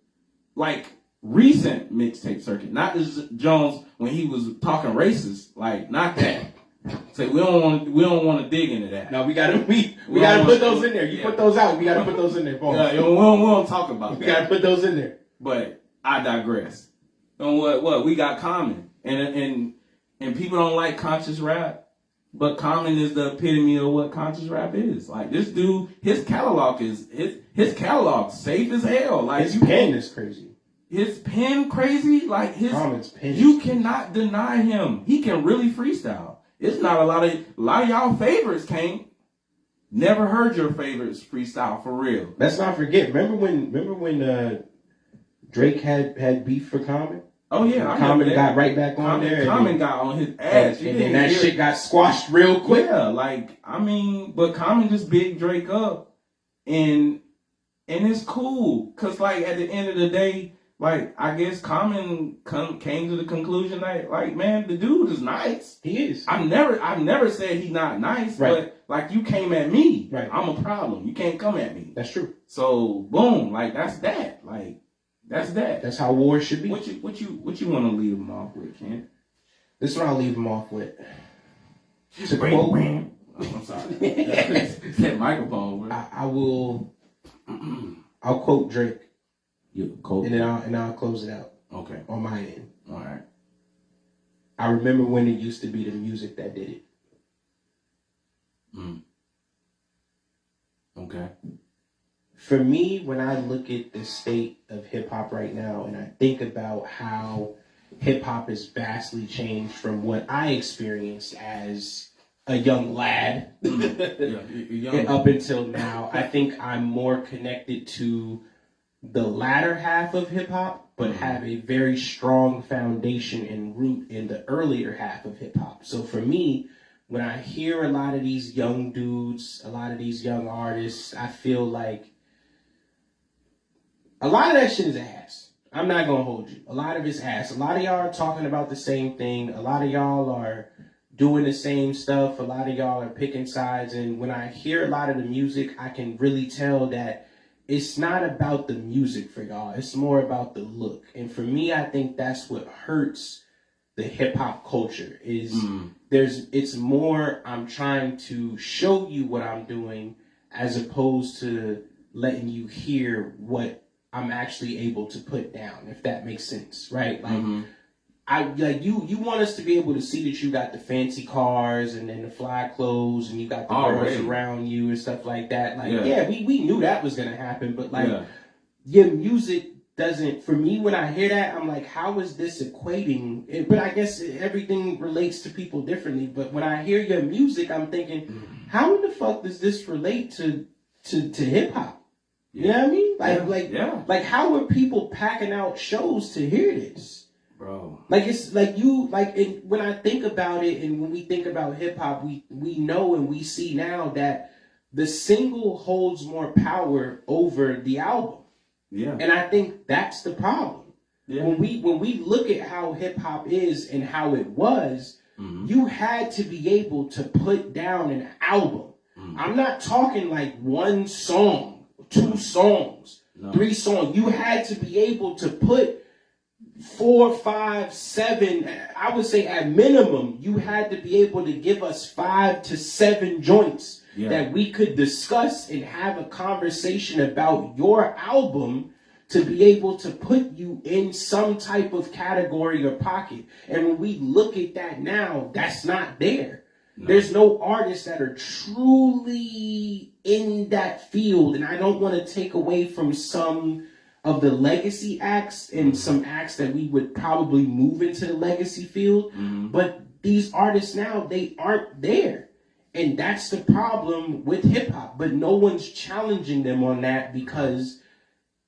Speaker 2: Like, recent mixtape circuit. Not this Jones when he was talking racist. Like, not that. So we don't want to dig into that.
Speaker 1: No, we gotta put those in there. You put those out. We gotta put those in there.
Speaker 2: Yeah, we don't talk about that.
Speaker 1: We gotta put those in there.
Speaker 2: But I digress. And what we got Common. And people don't like conscious rap, but Common is the epitome of what conscious rap is. Like this dude, his catalog safe as hell. Like
Speaker 1: his pen is crazy.
Speaker 2: His pen crazy. Like
Speaker 1: Common's pen.
Speaker 2: You cannot deny him. He can really freestyle. It's not a lot of y'all favorites can't. Never heard your favorites freestyle for real.
Speaker 1: Let's not forget. Remember when Drake had beef for Common?
Speaker 2: Oh yeah,
Speaker 1: Common got right back on there.
Speaker 2: Common got on his ass,
Speaker 1: and then that shit got squashed real quick.
Speaker 2: Yeah, like but Common just big Drake up, and it's cool, cause like at the end of the day, like I guess Common came to the conclusion that like man, the dude is nice.
Speaker 1: He is.
Speaker 2: I've never said he's not nice,
Speaker 1: right.
Speaker 2: But like you came at me,
Speaker 1: right?
Speaker 2: I'm a problem. You can't come at me.
Speaker 1: That's true.
Speaker 2: So boom, like that's that, like. That's that.
Speaker 1: That's how war should be.
Speaker 2: What you want to leave them off with, Ken?
Speaker 1: This is what I'll leave them off with. To
Speaker 2: quote, I'm sorry. That microphone.
Speaker 1: I'll quote Drake.
Speaker 2: You quote,
Speaker 1: and then I'll close it out.
Speaker 2: Okay.
Speaker 1: On my end.
Speaker 2: All right.
Speaker 1: I remember when it used to be the music that did it.
Speaker 2: Okay.
Speaker 1: For me, when I look at the state of hip hop right now and I think about how hip hop has vastly changed from what I experienced as a young lad up until now, I think I'm more connected to the latter half of hip hop, but have a very strong foundation and root in the earlier half of hip hop. So for me, when I hear a lot of these young dudes, a lot of these young artists, I feel like a lot of that shit is ass. I'm not going to hold you. A lot of it's ass. A lot of y'all are talking about the same thing. A lot of y'all are doing the same stuff. A lot of y'all are picking sides. And when I hear a lot of the music, I can really tell that it's not about the music for y'all. It's more about the look. And for me, I think that's what hurts the hip hop culture is it's more I'm trying to show you what I'm doing as opposed to letting you hear what I'm actually able to put down, if that makes sense, right? Like, I like you want us to be able to see that you got the fancy cars and then the fly clothes and you got the girls around you and stuff like that. Like, we knew that was gonna happen, but like, your music doesn't. For me, when I hear that, I'm like, how is this equating? But I guess everything relates to people differently. But when I hear your music, I'm thinking, how in the fuck does this relate to hip hop? You know what I mean? Like how are people packing out shows to hear this?
Speaker 2: Bro.
Speaker 1: Like it's like when I think about it and when we think about hip hop, we know and we see now that the single holds more power over the album. Yeah. And I think that's the problem. Yeah. When we look at how hip hop is and how it was, you had to be able to put down an album. I'm not talking like one song. 2 songs, 3 songs. You had to be able to put 4, 5, 7. I would say at minimum, you had to be able to give us 5 to 7 joints that we could discuss and have a conversation about your album to be able to put you in some type of category or pocket. And when we look at that now, that's not there. No. There's no artists that are truly in that field. And I don't want to take away from some of the legacy acts and some acts that we would probably move into the legacy field. But these artists now, they aren't there. And that's the problem with hip hop. But no one's challenging them on that because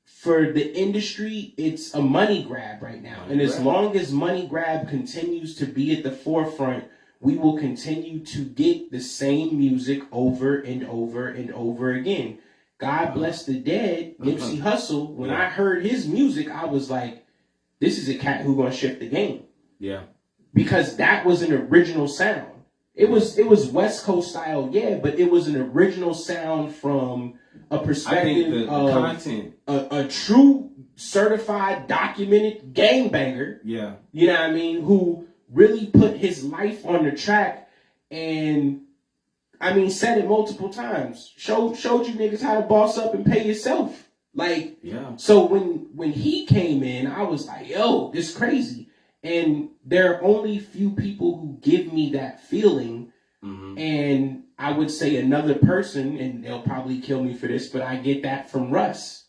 Speaker 1: for the industry, it's a money grab right now. And as long as money grab continues to be at the forefront, we will continue to get the same music over and over and over again. God bless the dead, Nipsey Hussle. When I heard his music, I was like, this is a cat who's going to shift the game. Yeah. Because that was an original sound. It was West Coast style, but it was an original sound from a perspective of content. A true certified documented gangbanger. Yeah. You know what I mean? Who really put his life on the track and, I mean, said it multiple times. Showed you niggas how to boss up and pay yourself. Like, so when he came in, I was like, yo, this crazy. And there are only few people who give me that feeling. And I would say another person, and they'll probably kill me for this, but I get that from Russ.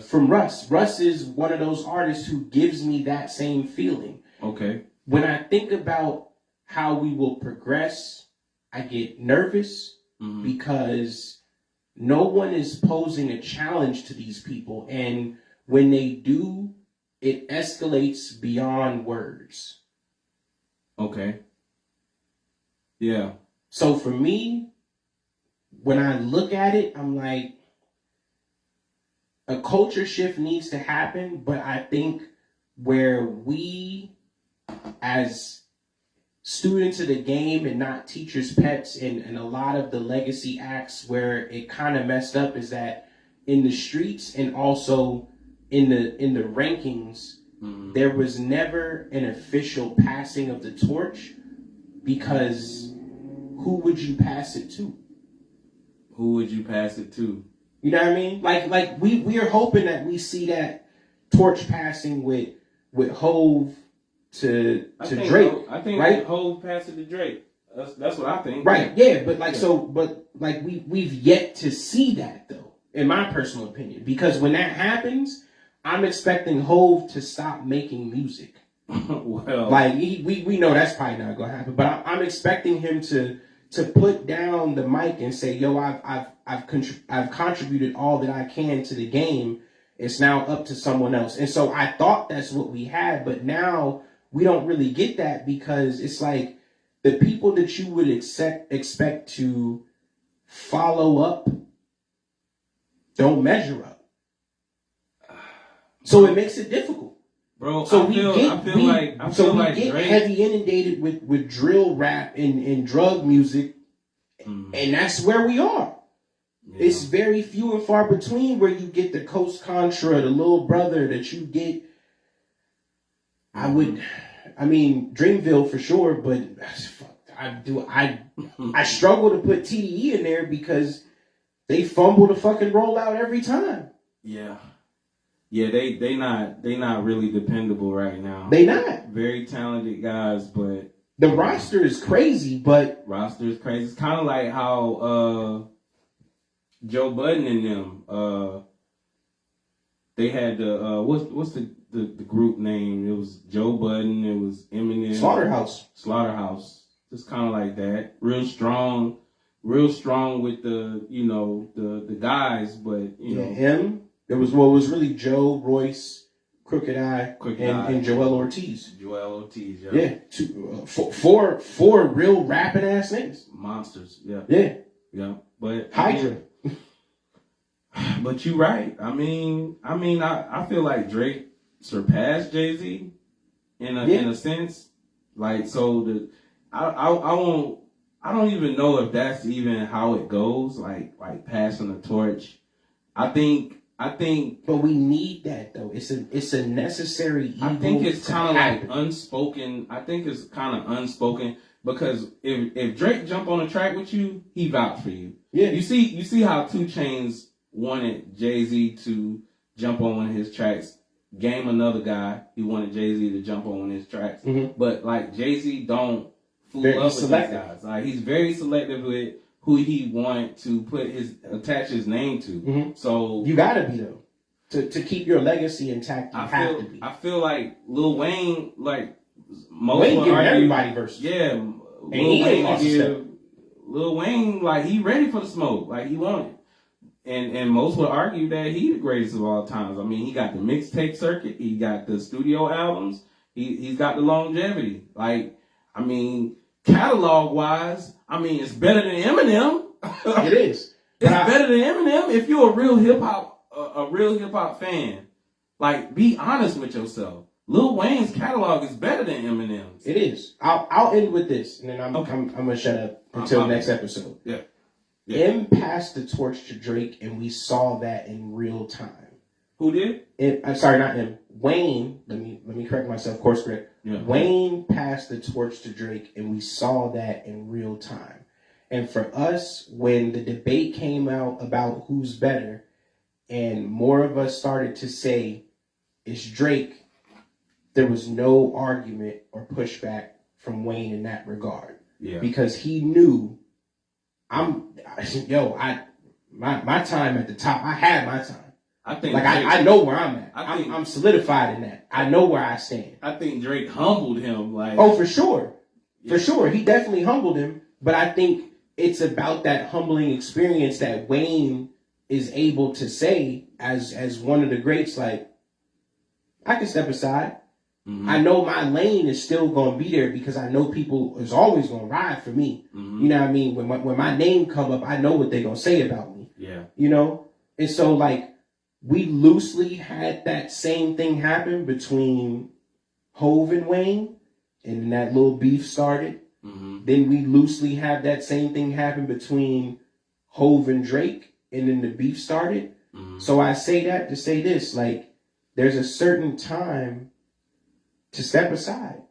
Speaker 1: From Russ. Russ is one of those artists who gives me that same feeling.
Speaker 2: Okay.
Speaker 1: When I think about how we will progress, I get nervous because no one is posing a challenge to these people. And when they do, it escalates beyond words.
Speaker 2: Okay. Yeah.
Speaker 1: So for me, when I look at it, I'm like, a culture shift needs to happen, but I think where we, as students of the game and not teachers' pets, and a lot of the legacy acts where it kind of messed up is that in the streets and also in the rankings, there was never an official passing of the torch, because who would you pass it to?
Speaker 2: Who would you pass it to?
Speaker 1: You know what I mean? Like we are hoping that we see that torch passing with Hove to Drake.
Speaker 2: I think
Speaker 1: right?
Speaker 2: Hove passed it to Drake. That's what I think.
Speaker 1: Right? Yeah, but we've yet to see that though, in my personal opinion, because when that happens, I'm expecting Hove to stop making music.
Speaker 2: Well,
Speaker 1: like we know that's probably not gonna happen, but I'm expecting him to put down the mic and say, "Yo, I've contributed all that I can to the game. It's now up to someone else." And so I thought that's what we had, but now we don't really get that, because it's like the people that you would expect to follow up don't measure up. So it makes it difficult.
Speaker 2: Bro,
Speaker 1: so
Speaker 2: I feel like
Speaker 1: we get
Speaker 2: Drake,
Speaker 1: heavy inundated with drill rap and drug music, and that's where we are. Yeah. It's very few and far between where you get the Coast Contra, the little brother that you get. I mean, Dreamville for sure, but I struggle to put TDE in there because they fumble the fucking rollout every time.
Speaker 2: Yeah. Yeah, they not really dependable right now.
Speaker 1: They not.
Speaker 2: Very talented guys, but
Speaker 1: the roster is crazy, but
Speaker 2: It's kind of like how Joe Budden and them they had the what's the group name? It was Joe Budden, it was Eminem. Slaughterhouse. Just kind of like that. Real strong with the guys, but
Speaker 1: him. It was really Joe, Royce, Crooked Eye, and Joel Ortiz. Yeah. Four real rapping ass niggas.
Speaker 2: Monsters,
Speaker 1: yeah.
Speaker 2: But
Speaker 1: Hydra.
Speaker 2: But you're right. I feel like Drake surpassed Jay-Z in a sense. Like, so I don't even know if that's even how it goes. Like passing the torch. I think.
Speaker 1: But we need that though. It's a necessary evil.
Speaker 2: I think it's kind of like unspoken. I think it's kind of unspoken, because if Drake jump on a track with you, he vouch for you.
Speaker 1: Yeah.
Speaker 2: You see how 2 Chainz wanted Jay-Z to jump on one of his tracks. Game another guy, he wanted Jay-Z to jump on one of his tracks.
Speaker 1: Mm-hmm.
Speaker 2: But like Jay-Z don't fool up with these guys. Like, he's very selective with who he want to attach his name to.
Speaker 1: Mm-hmm.
Speaker 2: So
Speaker 1: you gotta be though. To keep your legacy intact, you have to be.
Speaker 2: I feel like Lil Wayne, like
Speaker 1: Wayne giving everybody verses.
Speaker 2: Yeah.
Speaker 1: And
Speaker 2: Lil Wayne, like, he ready for the smoke. Like, he want it. And most would argue that he the greatest of all times. I mean, he got the mixtape circuit, he got the studio albums, he's got the longevity. Like, I mean, catalog wise, I mean, it's better than Eminem.
Speaker 1: It is.
Speaker 2: It's better than Eminem. If you're a real hip hop fan, like, be honest with yourself. Lil Wayne's catalog is better than Eminem's.
Speaker 1: It is. I'll end with this, and then I'm gonna shut up until next episode.
Speaker 2: Yeah.
Speaker 1: M passed the torch to Drake, and we saw that in real time.
Speaker 2: Who did?
Speaker 1: I'm sorry, not M. Wayne. Let me correct myself. Course correct.
Speaker 2: Yeah.
Speaker 1: Wayne passed the torch to Drake, and we saw that in real time. And for us, when the debate came out about who's better, and more of us started to say it's Drake, there was no argument or pushback from Wayne in that regard.
Speaker 2: Yeah.
Speaker 1: Because he knew my time at the top, I had my time.
Speaker 2: I think
Speaker 1: like
Speaker 2: Drake,
Speaker 1: I know where I'm at. I'm solidified in that. I know where I stand.
Speaker 2: I think Drake humbled him. Like,
Speaker 1: oh, for sure.
Speaker 2: Yeah.
Speaker 1: For sure. He definitely humbled him. But I think it's about that humbling experience that Wayne is able to say as one of the greats, like, I can step aside. Mm-hmm. I know my lane is still going to be there because I know people is always going to ride for me. Mm-hmm. You know what I mean? When my name come up, I know what they're going to say about me.
Speaker 2: Yeah.
Speaker 1: You know? And so, like, we loosely had that same thing happen between Hove and Wayne, and that little beef started. Mm-hmm. Then we loosely have that same thing happen between Hove and Drake, and then the beef started. Mm-hmm. So I say that to say this, like, there's a certain time to step aside.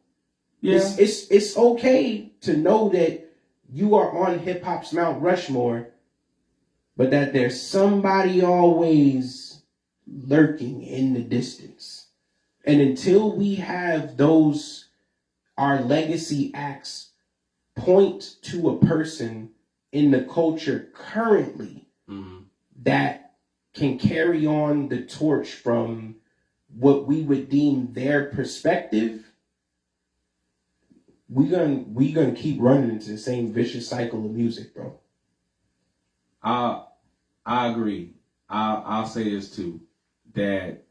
Speaker 1: Yeah. It's okay to know that you are on hip hop's Mount Rushmore, but that there's somebody always lurking in the distance. And until we have our legacy acts point to a person in the culture currently that can carry on the torch from what we would deem their perspective, we gonna keep running into the same vicious cycle of music, bro.
Speaker 2: I agree. I'll say this too, that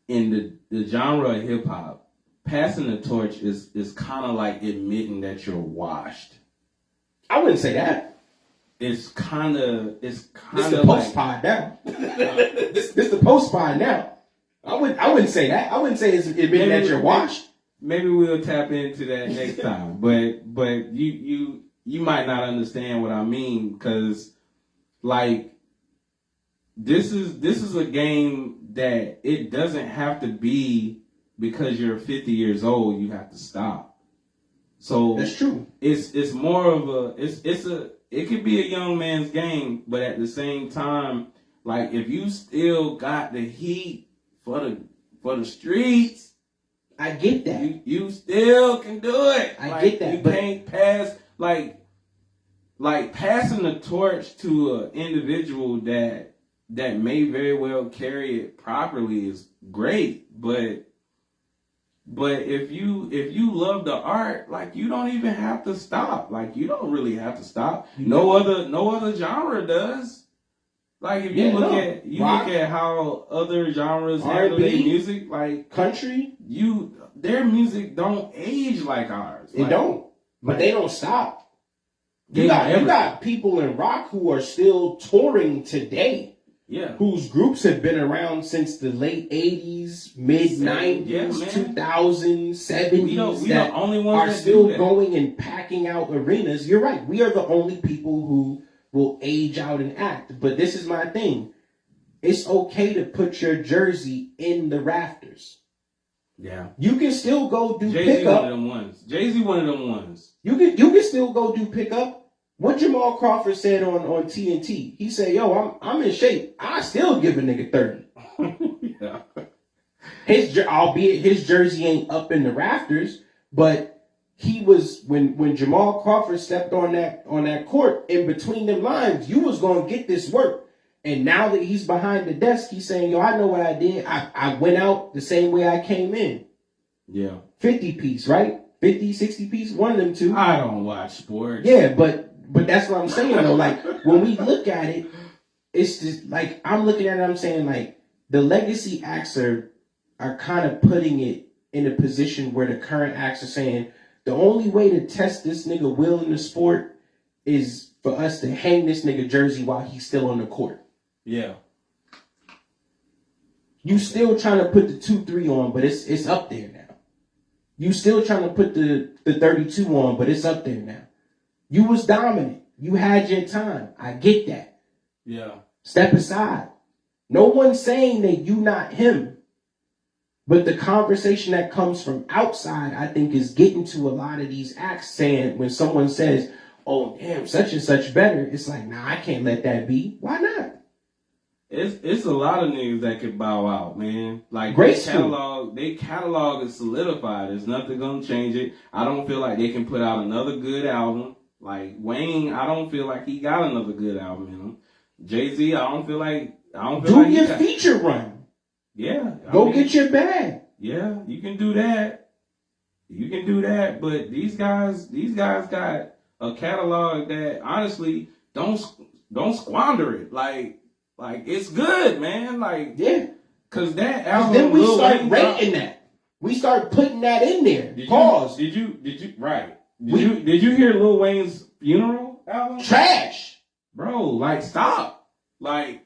Speaker 2: in the genre of hip hop, passing the torch is kind of like admitting that you're washed.
Speaker 1: I wouldn't say that.
Speaker 2: It's kind of
Speaker 1: this the post pod now. This the post pod now. I wouldn't say that. I wouldn't say it's admitting that you're washed.
Speaker 2: Maybe we'll tap into that next time. But you might not understand what I mean, because like this is a game that it doesn't have to be because you're 50 years old you have to stop. So
Speaker 1: that's true.
Speaker 2: It's more of it could be a young man's game, but at the same time, like, if you still got the heat for the streets,
Speaker 1: I get that.
Speaker 2: You still can do it.
Speaker 1: I get that.
Speaker 2: You can't pass like passing the torch to an individual that may very well carry it properly is great, but if you love the art, like, you don't even have to stop. Like, you don't really have to stop. No other genre does. Like, if you look at how other genres handle their music, like
Speaker 1: country,
Speaker 2: their music don't age like ours.
Speaker 1: It don't. But they don't stop. You got people in rock who are still touring today.
Speaker 2: Yeah.
Speaker 1: Whose groups have been around since the late 80s, mid 90s, 2000s, 70s.
Speaker 2: We the only ones
Speaker 1: are still going and packing out arenas. You're right. We are the only people who will age out and act. But this is my thing. It's okay to put your jersey in the rafters.
Speaker 2: Yeah.
Speaker 1: You can still go do
Speaker 2: Jay-Z
Speaker 1: pickup.
Speaker 2: One of them ones. Jay-Z one of them ones.
Speaker 1: You can still go do pickup. What Jamal Crawford said on TNT, he said, "Yo, I'm in shape. I still give a nigga 30." Yeah. Albeit his jersey ain't up in the rafters, but he was when Jamal Crawford stepped on that court, in between them lines, you was gonna get this work. And now that he's behind the desk, he's saying, "Yo, I know what I did. I went out the same way I came in."
Speaker 2: Yeah.
Speaker 1: 50 piece, right? 50, 60 piece, one of them two.
Speaker 2: I don't watch sports.
Speaker 1: Yeah, but that's what I'm saying though. Like, when we look at it, it's just like, I'm looking at it, I'm saying, like, the legacy acts are kind of putting it in a position where the current acts are saying the only way to test this nigga will in the sport is for us to hang this nigga jersey while he's still on the court.
Speaker 2: Yeah.
Speaker 1: You still trying to put the 2-3 on, but it's up there now. You still trying to put the 32 on, but it's up there now. You was dominant. You had your time. I get that.
Speaker 2: Yeah.
Speaker 1: Step aside. No one's saying that you not him. But the conversation that comes from outside, I think, is getting to a lot of these acts, saying when someone says, "Oh, damn, such and such better," it's like, nah, I can't let that be. Why not?
Speaker 2: It's a lot of niggas that could bow out, man. Like
Speaker 1: Great
Speaker 2: they catalog is solidified. There's nothing gonna change it. I don't feel like they can put out another good album. Like Wayne, I don't feel like he got another good album in him. Jay-Z, I don't feel like
Speaker 1: do your feature run.
Speaker 2: Yeah.
Speaker 1: Go get your bag.
Speaker 2: Yeah, you can do that. You can do that, but these guys got a catalog that honestly don't squander it. Like it's good, man. Like
Speaker 1: yeah,
Speaker 2: cause that album.
Speaker 1: Then we start rating that. We start putting that in there. Pause.
Speaker 2: Did you right? Did you hear Lil Wayne's funeral album?
Speaker 1: Trash,
Speaker 2: bro. Like stop. Like.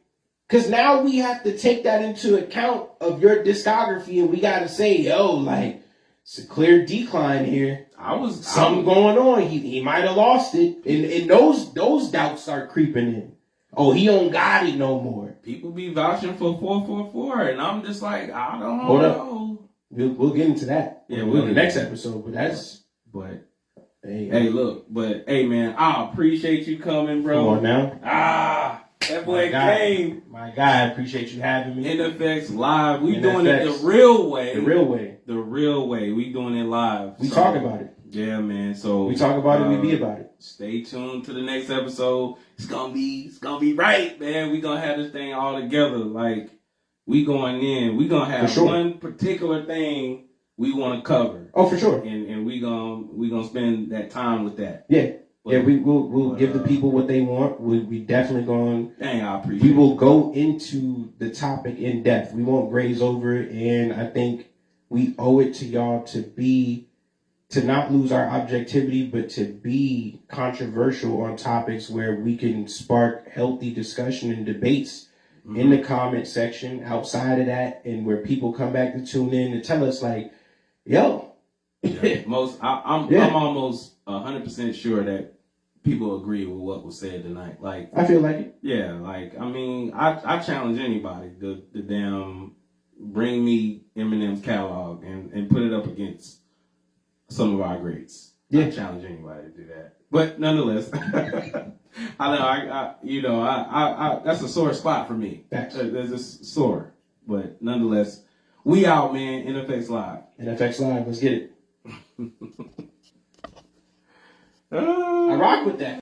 Speaker 1: Cause now we have to take that into account of your discography, and we gotta say, yo, like it's a clear decline here. Something going on. He might have lost it, and those doubts start creeping in. Oh, he don't got it no more.
Speaker 2: People be vouching for 444, and I'm just like, I don't
Speaker 1: Hold
Speaker 2: know.
Speaker 1: Up. We'll get into that.
Speaker 2: Yeah,
Speaker 1: we'll in the next episode.
Speaker 2: Hey, look, but hey, man, I appreciate you coming, bro.
Speaker 1: Come on now.
Speaker 2: That boy came.
Speaker 1: My guy, I appreciate you having me.
Speaker 2: NEFX-LIVE. We doing it the real way.
Speaker 1: The real way.
Speaker 2: The real way. We doing it live.
Speaker 1: We talk about it.
Speaker 2: Yeah, man. So
Speaker 1: we talk about it, we be about it.
Speaker 2: Stay tuned to the next episode. It's gonna be right, man. We gonna have this thing all together. Like we going in. We gonna have one particular thing we wanna cover.
Speaker 1: Oh, for sure.
Speaker 2: And we gonna spend that time with that.
Speaker 1: Yeah. Yeah, we'll give the people what they want. We definitely going.
Speaker 2: Dang, I appreciate it.
Speaker 1: We will go into the topic in depth. We won't graze over it, and I think we owe it to y'all to not lose our objectivity, but to be controversial on topics where we can spark healthy discussion and debates in the comment section. Outside of that, and where people come back to tune in and tell us like, yo.
Speaker 2: Yeah, I'm almost 100% sure that people agree with what was said tonight. Like
Speaker 1: I feel like it.
Speaker 2: Yeah, like I mean, I challenge anybody to damn bring me Eminem's catalog and put it up against some of our greats. Yeah, I challenge anybody to do that. But nonetheless, I that's a sore spot for me. There's a sore, but nonetheless, we out, man. NEFX-LIVE.
Speaker 1: NEFX-LIVE. Let's get it. I rock with that.